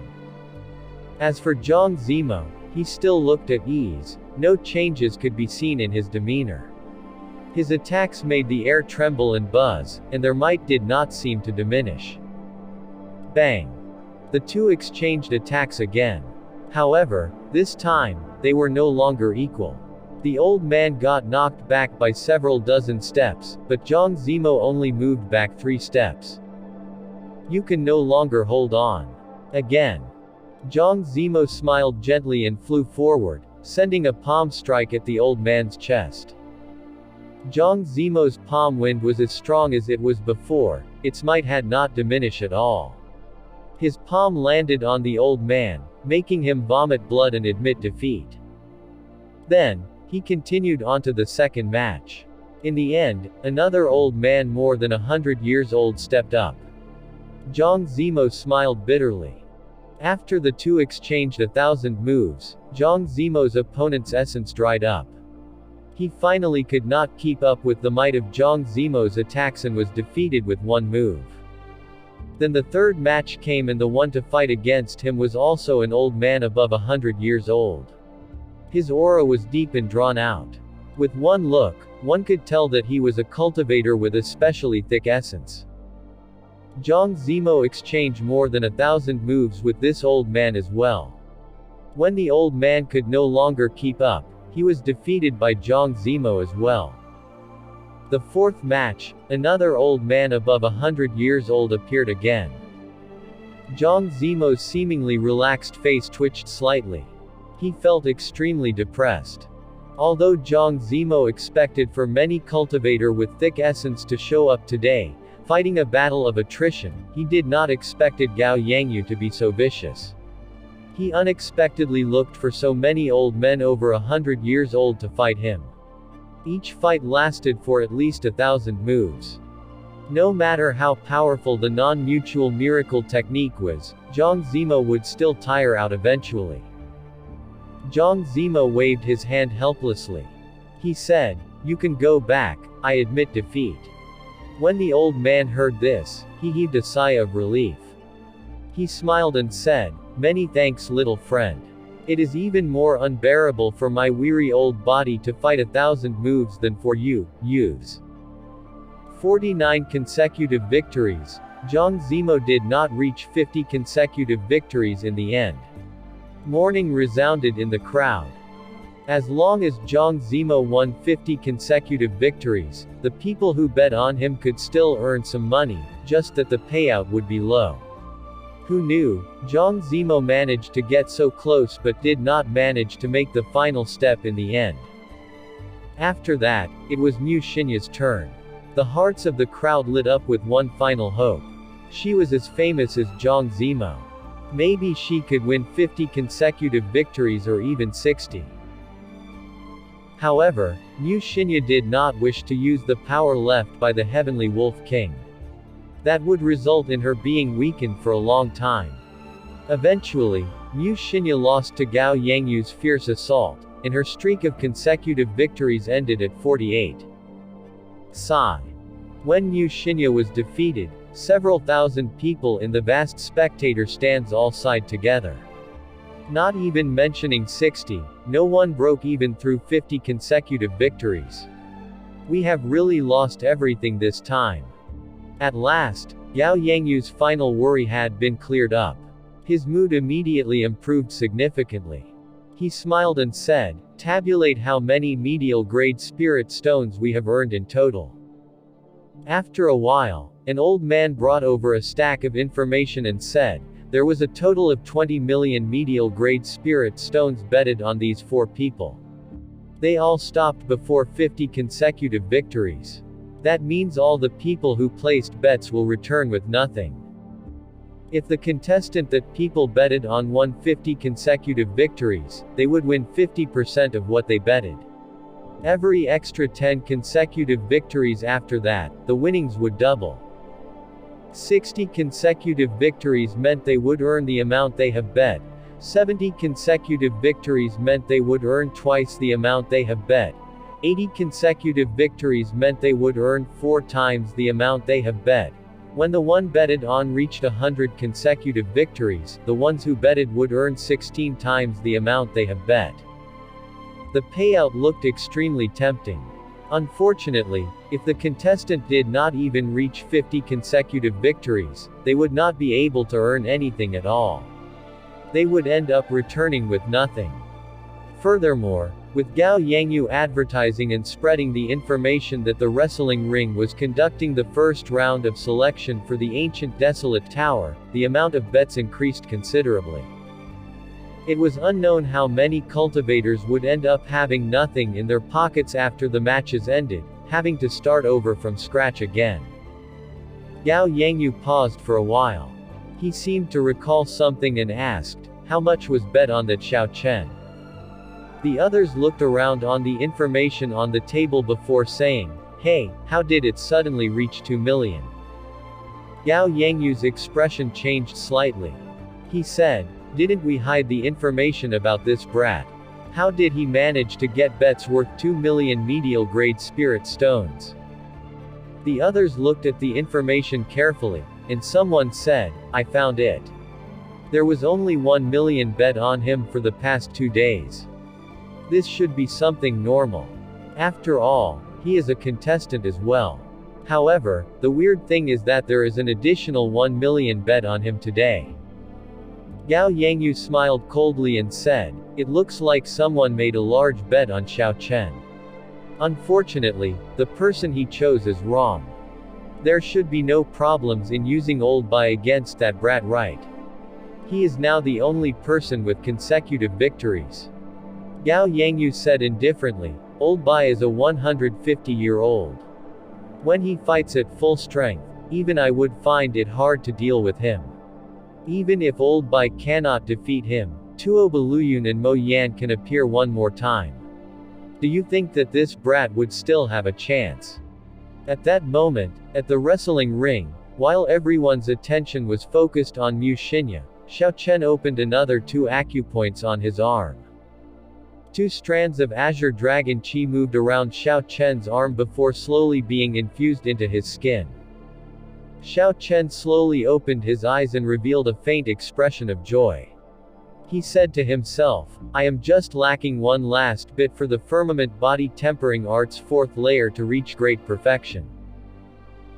As for Zhang Zimo, he still looked at ease, no changes could be seen in his demeanor. His attacks made the air tremble and buzz, and their might did not seem to diminish. Bang! The two exchanged attacks again. However, this time, they were no longer equal. The old man got knocked back by several dozen steps, but Zhang Zimo only moved back 3 steps. "You can no longer hold on." Again. Zhang Zimo smiled gently and flew forward, sending a palm strike at the old man's chest. Zhang Zimo's palm wind was as strong as it was before, its might had not diminished at all. His palm landed on the old man, making him vomit blood and admit defeat. Then, he continued on to the second match. In the end, another old man more than 100 years old stepped up. Zhang Zimo smiled bitterly. After the two exchanged 1,000 moves, Zhang Zimo's opponent's essence dried up. He finally could not keep up with the might of Zhang Zimo's attacks and was defeated with one move. Then the third match came, and the one to fight against him was also an old man above 100 years old. His aura was deep and drawn out. With one look, one could tell that he was a cultivator with especially thick essence. Zhang Zimo exchanged more than 1,000 moves with this old man as well. When the old man could no longer keep up, he was defeated by Zhang Zimo as well. The fourth match, another old man above 100 years old appeared again. Zhang Zimo's seemingly relaxed face twitched slightly. He felt extremely depressed. Although Zhang Zimo expected for many cultivator with thick essence to show up today, fighting a battle of attrition, he did not expected Gao Yangyu to be so vicious. He unexpectedly looked for so many old men over 100 years old to fight him. Each fight lasted for at least 1,000 moves. No matter how powerful the non-mutual miracle technique was, Zhang Zimo would still tire out eventually. Zhang Zimo waved his hand helplessly. He said, "You can go back, I admit defeat." When the old man heard this, he heaved a sigh of relief. He smiled and said, "Many thanks, little friend. It is even more unbearable for my weary old body to fight 1,000 moves than for you, youths." 49 consecutive victories. Zhang Zimo did not reach 50 consecutive victories in the end. Mourning resounded in the crowd. As long as Zhang Zimo won 50 consecutive victories, the people who bet on him could still earn some money, just that the payout would be low. Who knew? Zhang Zimo managed to get so close but did not manage to make the final step in the end. After that, it was Mu Xinya's turn. The hearts of the crowd lit up with one final hope. She was as famous as Zhang Zimo. Maybe she could win 50 consecutive victories or even 60. However, Mu Xinya did not wish to use the power left by the Heavenly Wolf King. That would result in her being weakened for a long time. Eventually, Mu Xinya lost to Gao Yangyu's fierce assault, and her streak of consecutive victories ended at 48. Sigh. When Mu Xinya was defeated, several thousand people in the vast spectator stands all sighed together. Not even mentioning 60, no one broke even through 50 consecutive victories. We have really lost everything this time. At last, Gao Yangyu's final worry had been cleared up. His mood immediately improved significantly. He smiled and said, "Tabulate how many medial grade spirit stones we have earned in total." After a while, an old man brought over a stack of information and said, "There was a total of 20 million medial grade spirit stones betted on these four people. They all stopped before 50 consecutive victories. That means all the people who placed bets will return with nothing. If the contestant that people betted on won 50 consecutive victories, they would win 50% of what they betted. Every extra 10 consecutive victories after that, the winnings would double. 60 consecutive victories meant they would earn the amount they have bet. 70 consecutive victories meant they would earn twice the amount they have bet. 80 consecutive victories meant they would earn 4 times the amount they have bet. When the one betted on reached 100 consecutive victories, the ones who betted would earn 16 times the amount they have bet." The payout looked extremely tempting. Unfortunately, if the contestant did not even reach 50 consecutive victories, they would not be able to earn anything at all. They would end up returning with nothing. Furthermore, with Gao Yangyu advertising and spreading the information that the wrestling ring was conducting the first round of selection for the ancient desolate tower, the amount of bets increased considerably. It was unknown how many cultivators would end up having nothing in their pockets after the matches ended, having to start over from scratch again. Gao Yangyu paused for a while. He seemed to recall something and asked, "How much was bet on that Xiao Chen?" The others looked around on the information on the table before saying, "Hey, how did it suddenly reach 2 million? Gao Yangyu's expression changed slightly. He said, "Didn't we hide the information about this brat? How did he manage to get bets worth 2 million medial grade spirit stones?" The others looked at the information carefully, and someone said, "I found it." There was only 1 million bet on him for the past 2 days. This should be something normal. After all, he is a contestant as well. However, the weird thing is that there is an additional 1 million bet on him today. Gao Yangyu smiled coldly and said, "It looks like someone made a large bet on Xiao Chen. Unfortunately, the person he chose is wrong. There should be no problems in using Old Bai against that brat, right? He is now the only person with consecutive victories." Gao Yangyu said indifferently, "Old Bai is a 150-year-old. When he fights at full strength, even I would find it hard to deal with him. Even if Old Bai cannot defeat him, Tuo Baluyun and Mo Yan can appear one more time. Do you think that this brat would still have a chance?" At that moment, at the wrestling ring, while everyone's attention was focused on Mu Shinya, Xiao Chen opened another 2 acupoints on his arm. 2 strands of azure dragon chi moved around Xiao Chen's arm before slowly being infused into his skin. Xiao Chen slowly opened his eyes and revealed a faint expression of joy. He said to himself, "I am just lacking one last bit for the firmament body tempering art's 4th layer to reach great perfection.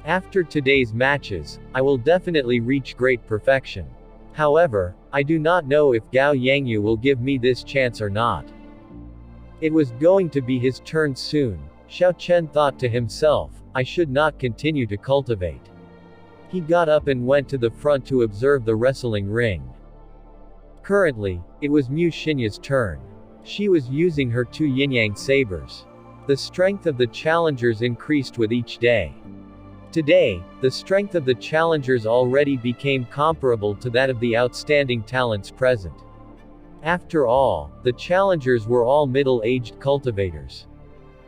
After today's matches, I will definitely reach great perfection. However, I do not know if Gao Yangyu will give me this chance or not." It was going to be his turn soon. Xiao Chen thought to himself, "I should not continue to cultivate." He got up and went to the front to observe the wrestling ring. Currently, it was Mu Xinya's turn. She was using her 2 yin-yang sabers. The strength of the challengers increased with each day. Today, the strength of the challengers already became comparable to that of the outstanding talents present. After all, the challengers were all middle-aged cultivators.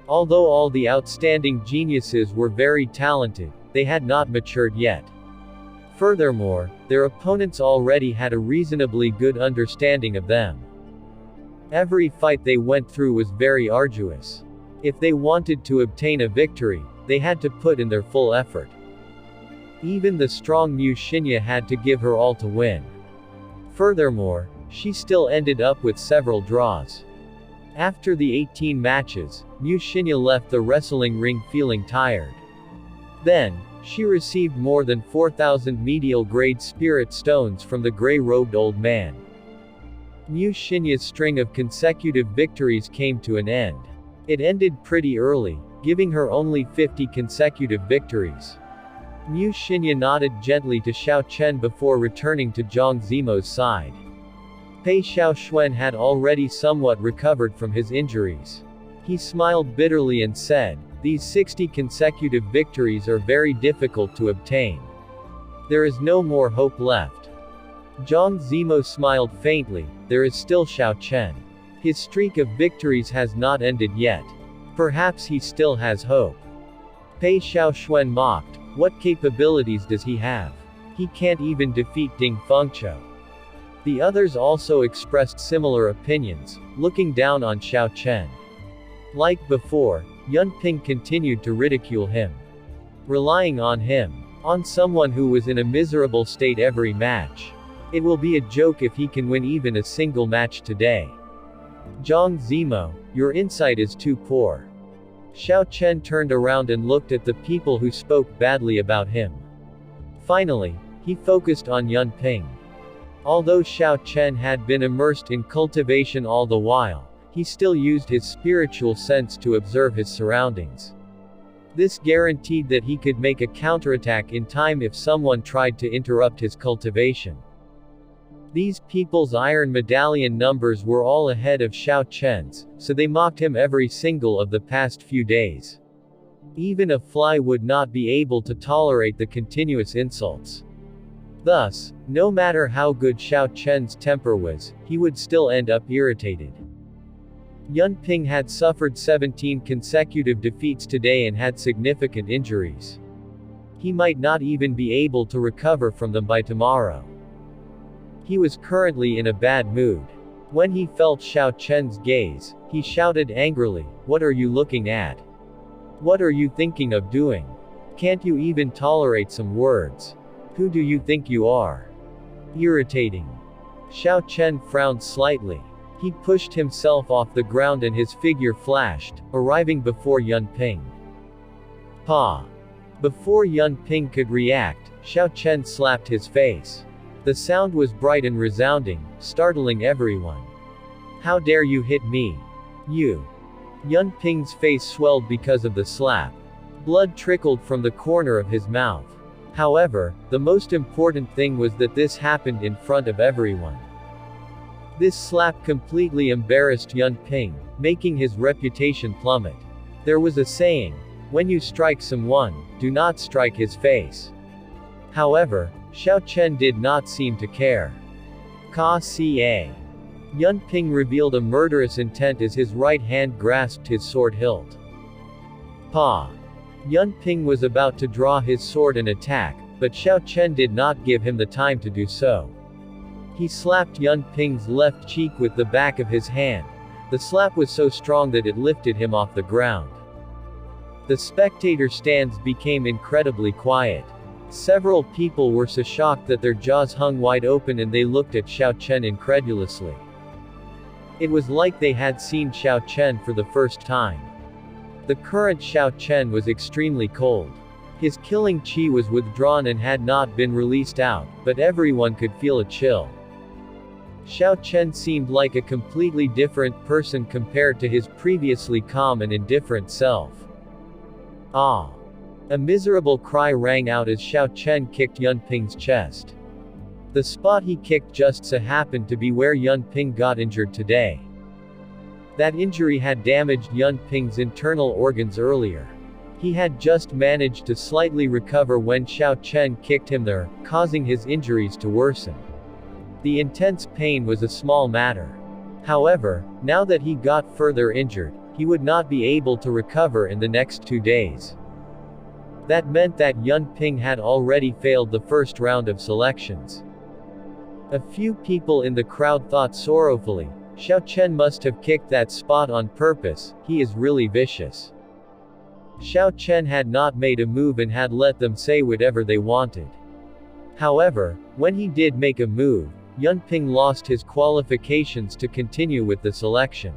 Although all the outstanding geniuses were very talented, they had not matured yet. Furthermore, their opponents already had a reasonably good understanding of them. Every fight they went through was very arduous. If they wanted to obtain a victory, they had to put in their full effort. Even the strong Mu Shinya had to give her all to win. Furthermore, she still ended up with several draws. After the 18 matches, Mu Shinya left the wrestling ring feeling tired. Then, she received more than 4,000 medial-grade spirit stones from the gray-robed old man. Mu Shinya's string of consecutive victories came to an end. It ended pretty early, giving her only 50 consecutive victories. Mu Shinya nodded gently to Xiao Chen before returning to Zhang Zimo's side. Pei Xiaoxuan had already somewhat recovered from his injuries. He smiled bitterly and said, "These 60 consecutive victories are very difficult to obtain. There is no more hope left." Zhang Zimo smiled faintly. "There is still Xiao Chen. His streak of victories has not ended yet. Perhaps he still has hope." Pei Xiaoxuan mocked, "What capabilities does he have? He can't even defeat Ding Fung Cho." The others also expressed similar opinions, looking down on Xiao Chen. Like before, Yun Ping continued to ridicule him. Relying on him, on someone who was in a miserable state every match. It will be a joke if he can win even a single match today. Zhang Zimo, your insight is too poor. Xiao Chen turned around and looked at the people who spoke badly about him. Finally, he focused on Yun Ping. Although Xiao Chen had been immersed in cultivation all the while, he still used his spiritual sense to observe his surroundings. This guaranteed that he could make a counterattack in time if someone tried to interrupt his cultivation. These people's iron medallion numbers were all ahead of Xiao Chen's, so they mocked him every single of the past few days. Even a fly would not be able to tolerate the continuous insults. Thus, no matter how good Xiao Chen's temper was, he would still end up irritated. Yun Ping had suffered 17 consecutive defeats today and had significant injuries. He might not even be able to recover from them by tomorrow. He was currently in a bad mood. When he felt Xiao Chen's gaze, he shouted angrily, "What are you looking at? What are you thinking of doing? Can't you even tolerate some words? Who do you think you are? Irritating. Xiao Chen frowned slightly. He pushed himself off the ground and his figure flashed, arriving before Yun Ping. Pa! Before Yun Ping could react, Xiao Chen slapped his face. The sound was bright and resounding, startling everyone. How dare you hit me? You! Yun Ping's face swelled because of the slap. Blood trickled from the corner of his mouth. However, the most important thing was that this happened in front of everyone. This slap completely embarrassed Yun Ping, making his reputation plummet. There was a saying, when you strike someone, do not strike his face. However, Xiao Chen did not seem to care. Ka-ca. Yun Ping revealed a murderous intent as his right hand grasped his sword hilt. Pa! Yun Ping was about to draw his sword and attack, but Xiao Chen did not give him the time to do so. He slapped Yun Ping's left cheek with the back of his hand. The slap was so strong that it lifted him off the ground. The spectator stands became incredibly quiet. Several people were so shocked that their jaws hung wide open and they looked at Xiao Chen incredulously. It was like they had seen Xiao Chen for the first time. The current Xiao Chen was extremely cold. His killing chi was withdrawn and had not been released out, but everyone could feel a chill. Xiao Chen seemed like a completely different person compared to his previously calm and indifferent self. Ah! A miserable cry rang out as Xiao Chen kicked Yun Ping's chest. The spot he kicked just so happened to be where Yun Ping got injured today. That injury had damaged Yun Ping's internal organs earlier. He had just managed to slightly recover when Xiao Chen kicked him there, causing his injuries to worsen. The intense pain was a small matter. However, now that he got further injured, he would not be able to recover in the next 2 days. That meant that Yun Ping had already failed the first round of selections. A few people in the crowd thought sorrowfully, Xiao Chen must have kicked that spot on purpose, he is really vicious. Xiao Chen had not made a move and had let them say whatever they wanted. However, when he did make a move, Yun Ping lost his qualifications to continue with the selection.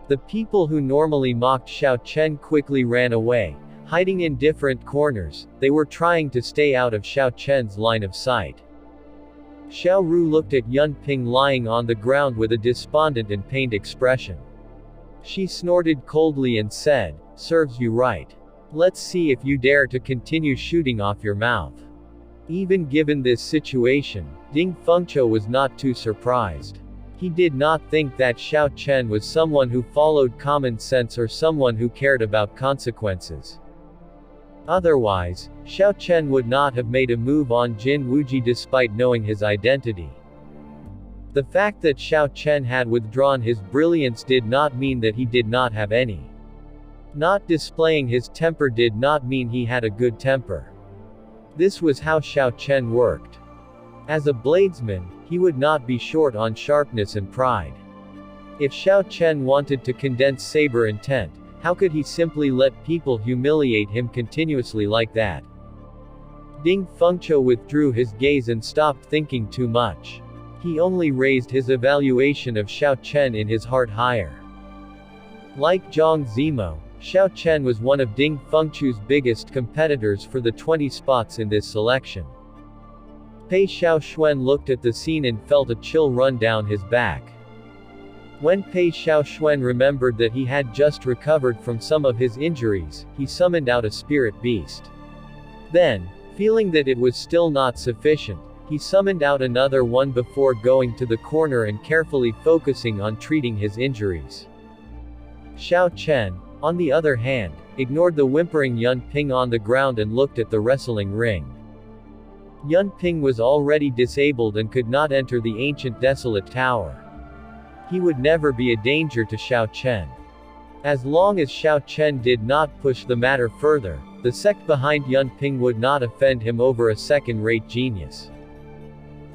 The people who normally mocked Xiao Chen quickly ran away, hiding in different corners. They were trying to stay out of Xiao Chen's line of sight. Xiao Ru looked at Yun Ping lying on the ground with a despondent and pained expression. She snorted coldly and said, "Serves you right. Let's see if you dare to continue shooting off your mouth." Even given this situation, Fung Cho was not too surprised. He did not think that Xiao Chen was someone who followed common sense or someone who cared about consequences. Otherwise, Xiao Chen would not have made a move on Jin Wuji despite knowing his identity. The fact that Xiao Chen had withdrawn his brilliance did not mean that he did not have any. Not displaying his temper did not mean he had a good temper. This was how Xiao Chen worked. As a bladesman, he would not be short on sharpness and pride. If Xiao Chen wanted to condense saber intent, how could he simply let people humiliate him continuously like that? Fung Cho withdrew his gaze and stopped thinking too much. He only raised his evaluation of Xiao Chen in his heart higher. Like Zhang Zimo, Xiao Chen was one of Fung Cho's biggest competitors for the 20 spots in this selection. Pei Xiaoxuan looked at the scene and felt a chill run down his back. When Pei Xiaoxuan remembered that he had just recovered from some of his injuries, he summoned out a spirit beast. Then, feeling that it was still not sufficient, he summoned out another one before going to the corner and carefully focusing on treating his injuries. Xiao Chen, on the other hand, ignored the whimpering Yun Ping on the ground and looked at the wrestling ring. Yun Ping was already disabled and could not enter the ancient desolate tower. He would never be a danger to Xiao Chen. As long as Xiao Chen did not push the matter further, the sect behind Yun Ping would not offend him over a second-rate genius.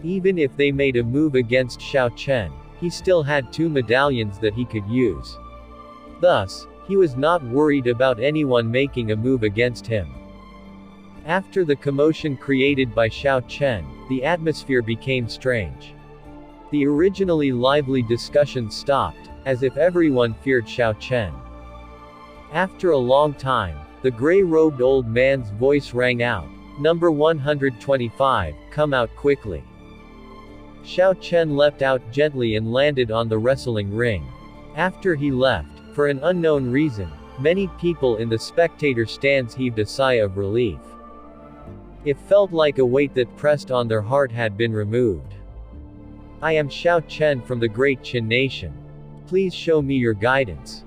Even if they made a move against Xiao Chen, he still had 2 medallions that he could use. Thus, he was not worried about anyone making a move against him. After the commotion created by Xiao Chen, the atmosphere became strange. The originally lively discussion stopped, as if everyone feared Xiao Chen. After a long time, the gray-robed old man's voice rang out. Number 125, come out quickly. Xiao Chen leapt out gently and landed on the wrestling ring. After he left, for an unknown reason, many people in the spectator stands heaved a sigh of relief. It felt like a weight that pressed on their heart had been removed. I am Xiao Chen from the great Qin nation. Please show me your guidance.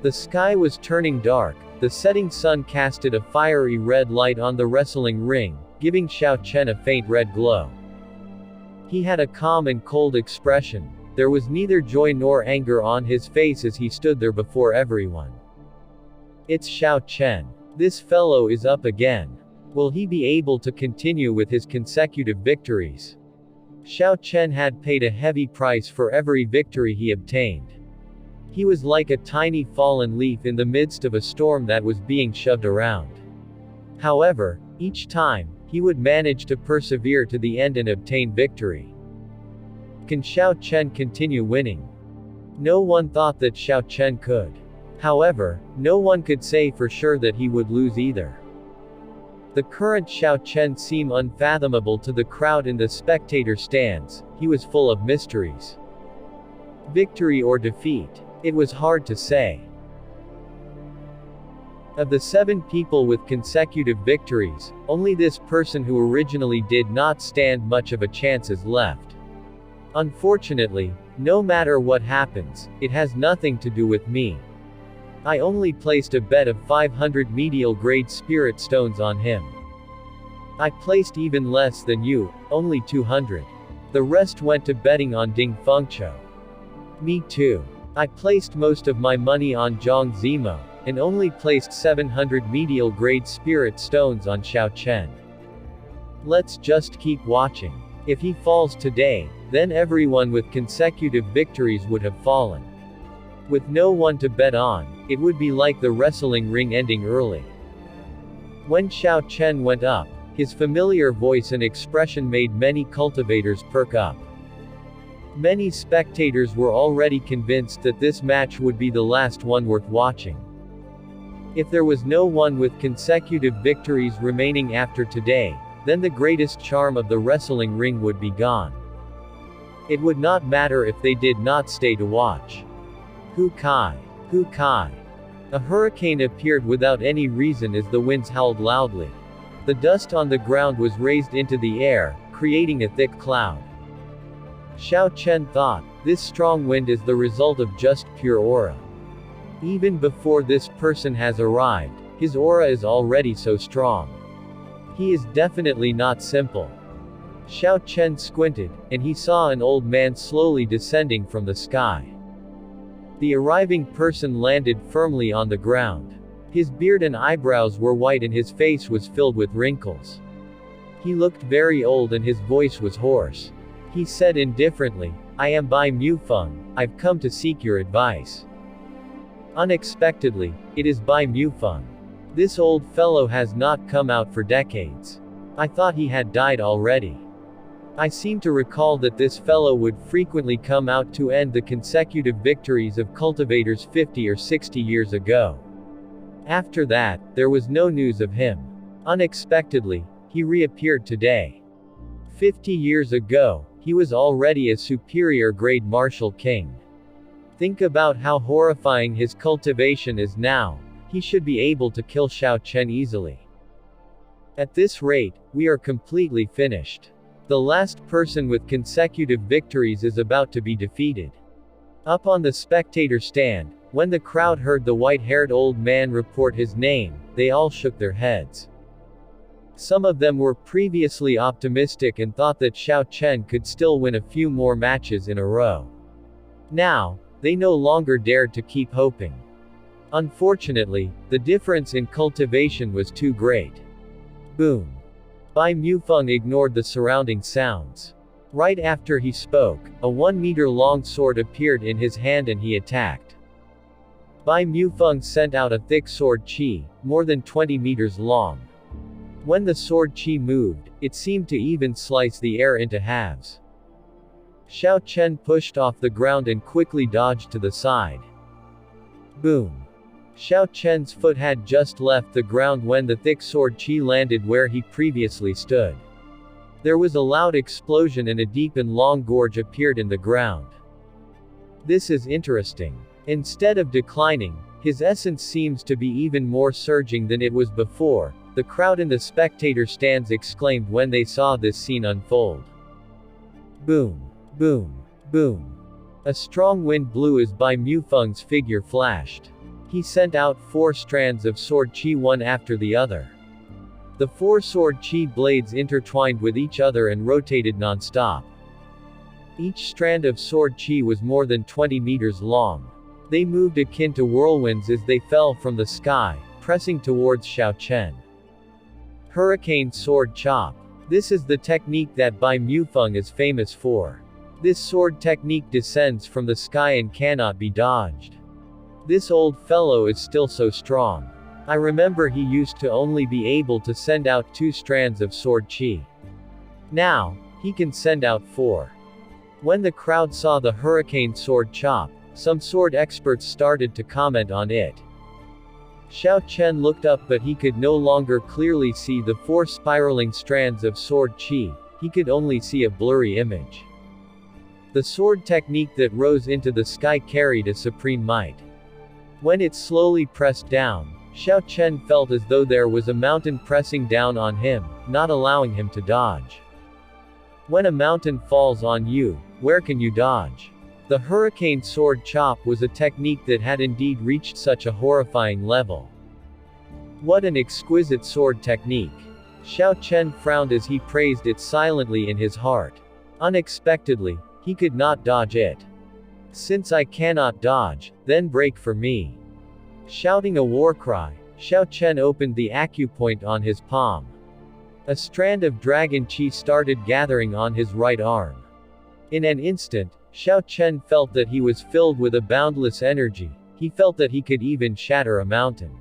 The sky was turning dark. The setting sun casted a fiery red light on the wrestling ring, giving Xiao Chen a faint red glow. He had a calm and cold expression. There was neither joy nor anger on his face as he stood there before everyone. It's Xiao Chen. This fellow is up again. Will he be able to continue with his consecutive victories? Xiao Chen had paid a heavy price for every victory he obtained. He was like a tiny fallen leaf in the midst of a storm that was being shoved around. However, each time, he would manage to persevere to the end and obtain victory. Can Xiao Chen continue winning? No one thought that Xiao Chen could. However, no one could say for sure that he would lose either. The current Xiao Chen seemed unfathomable to the crowd in the spectator stands. He was full of mysteries. Victory or defeat? It was hard to say. Of the 7 people with consecutive victories, only this person who originally did not stand much of a chance is left. Unfortunately, no matter what happens, it has nothing to do with me. I only placed a bet of 500 medial grade spirit stones on him. I placed even less than you, only 200. The rest went to betting on Fung Cho. Me too. I placed most of my money on Zhang Zimo, and only placed 700 medial grade spirit stones on Xiao Chen. Let's just keep watching. If he falls today, then everyone with consecutive victories would have fallen. With no one to bet on, it would be like the wrestling ring ending early. When Xiao Chen went up, his familiar voice and expression made many cultivators perk up. Many spectators were already convinced that this match would be the last one worth watching. If there was no one with consecutive victories remaining after today, then the greatest charm of the wrestling ring would be gone. It would not matter if they did not stay to watch. Hu Kai! Hu Kai! A hurricane appeared without any reason as the winds howled loudly. The dust on the ground was raised into the air, creating a thick cloud. Xiao Chen thought, this strong wind is the result of just pure aura. Even before this person has arrived, his aura is already so strong. He is definitely not simple. Xiao Chen squinted, and he saw an old man slowly descending from the sky. The arriving person landed firmly on the ground. His beard and eyebrows were white and his face was filled with wrinkles. He looked very old and his voice was hoarse. He said indifferently, I am Bai Mufeng, I've come to seek your advice. Unexpectedly, it is Bai Mufeng. This old fellow has not come out for decades. I thought he had died already. I seem to recall that this fellow would frequently come out to end the consecutive victories of cultivators 50 or 60 years ago. After that, there was no news of him. Unexpectedly, he reappeared today. 50 years ago, he was already a superior grade martial king. Think about how horrifying his cultivation is now. He should be able to kill Xiao Chen easily. At this rate, we are completely finished. The last person with consecutive victories is about to be defeated. Up on the spectator stand, when the crowd heard the white-haired old man report his name, they all shook their heads. Some of them were previously optimistic and thought that Xiao Chen could still win a few more matches in a row. Now, they no longer dared to keep hoping. Unfortunately, the difference in cultivation was too great. Boom. Bai Mufeng ignored the surrounding sounds. Right after he spoke, a 1-meter-long sword appeared in his hand and he attacked. Bai Mufeng sent out a thick sword qi, more than 20 meters long. When the sword chi moved, it seemed to even slice the air into halves. Xiao Chen pushed off the ground and quickly dodged to the side. Boom. Xiao Chen's foot had just left the ground when the thick sword chi landed where he previously stood. There was a loud explosion and a deep and long gorge appeared in the ground. This is interesting. Instead of declining, his essence seems to be even more surging than it was before, the crowd in the spectator stands exclaimed when they saw this scene unfold. Boom. Boom. Boom. A strong wind blew as Bai Mufeng's figure flashed. He sent out 4 strands of sword chi one after the other. The 4 sword chi blades intertwined with each other and rotated non-stop. Each strand of sword chi was more than 20 meters long. They moved akin to whirlwinds as they fell from the sky, pressing towards Xiao Chen. Hurricane Sword Chop. This is the technique that Bai Mufeng is famous for. This sword technique descends from the sky and cannot be dodged. This old fellow is still so strong. I remember he used to only be able to send out 2 strands of sword chi. Now, he can send out 4. When the crowd saw the hurricane sword chop, some sword experts started to comment on it. Xiao Chen looked up but he could no longer clearly see the 4 spiraling strands of sword chi, he could only see a blurry image. The sword technique that rose into the sky carried a supreme might. When it slowly pressed down, Xiao Chen felt as though there was a mountain pressing down on him, not allowing him to dodge. When a mountain falls on you, where can you dodge? The hurricane sword chop was a technique that had indeed reached such a horrifying level. What an exquisite sword technique! Xiao Chen frowned as he praised it silently in his heart. Unexpectedly, he could not dodge it. Since I cannot dodge, then break for me. Shouting a war cry, Xiao Chen opened the acupoint on his palm. A strand of dragon chi started gathering on his right arm. In an instant, Xiao Chen felt that he was filled with a boundless energy, he felt that he could even shatter a mountain.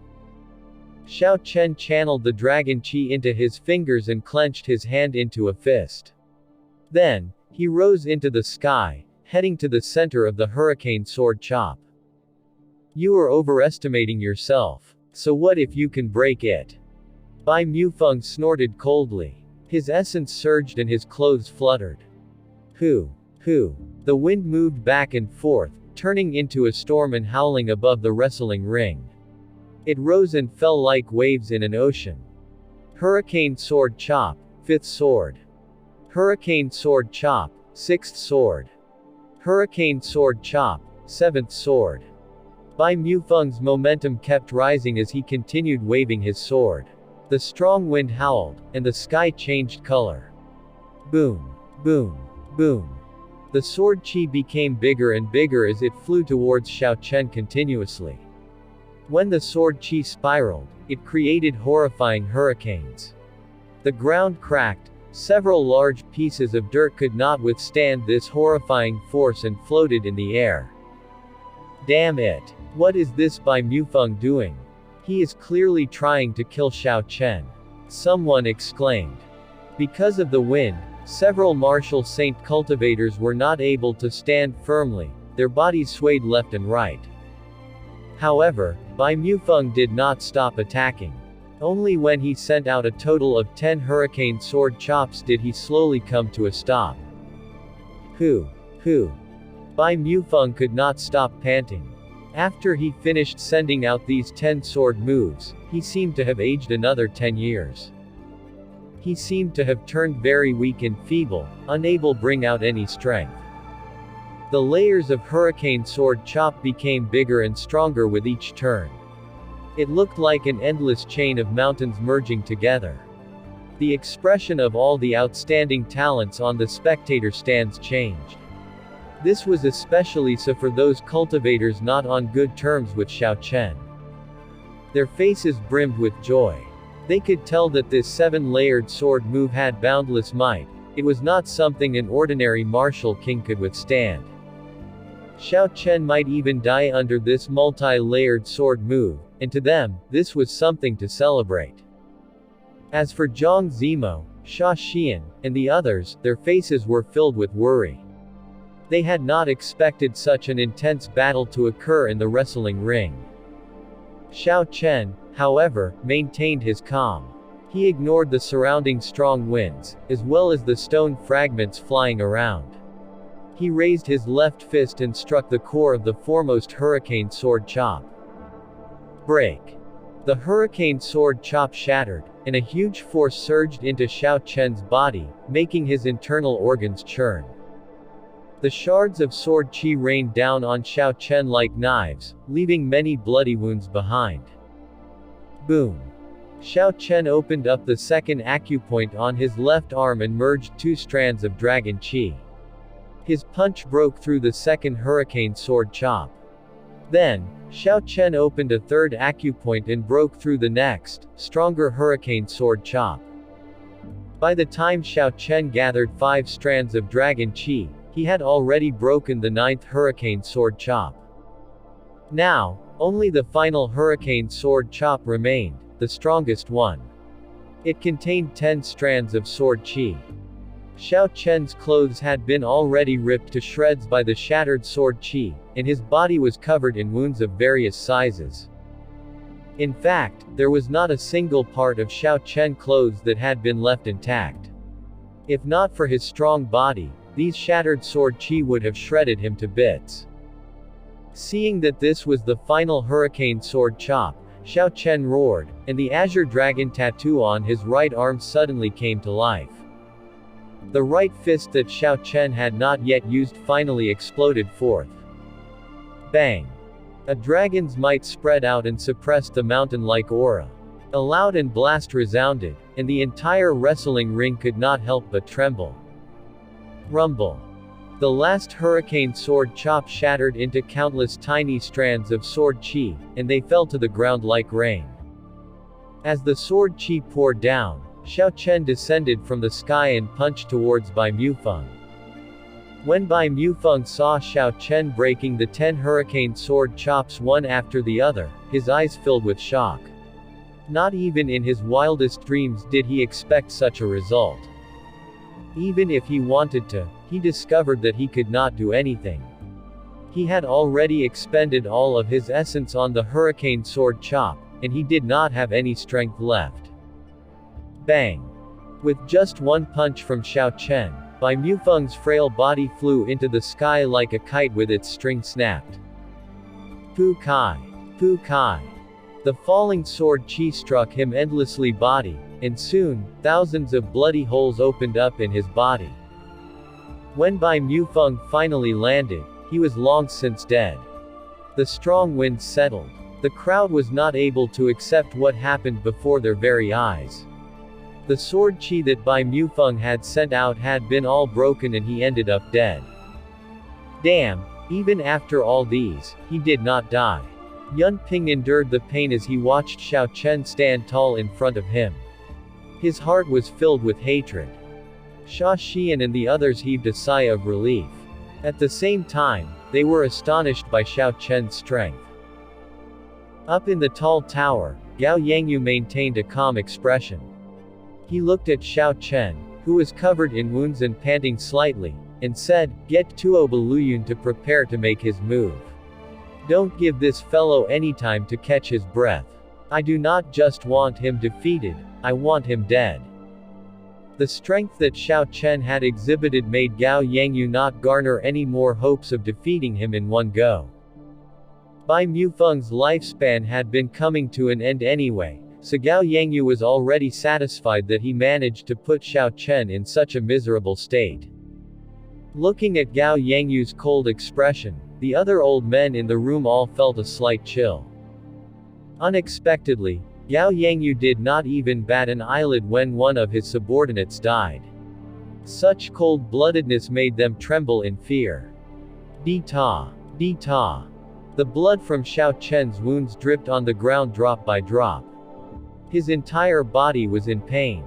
Xiao Chen channeled the dragon chi into his fingers and clenched his hand into a fist. Then, he rose into the sky, heading to the center of the hurricane sword chop. You are overestimating yourself. So what if you can break it? Bai Mufeng snorted coldly. His essence surged and his clothes fluttered. Hoo! The wind moved back and forth, turning into a storm and howling above the wrestling ring. It rose and fell like waves in an ocean. Hurricane sword chop, 5th sword. Hurricane sword chop, 6th sword. Hurricane sword chop, 7th sword. Bai Mufeng's momentum kept rising as he continued waving his sword. The strong wind howled, and the sky changed color. Boom! Boom! Boom! The sword chi became bigger and bigger as it flew towards Xiao Chen continuously. When the sword chi spiraled, it created horrifying hurricanes. The ground cracked, several large pieces of dirt could not withstand this horrifying force and floated in the air. Damn it! What is this Bai Mufeng doing? He is clearly trying to kill Xiao Chen. Someone exclaimed. Because of the wind, several martial saint cultivators were not able to stand firmly, their bodies swayed left and right. However, Bai Mufeng did not stop attacking. Only when he sent out a total of 10 hurricane sword chops did he slowly come to a stop. Hoo! Bai Mufeng could not stop panting. After he finished sending out these 10 sword moves, he seemed to have aged another 10 years. He seemed to have turned very weak and feeble, unable to bring out any strength. The layers of hurricane sword chop became bigger and stronger with each turn. It looked like an endless chain of mountains merging together. The expression of all the outstanding talents on the spectator stands changed. This was especially so for those cultivators not on good terms with Xiao Chen. Their faces brimmed with joy. They could tell that this 7-layered sword move had boundless might. It was not something an ordinary martial king could withstand. Xiao Chen might even die under this multi-layered sword move, and to them, this was something to celebrate. As for Zhang Zimo, Xia Xian, and the others, their faces were filled with worry. They had not expected such an intense battle to occur in the wrestling ring. Xiao Chen, however, maintained his calm. He ignored the surrounding strong winds, as well as the stone fragments flying around. He raised his left fist and struck the core of the foremost hurricane sword chop. Break. The hurricane sword chop shattered, and a huge force surged into Xiao Chen's body, making his internal organs churn. The shards of sword qi rained down on Xiao Chen like knives, leaving many bloody wounds behind. Boom. Xiao Chen opened up the second acupoint on his left arm and merged two strands of dragon qi. His punch broke through the second hurricane sword chop. Then, Xiao Chen opened a third acupoint and broke through the next, stronger hurricane sword chop. By the time Xiao Chen gathered 5 strands of dragon qi, he had already broken the 9th hurricane sword chop. Now, only the final hurricane sword chop remained, the strongest one. It contained 10 strands of sword qi. Xiao Chen's clothes had been already ripped to shreds by the shattered sword qi, and his body was covered in wounds of various sizes. In fact, there was not a single part of Xiao Chen clothes that had been left intact. If not for his strong body, these shattered sword qi would have shredded him to bits. Seeing that this was the final hurricane sword chop, Xiao Chen roared, and the azure dragon tattoo on his right arm suddenly came to life. The right fist that Xiao Chen had not yet used finally exploded forth. Bang! A dragon's might spread out and suppressed the mountain-like aura. A loud and blast resounded, and the entire wrestling ring could not help but tremble. Rumble. The last hurricane sword chop shattered into countless tiny strands of sword qi, and they fell to the ground like rain. As the sword qi poured down, Xiao Chen descended from the sky and punched towards Bai Mufeng. When Bai Mufeng saw Xiao Chen breaking the 10 hurricane sword chops one after the other, his eyes filled with shock. Not even in his wildest dreams did he expect such a result. Even if he wanted to, he discovered that he could not do anything. He had already expended all of his essence on the hurricane sword chop, and he did not have any strength left. Bang! With just one punch from Xiao Chen, Bai Mufeng's frail body flew into the sky like a kite with its string snapped. Pu Kai! Pu Kai! The falling sword qi struck him endlessly body, and soon, thousands of bloody holes opened up in his body. When Bai Mufeng finally landed, he was long since dead. The strong wind settled. The crowd was not able to accept what happened before their very eyes. The sword qi that Bai Mufeng had sent out had been all broken and he ended up dead. Damn, even after all these, he did not die. Yun Ping endured the pain as he watched Xiao Chen stand tall in front of him. His heart was filled with hatred. Xia Xian and the others heaved a sigh of relief. At the same time, they were astonished by Xiao Chen's strength. Up in the tall tower, Gao Yangyu maintained a calm expression. He looked at Xiao Chen, who was covered in wounds and panting slightly, and said, "Get Tuo Baluyun to prepare to make his move. Don't give this fellow any time to catch his breath. I do not just want him defeated, I want him dead." The strength that Xiao Chen had exhibited made Gao Yangyu not garner any more hopes of defeating him in one go. Bai Mufeng's lifespan had been coming to an end anyway, so Gao Yangyu was already satisfied that he managed to put Xiao Chen in such a miserable state. Looking at Gao Yangyu's cold expression, the other old men in the room all felt a slight chill. Unexpectedly, Gao Yangyu did not even bat an eyelid when one of his subordinates died. Such cold-bloodedness made them tremble in fear. Di-ta! Di-ta! The blood from Xiao Chen's wounds dripped on the ground drop by drop. His entire body was in pain.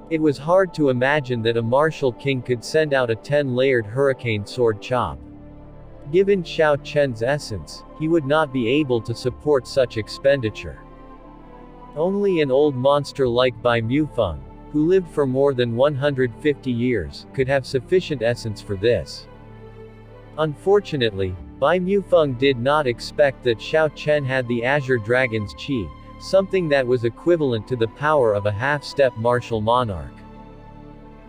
It was hard to imagine that a martial king could send out a 10-layered hurricane sword chop. Given Xiao Chen's essence, he would not be able to support such expenditure. Only an old monster like Bai Mufeng, who lived for more than 150 years, could have sufficient essence for this. Unfortunately, Bai Mufeng did not expect that Xiao Chen had the Azure Dragon's Qi, something that was equivalent to the power of a half-step martial monarch.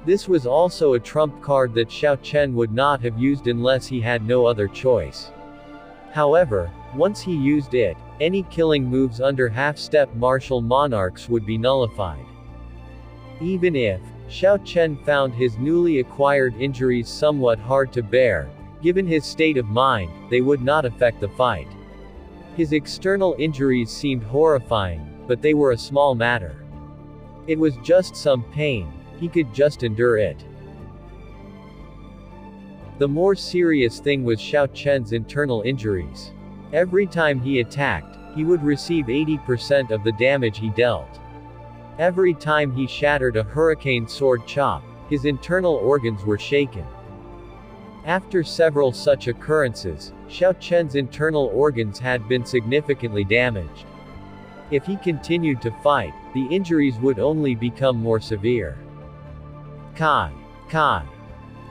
This was also a trump card that Xiao Chen would not have used unless he had no other choice. However, once he used it, any killing moves under half-step martial monarchs would be nullified. Even if Xiao Chen found his newly acquired injuries somewhat hard to bear, given his state of mind, they would not affect the fight. His external injuries seemed horrifying, but they were a small matter. It was just some pain, he could just endure it. The more serious thing was Xiao Chen's internal injuries. Every time he attacked, he would receive 80% of the damage he dealt. Every time he shattered a hurricane sword chop, his internal organs were shaken. After several such occurrences, Xiao Chen's internal organs had been significantly damaged. If he continued to fight, the injuries would only become more severe. Kai.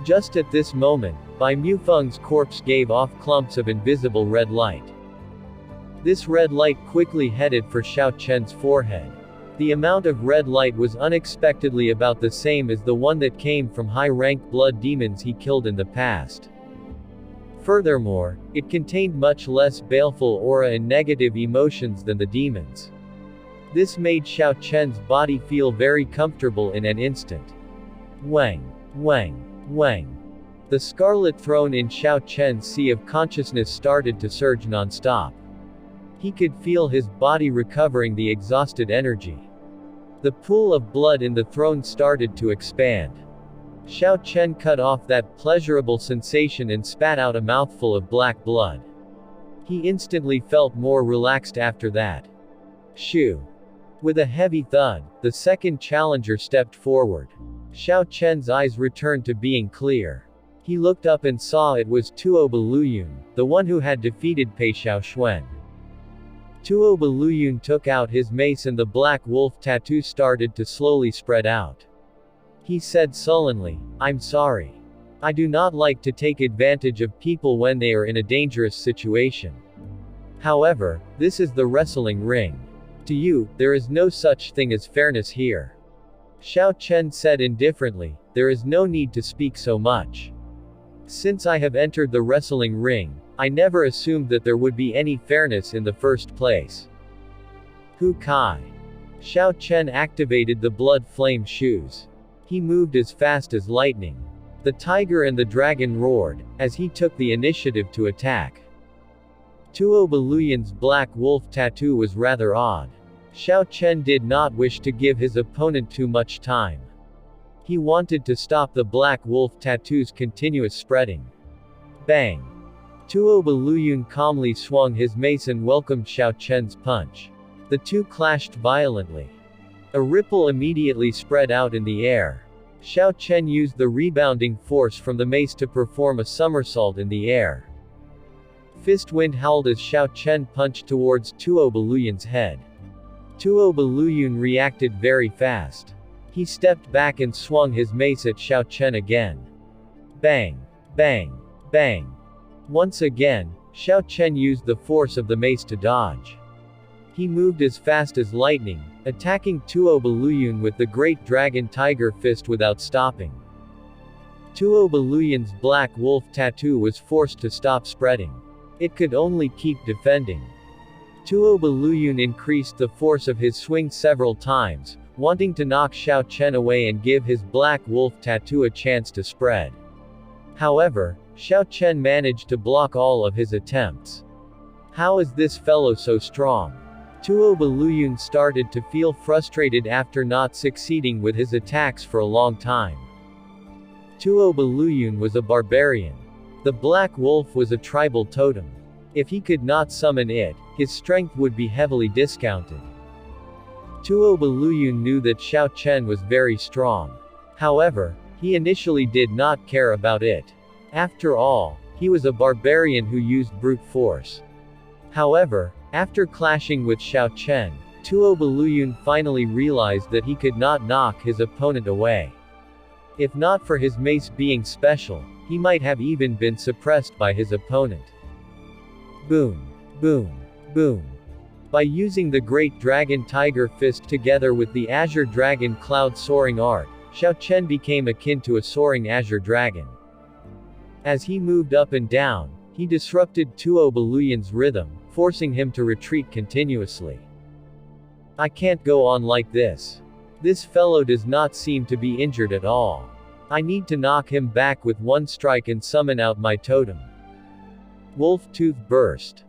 Just at this moment, Bai Mufeng's corpse gave off clumps of invisible red light. This red light quickly headed for Xiao Chen's forehead. The amount of red light was unexpectedly about the same as the one that came from high-ranked blood demons he killed in the past. Furthermore, it contained much less baleful aura and negative emotions than the demons. This made Xiao Chen's body feel very comfortable in an instant. Wang. The scarlet throne in Xiao Chen's sea of consciousness started to surge non-stop. He could feel his body recovering the exhausted energy. The pool of blood in the throne started to expand. Xiao Chen cut off that pleasurable sensation and spat out a mouthful of black blood. He instantly felt more relaxed after that. Shoo! With a heavy thud, the second challenger stepped forward. Xiao Chen's eyes returned to being clear. He looked up and saw it was Tuo Baluyun, the one who had defeated Pei Xiaoxuan. Tuo Baluyun took out his mace and the black wolf tattoo started to slowly spread out. He said sullenly, "I'm sorry. I do not like to take advantage of people when they are in a dangerous situation. However, this is the wrestling ring. To you, there is no such thing as fairness here." Xiao Chen said indifferently, "There is no need to speak so much. Since I have entered the wrestling ring, I never assumed that there would be any fairness in the first place." Hu Kai. Xiao Chen activated the blood flame shoes. He moved as fast as lightning. The tiger and the dragon roared, as he took the initiative to attack. Tuo Baluyun's black wolf tattoo was rather odd. Xiao Chen did not wish to give his opponent too much time. He wanted to stop the black wolf tattoo's continuous spreading. Bang! Tuo Baluyun calmly swung his mace and welcomed Xiao Chen's punch. The two clashed violently. A ripple immediately spread out in the air. Xiao Chen used the rebounding force from the mace to perform a somersault in the air. Fist wind howled as Xiao Chen punched towards Tuo Baluyun's head. Tuo Baluyun reacted very fast. He stepped back and swung his mace at Xiao Chen again. Bang! Once again, Xiao Chen used the force of the mace to dodge. He moved as fast as lightning, attacking Tuo Baluyun with the great dragon tiger fist without stopping. Tuo Baluyun's black wolf tattoo was forced to stop spreading. It could only keep defending. Tuo Baluyun increased the force of his swing several times, wanting to knock Xiao Chen away and give his black wolf tattoo a chance to spread. However, Xiao Chen managed to block all of his attempts. How is this fellow so strong? Tuo Baluyun started to feel frustrated after not succeeding with his attacks for a long time. Tuo Baluyun was a barbarian. The black wolf was a tribal totem. If he could not summon it, his strength would be heavily discounted. Tuo Baluyun knew that Xiao Chen was very strong. However, he initially did not care about it. After all, he was a barbarian who used brute force. However, after clashing with Xiao Chen, Tuo Baluyun finally realized that he could not knock his opponent away. If not for his mace being special, he might have even been suppressed by his opponent. Boom. Boom. Boom. By using the Great Dragon Tiger Fist together with the Azure Dragon Cloud Soaring Art, Xiao Chen became akin to a soaring Azure Dragon. As he moved up and down, he disrupted Tuo Baluyun's rhythm, forcing him to retreat continuously. I can't go on like this. This fellow does not seem to be injured at all. I need to knock him back with one strike and summon out my totem. Wolf Tooth Burst.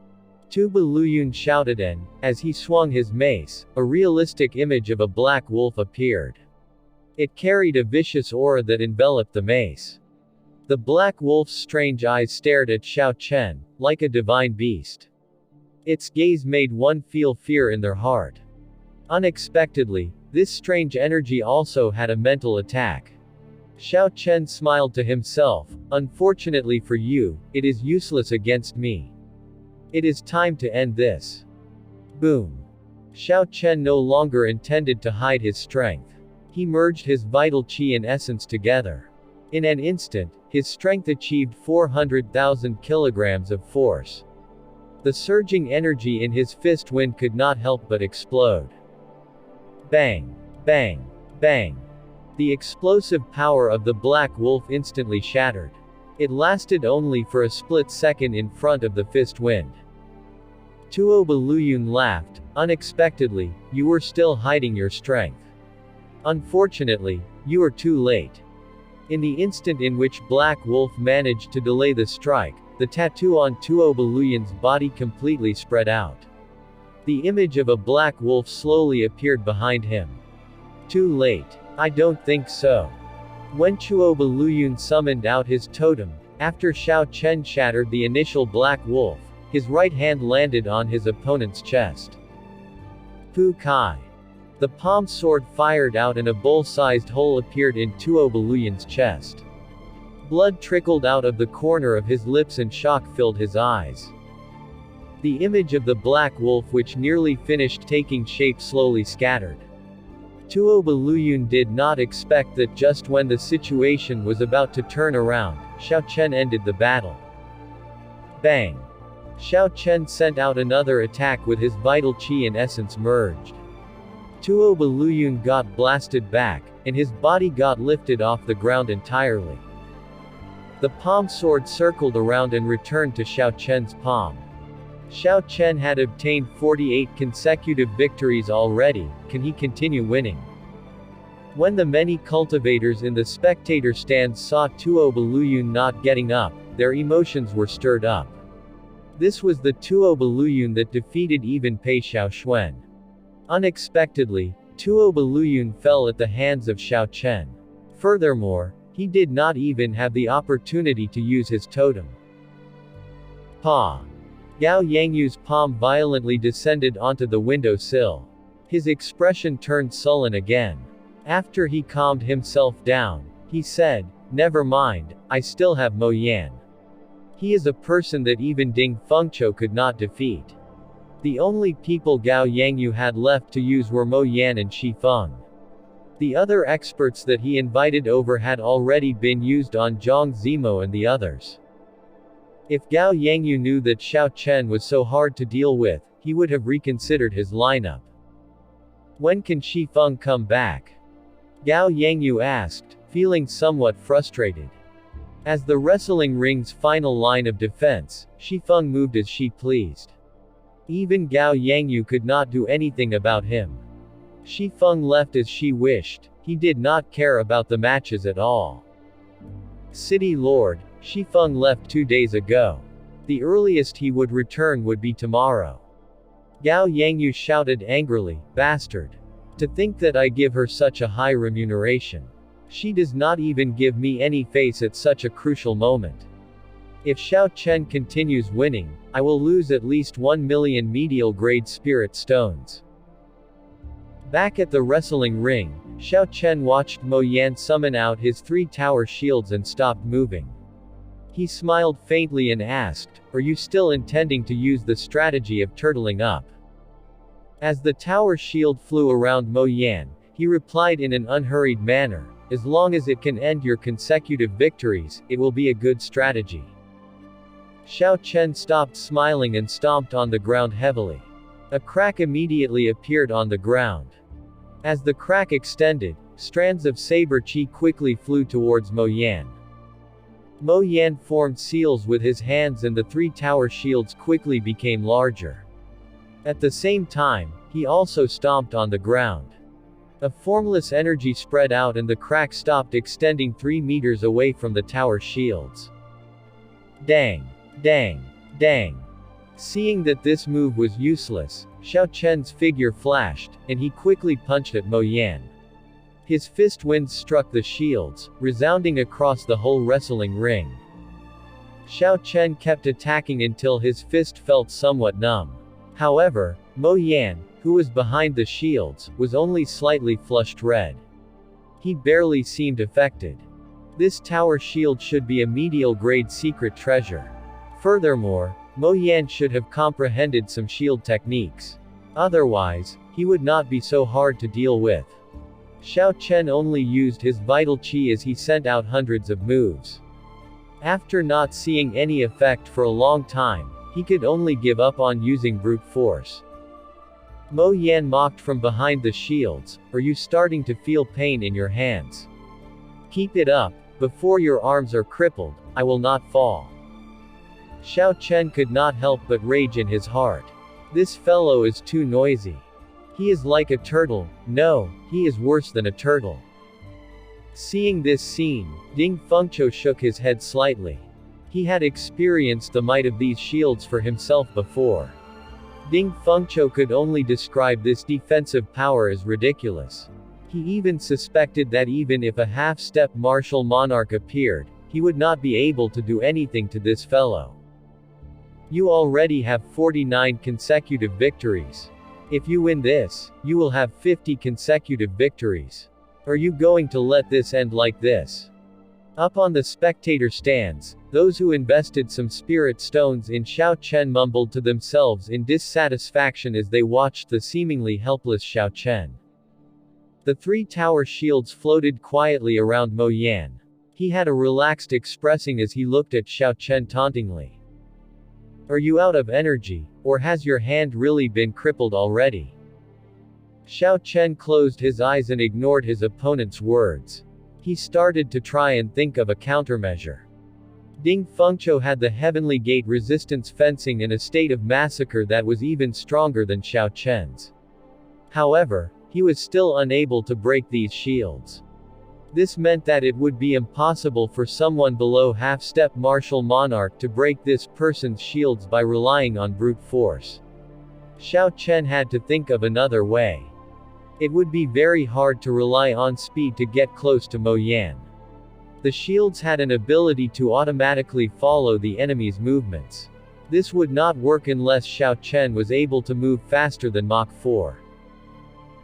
Tuo Baluyun shouted, and, as he swung his mace, a realistic image of a black wolf appeared. It carried a vicious aura that enveloped the mace. The black wolf's strange eyes stared at Xiao Chen, like a divine beast. Its gaze made one feel fear in their heart. Unexpectedly, this strange energy also had a mental attack. Xiao Chen smiled to himself, unfortunately for you, it is useless against me. It is time to end this. Boom. Xiao Chen no longer intended to hide his strength. He merged his vital qi and essence together. In an instant, his strength achieved 400,000 kilograms of force. The surging energy in his fist wind could not help but explode. Bang! Bang! Bang! The explosive power of the black wolf instantly shattered. It lasted only for a split second in front of the fist wind. Tuo Baluyun laughed. Unexpectedly, you were still hiding your strength. Unfortunately, you are too late. In the instant in which Black Wolf managed to delay the strike, the tattoo on Tuo Baluyun's body completely spread out. The image of a black wolf slowly appeared behind him. Too late. I don't think so. When Tuo Baluyun summoned out his totem, after Xiao Chen shattered the initial black wolf, his right hand landed on his opponent's chest. Pu Kai. The palm sword fired out and a bowl-sized hole appeared in Tuo Baluyun's chest. Blood trickled out of the corner of his lips and shock filled his eyes. The image of the black wolf which nearly finished taking shape slowly scattered. Tuo Baluyun did not expect that just when the situation was about to turn around, Xiao Chen ended the battle. Bang! Xiao Chen sent out another attack with his vital qi and essence merged. Tuo Baluyun got blasted back, and his body got lifted off the ground entirely. The palm sword circled around and returned to Xiao Chen's palm. Xiao Chen had obtained 48 consecutive victories already. Can he continue winning? When the many cultivators in the spectator stands saw Tuo Baluyun not getting up, their emotions were stirred up. This was the Tuo Baluyun that defeated even Pei Xiaoxuan. Unexpectedly, Tuo Baluyun fell at the hands of Xiao Chen. Furthermore, he did not even have the opportunity to use his totem. Pa! Gao Yangyu's palm violently descended onto the window sill. His expression turned sullen again. After he calmed himself down, he said, "Never mind, I still have Mo Yan. He is a person that even Ding Fung Cho could not defeat." The only people Gao Yangyu had left to use were Mo Yan and Shi Feng. The other experts that he invited over had already been used on Zhang Zimo and the others. If Gao Yangyu knew that Xiao Chen was so hard to deal with, he would have reconsidered his lineup. When can Shi Feng come back? Gao Yangyu asked, feeling somewhat frustrated. As the wrestling ring's final line of defense, Shi Feng moved as she pleased. Even Gao Yangyu could not do anything about him. Shi Feng left as she wished. He did not care about the matches at all. City Lord, Shi Feng left 2 days ago. The earliest he would return would be tomorrow. Gao Yangyu shouted angrily, "Bastard! To think that I give her such a high remuneration. She does not even give me any face at such a crucial moment. If Xiao Chen continues winning, I will lose at least 1 million medial grade spirit stones." Back at the wrestling ring, Xiao Chen watched Mo Yan summon out his 3 tower shields and stopped moving. He smiled faintly and asked, "Are you still intending to use the strategy of turtling up?" As the tower shield flew around Mo Yan, he replied in an unhurried manner, "As long as it can end your consecutive victories, it will be a good strategy." Xiao Chen stopped smiling and stomped on the ground heavily. A crack immediately appeared on the ground. As the crack extended, strands of saber chi quickly flew towards Mo Yan. Mo Yan formed seals with his hands and the three tower shields quickly became larger. At the same time, he also stomped on the ground. A formless energy spread out and the crack stopped extending 3 meters away from the tower shields. Dang! Dang! Dang! Seeing that this move was useless, Xiao Chen's figure flashed, and he quickly punched at Mo Yan. His fist winds struck the shields, resounding across the whole wrestling ring. Xiao Chen kept attacking until his fist felt somewhat numb. However, Mo Yan, who was behind the shields, was only slightly flushed red. He barely seemed affected. This tower shield should be a medial-grade secret treasure. Furthermore, Mo Yan should have comprehended some shield techniques. Otherwise, he would not be so hard to deal with. Xiao Chen only used his vital qi as he sent out hundreds of moves. After not seeing any effect for a long time, he could only give up on using brute force. Mo Yan mocked from behind the shields, "Are you starting to feel pain in your hands? Keep it up. Before your arms are crippled, I will not fall." Xiao Chen could not help but rage in his heart. This fellow is too noisy. He is like a turtle. No, he is worse than a turtle. Seeing this scene, Fung Cho shook his head slightly. He had experienced the might of these shields for himself before. Fung Cho could only describe this defensive power as ridiculous. He even suspected that even if a half-step martial monarch appeared, he would not be able to do anything to this fellow. You already have 49 consecutive victories. If you win this, you will have 50 consecutive victories. Are you going to let this end like this? Up on the spectator stands, those who invested some spirit stones in Xiao Chen mumbled to themselves in dissatisfaction as they watched the seemingly helpless Xiao Chen. The three tower shields floated quietly around Mo Yan. He had a relaxed expression as he looked at Xiao Chen tauntingly. Are you out of energy, or has your hand really been crippled already? Xiao Chen closed his eyes and ignored his opponent's words. He started to try and think of a countermeasure. Fung Cho had the Heavenly Gate resistance fencing in a state of massacre that was even stronger than Xiao Chen's. However, he was still unable to break these shields. This meant that it would be impossible for someone below half-step martial monarch to break this person's shields by relying on brute force. Xiao Chen had to think of another way. It would be very hard to rely on speed to get close to Mo Yan. The shields had an ability to automatically follow the enemy's movements. This would not work unless Xiao Chen was able to move faster than Mach 4.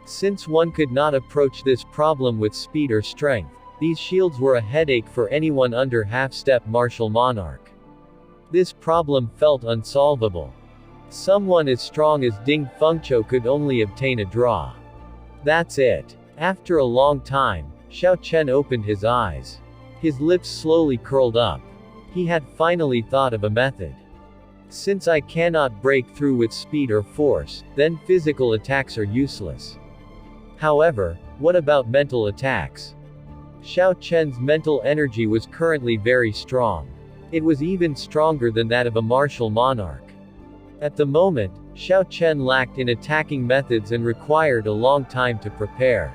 Since one could not approach this problem with speed or strength, these shields were a headache for anyone under half-step martial monarch. This problem felt unsolvable. Someone as strong as Fung Cho could only obtain a draw. That's it. After a long time, Xiao Chen opened his eyes. His lips slowly curled up. He had finally thought of a method. Since I cannot break through with speed or force, then physical attacks are useless. However, what about mental attacks? Xiao Chen's mental energy was currently very strong. It was even stronger than that of a martial monarch. At the moment, Xiao Chen lacked in attacking methods and required a long time to prepare.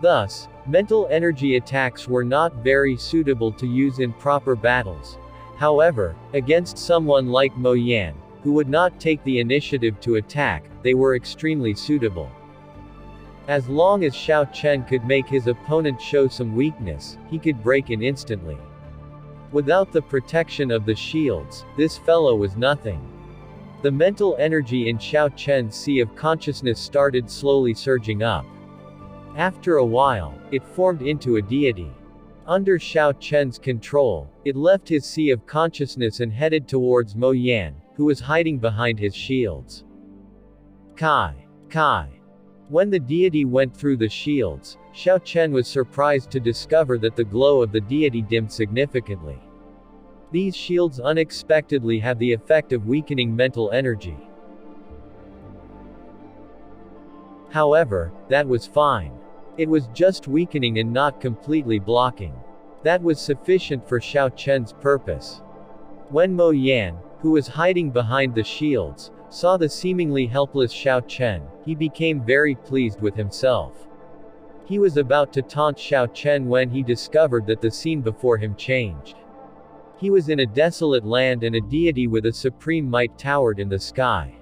Thus, mental energy attacks were not very suitable to use in proper battles. However, against someone like Mo Yan, who would not take the initiative to attack, they were extremely suitable. As long as Xiao Chen could make his opponent show some weakness, he could break in instantly. Without the protection of the shields, this fellow was nothing. The mental energy in Xiao Chen's sea of consciousness started slowly surging up. After a while, it formed into a deity. Under Xiao Chen's control, it left his sea of consciousness and headed towards Mo Yan, who was hiding behind his shields. Kai! Kai. When the deity went through the shields, Xiao Chen was surprised to discover that the glow of the deity dimmed significantly. These shields unexpectedly have the effect of weakening mental energy. However, that was fine. It was just weakening and not completely blocking. That was sufficient for Xiao Chen's purpose. When Mo Yan, who was hiding behind the shields, saw the seemingly helpless Xiao Chen, he became very pleased with himself. He was about to taunt Xiao Chen when he discovered that the scene before him changed. He was in a desolate land and a deity with a supreme might towered in the sky.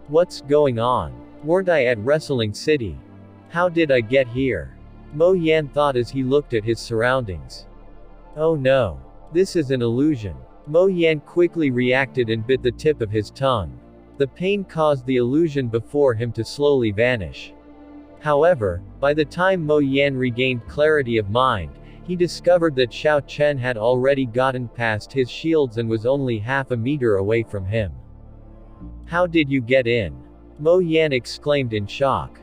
What's going on? Weren't I at Wrestling City? How did I get here? Mo Yan thought as he looked at his surroundings. Oh no. This is an illusion. Mo Yan quickly reacted and bit the tip of his tongue. The pain caused the illusion before him to slowly vanish. However, by the time Mo Yan regained clarity of mind, he discovered that Xiao Chen had already gotten past his shields and was only half a meter away from him. How did you get in? Mo Yan exclaimed in shock.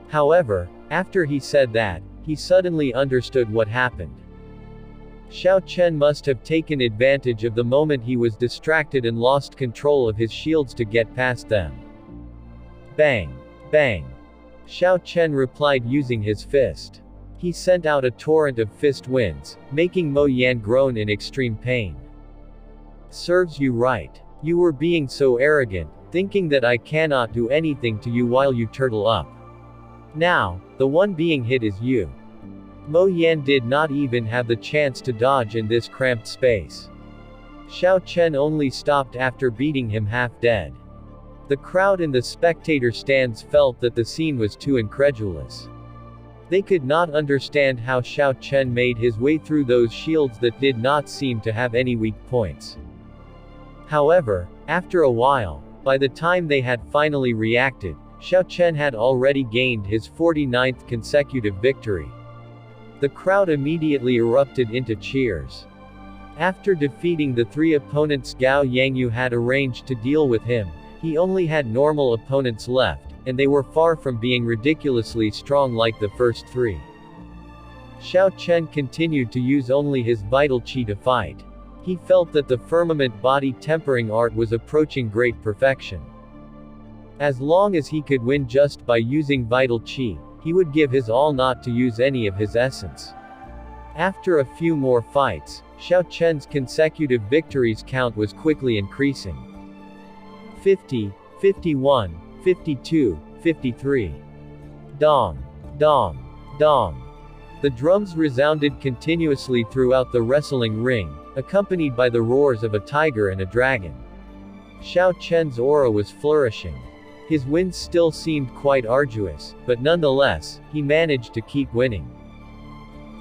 However, after he said that, he suddenly understood what happened. Xiao Chen must have taken advantage of the moment he was distracted and lost control of his shields to get past them. Bang! Bang! Xiao Chen replied using his fist. He sent out a torrent of fist winds, making Mo Yan groan in extreme pain. Serves you right. You were being so arrogant, thinking that I cannot do anything to you while you turtle up. Now, the one being hit is you. Mo Yan did not even have the chance to dodge in this cramped space. Xiao Chen only stopped after beating him half dead. The crowd in the spectator stands felt that the scene was too incredulous. They could not understand how Xiao Chen made his way through those shields that did not seem to have any weak points. However, after a while, by the time they had finally reacted, Xiao Chen had already gained his 49th consecutive victory. The crowd immediately erupted into cheers. After defeating the three opponents Gao Yangyu had arranged to deal with him, he only had normal opponents left, and they were far from being ridiculously strong like the first three. Xiao Chen continued to use only his vital qi to fight. He felt that the firmament body tempering art was approaching great perfection. As long as he could win just by using vital qi, he would give his all not to use any of his essence. After a few more fights, Xiao Chen's consecutive victories count was quickly increasing. 50, 51, 52, 53. Dong! Dong! Dong! The drums resounded continuously throughout the wrestling ring, accompanied by the roars of a tiger and a dragon. Xiao Chen's aura was flourishing. His wins still seemed quite arduous, but nonetheless, he managed to keep winning.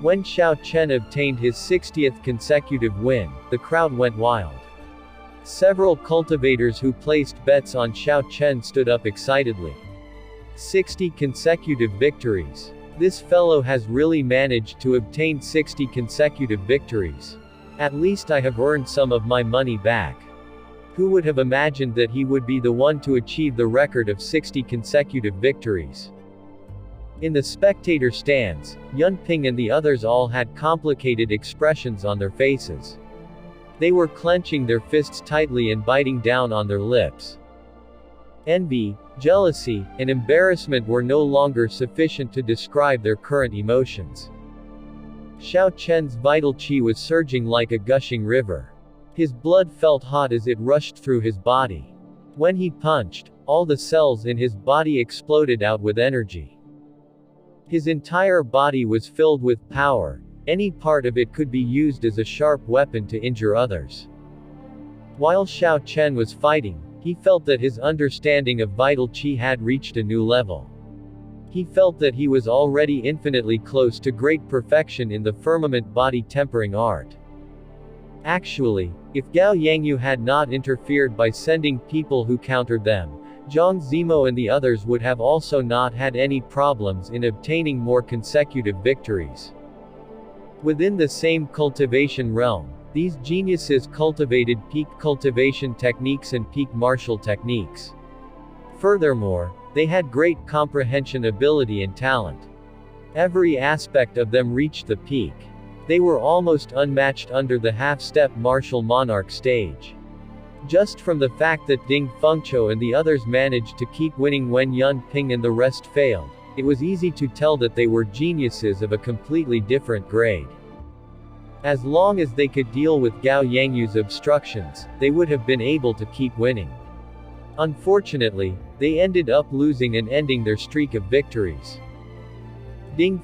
When Xiao Chen obtained his 60th consecutive win, the crowd went wild. Several cultivators who placed bets on Xiao Chen stood up excitedly. 60 consecutive victories. This fellow has really managed to obtain 60 consecutive victories. At least I have earned some of my money back. Who would have imagined that he would be the one to achieve the record of 60 consecutive victories? In the spectator stands, Yun Ping and the others all had complicated expressions on their faces. They were clenching their fists tightly and biting down on their lips. Envy, jealousy, and embarrassment were no longer sufficient to describe their current emotions. Xiao Chen's vital qi was surging like a gushing river. His blood felt hot as it rushed through his body. When he punched, all the cells in his body exploded out with energy. His entire body was filled with power. Any part of it could be used as a sharp weapon to injure others. While Xiao Chen was fighting, he felt that his understanding of vital qi had reached a new level. He felt that he was already infinitely close to great perfection in the firmament body tempering art. Actually, if Gao Yangyu had not interfered by sending people who countered them, Zhang Zimo and the others would have also not had any problems in obtaining more consecutive victories. Within the same cultivation realm, these geniuses cultivated peak cultivation techniques and peak martial techniques. Furthermore, They had great comprehension ability and talent. Every aspect of them reached the peak. They were almost unmatched under the half-step martial monarch stage. Just from the fact that Fung Cho and the others managed to keep winning when Yun Ping and the rest failed, it was easy to tell that they were geniuses of a completely different grade. As long as they could deal with Gao Yangyu's obstructions, they would have been able to keep winning. Unfortunately, they ended up losing and ending their streak of victories.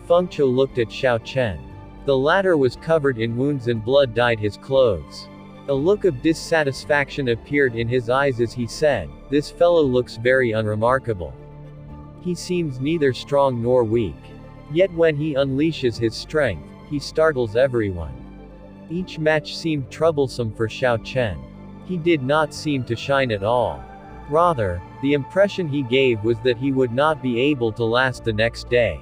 Fung Cho looked at Xiao Chen. The latter was covered in wounds and blood dyed his clothes. A look of dissatisfaction appeared in his eyes as he said, "This fellow looks very unremarkable. He seems neither strong nor weak. Yet when he unleashes his strength, he startles everyone." Each match seemed troublesome for Xiao Chen. He did not seem to shine at all. Rather, the impression he gave was that he would not be able to last the next day.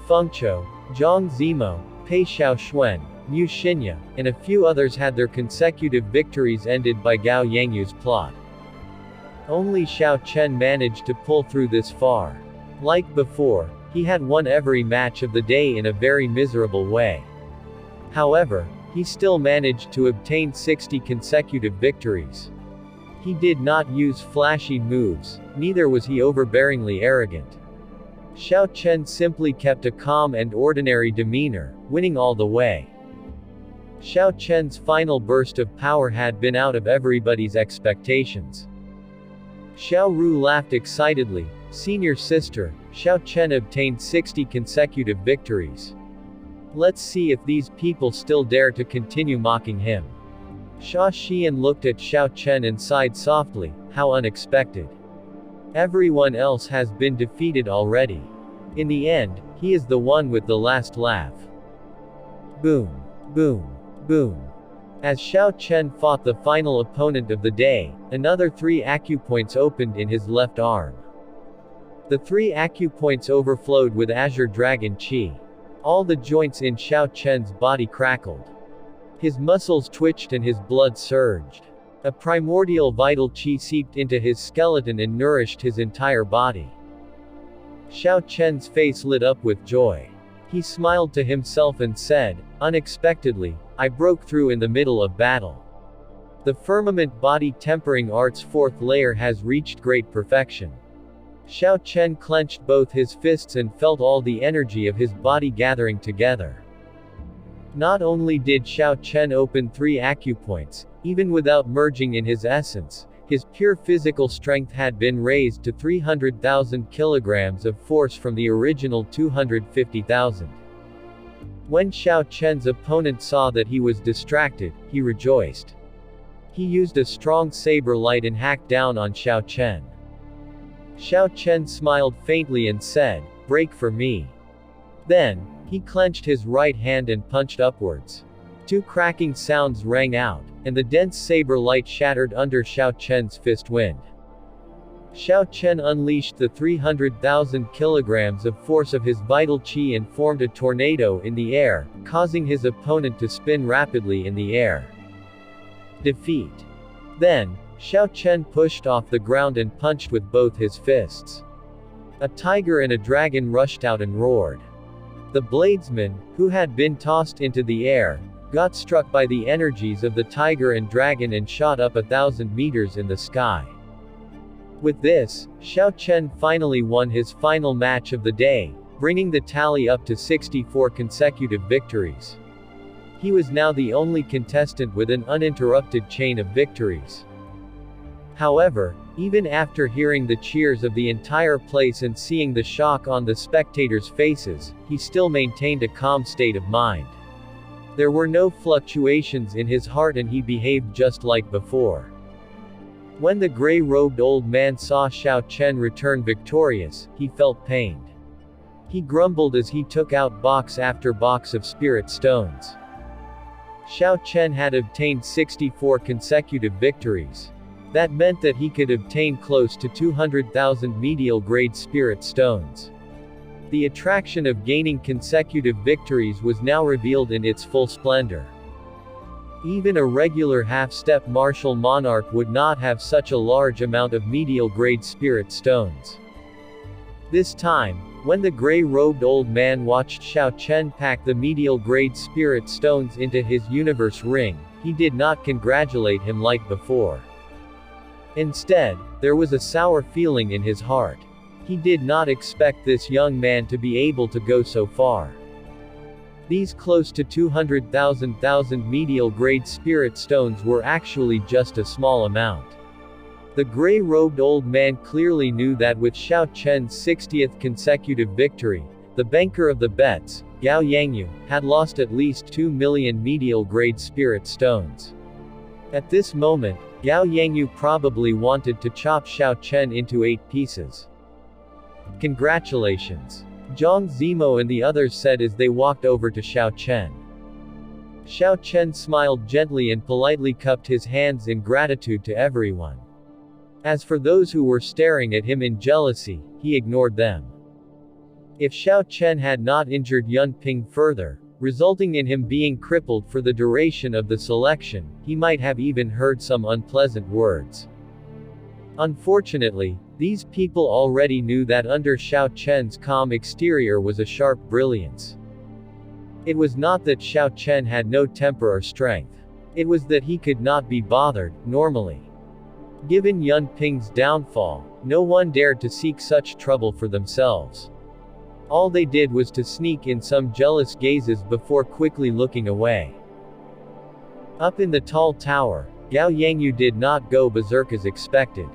Fung Cho, Zhang Zimo, Pei Xiaoxuan, Mu Xinya, and a few others had their consecutive victories ended by Gao Yangyu's plot. Only Xiao Chen managed to pull through this far. Like before, he had won every match of the day in a very miserable way. However, he still managed to obtain 60 consecutive victories. He did not use flashy moves, neither was he overbearingly arrogant. Xiao Chen simply kept a calm and ordinary demeanor, winning all the way. Xiao Chen's final burst of power had been out of everybody's expectations. Xiao Ru laughed excitedly. "Senior sister, Xiao Chen obtained 60 consecutive victories. Let's see if these people still dare to continue mocking him." Xia Xian looked at Xiao Chen and sighed softly, "How unexpected. Everyone else has been defeated already. In the end, he is the one with the last laugh." Boom. Boom. Boom. As Xiao Chen fought the final opponent of the day, another 3 acupoints opened in his left arm. The 3 acupoints overflowed with Azure Dragon Qi. All the joints in Xiao Chen's body crackled. His muscles twitched and his blood surged. A primordial vital qi seeped into his skeleton and nourished his entire body. Xiao Chen's face lit up with joy. He smiled to himself and said, "Unexpectedly, I broke through in the middle of battle. The firmament body tempering art's 4th layer has reached great perfection." Xiao Chen clenched both his fists and felt all the energy of his body gathering together. Not only did Xiao Chen open 3 acupoints, even without merging in his essence, his pure physical strength had been raised to 300,000 kilograms of force from the original 250,000. When Xiao Chen's opponent saw that he was distracted, he rejoiced. He used a strong saber light and hacked down on Xiao Chen. Xiao Chen smiled faintly and said, "Break for me." Then, he clenched his right hand and punched upwards. 2 cracking sounds rang out, and the dense saber light shattered under Xiao Chen's fist wind. Xiao Chen unleashed the 300,000 kilograms of force of his vital qi and formed a tornado in the air, causing his opponent to spin rapidly in the air. Defeat. Then, Xiao Chen pushed off the ground and punched with both his fists. A tiger and a dragon rushed out and roared. The bladesman, who had been tossed into the air, got struck by the energies of the tiger and dragon and shot up 1,000 meters in the sky. With this, Xiao Chen finally won his final match of the day, bringing the tally up to 64 consecutive victories. He was now the only contestant with an uninterrupted chain of victories. However, even after hearing the cheers of the entire place and seeing the shock on the spectators' faces, he still maintained a calm state of mind. There were no fluctuations in his heart and he behaved just like before. When the gray-robed old man saw Xiao Chen return victorious, he felt pained. He grumbled as he took out box after box of spirit stones. Xiao Chen had obtained 64 consecutive victories. That meant that he could obtain close to 200,000 medial-grade spirit stones. The attraction of gaining consecutive victories was now revealed in its full splendor. Even a regular half-step martial monarch would not have such a large amount of medial-grade spirit stones. This time, when the gray-robed old man watched Xiao Chen pack the medial-grade spirit stones into his universe ring, he did not congratulate him like before. Instead, there was a sour feeling in his heart. He did not expect this young man to be able to go so far. These close to 200,000 medial-grade spirit stones were actually just a small amount. The gray-robed old man clearly knew that with Xiao Chen's 60th consecutive victory, the banker of the bets, Gao Yangyu, had lost at least 2 million medial-grade spirit stones. At this moment, Gao Yangyu probably wanted to chop Xiao Chen into 8 pieces. Congratulations. Zhang Zimo and the others said as they walked over to Xiao Chen. Xiao Chen smiled gently and politely cupped his hands in gratitude to everyone. As for those who were staring at him in jealousy, he ignored them. If Xiao Chen had not injured Yun Ping further, resulting in him being crippled for the duration of the selection, he might have even heard some unpleasant words. Unfortunately, these people already knew that under Xiao Chen's calm exterior was a sharp brilliance. It was not that Xiao Chen had no temper or strength. It was that he could not be bothered, normally. Given Yun Ping's downfall, no one dared to seek such trouble for themselves. All they did was to sneak in some jealous gazes before quickly looking away. Up in the tall tower, Gao Yangyu did not go berserk as expected.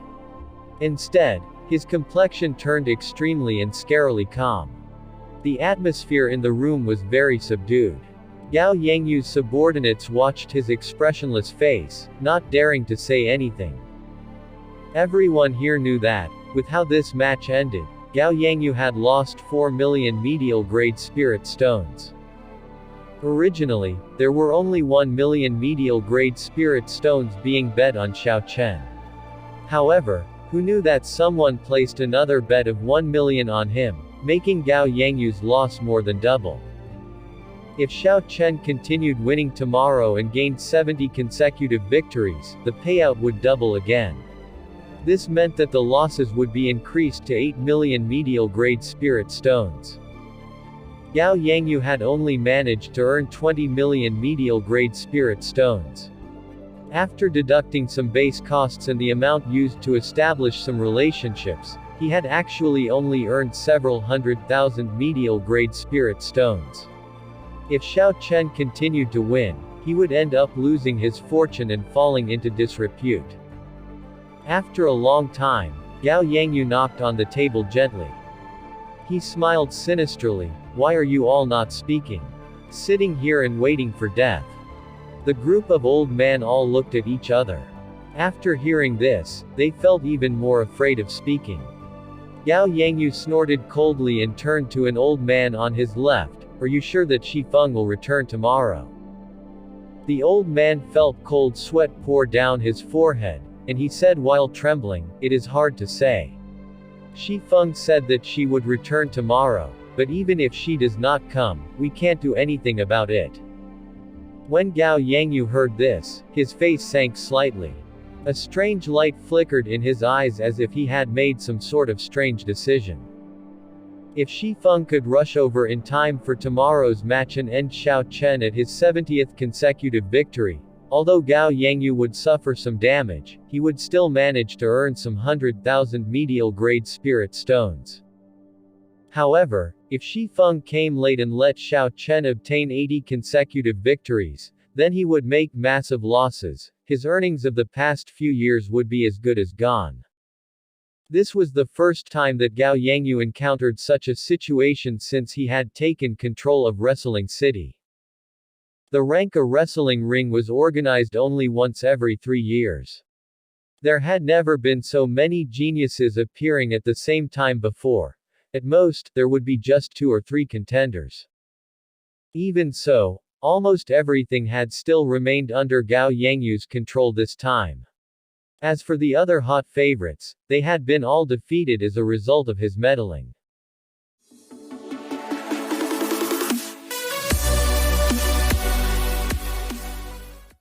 Instead, his complexion turned extremely and scarily calm. The atmosphere in the room was very subdued. Gao Yangyu's subordinates watched his expressionless face, not daring to say anything. Everyone here knew that, with how this match ended, Gao Yangyu had lost 4 million medial-grade spirit stones. Originally, there were only 1 million medial-grade spirit stones being bet on Xiao Chen. However, who knew that someone placed another bet of 1 million on him, making Gao Yangyu's loss more than double. If Xiao Chen continued winning tomorrow and gained 70 consecutive victories, the payout would double again. This meant that the losses would be increased to 8 million medial-grade spirit stones. Gao Yangyu had only managed to earn 20 million medial-grade spirit stones. After deducting some base costs and the amount used to establish some relationships, he had actually only earned several 100,000 medial-grade spirit stones. If Xiao Chen continued to win, he would end up losing his fortune and falling into disrepute. After a long time, Gao Yangyu knocked on the table gently. He smiled sinisterly. "Why are you all not speaking? Sitting here and waiting for death?" The group of old men all looked at each other. After hearing this, they felt even more afraid of speaking. Gao Yangyu snorted coldly and turned to an old man on his left. "Are you sure that Shi Feng will return tomorrow?" The old man felt cold sweat pour down his forehead, and he said while trembling, "It is hard to say. Shi Feng said that she would return tomorrow, but even if she does not come, we can't do anything about it." When Gao Yangyu heard this, his face sank slightly. A strange light flickered in his eyes as if he had made some sort of strange decision. If Shi Feng could rush over in time for tomorrow's match and end Xiao Chen at his 70th consecutive victory, although Gao Yangyu would suffer some damage, he would still manage to earn some 100,000 medial-grade spirit stones. However, if Shi Feng came late and let Xiao Chen obtain 80 consecutive victories, then he would make massive losses. His earnings of the past few years would be as good as gone. This was the first time that Gao Yangyu encountered such a situation since he had taken control of Wrestling City. The Ranka wrestling ring was organized only once every 3 years. There had never been so many geniuses appearing at the same time before. At most, there would be just 2 or 3 contenders. Even so, almost everything had still remained under Gao Yangyu's control this time. As for the other hot favorites, they had been all defeated as a result of his meddling.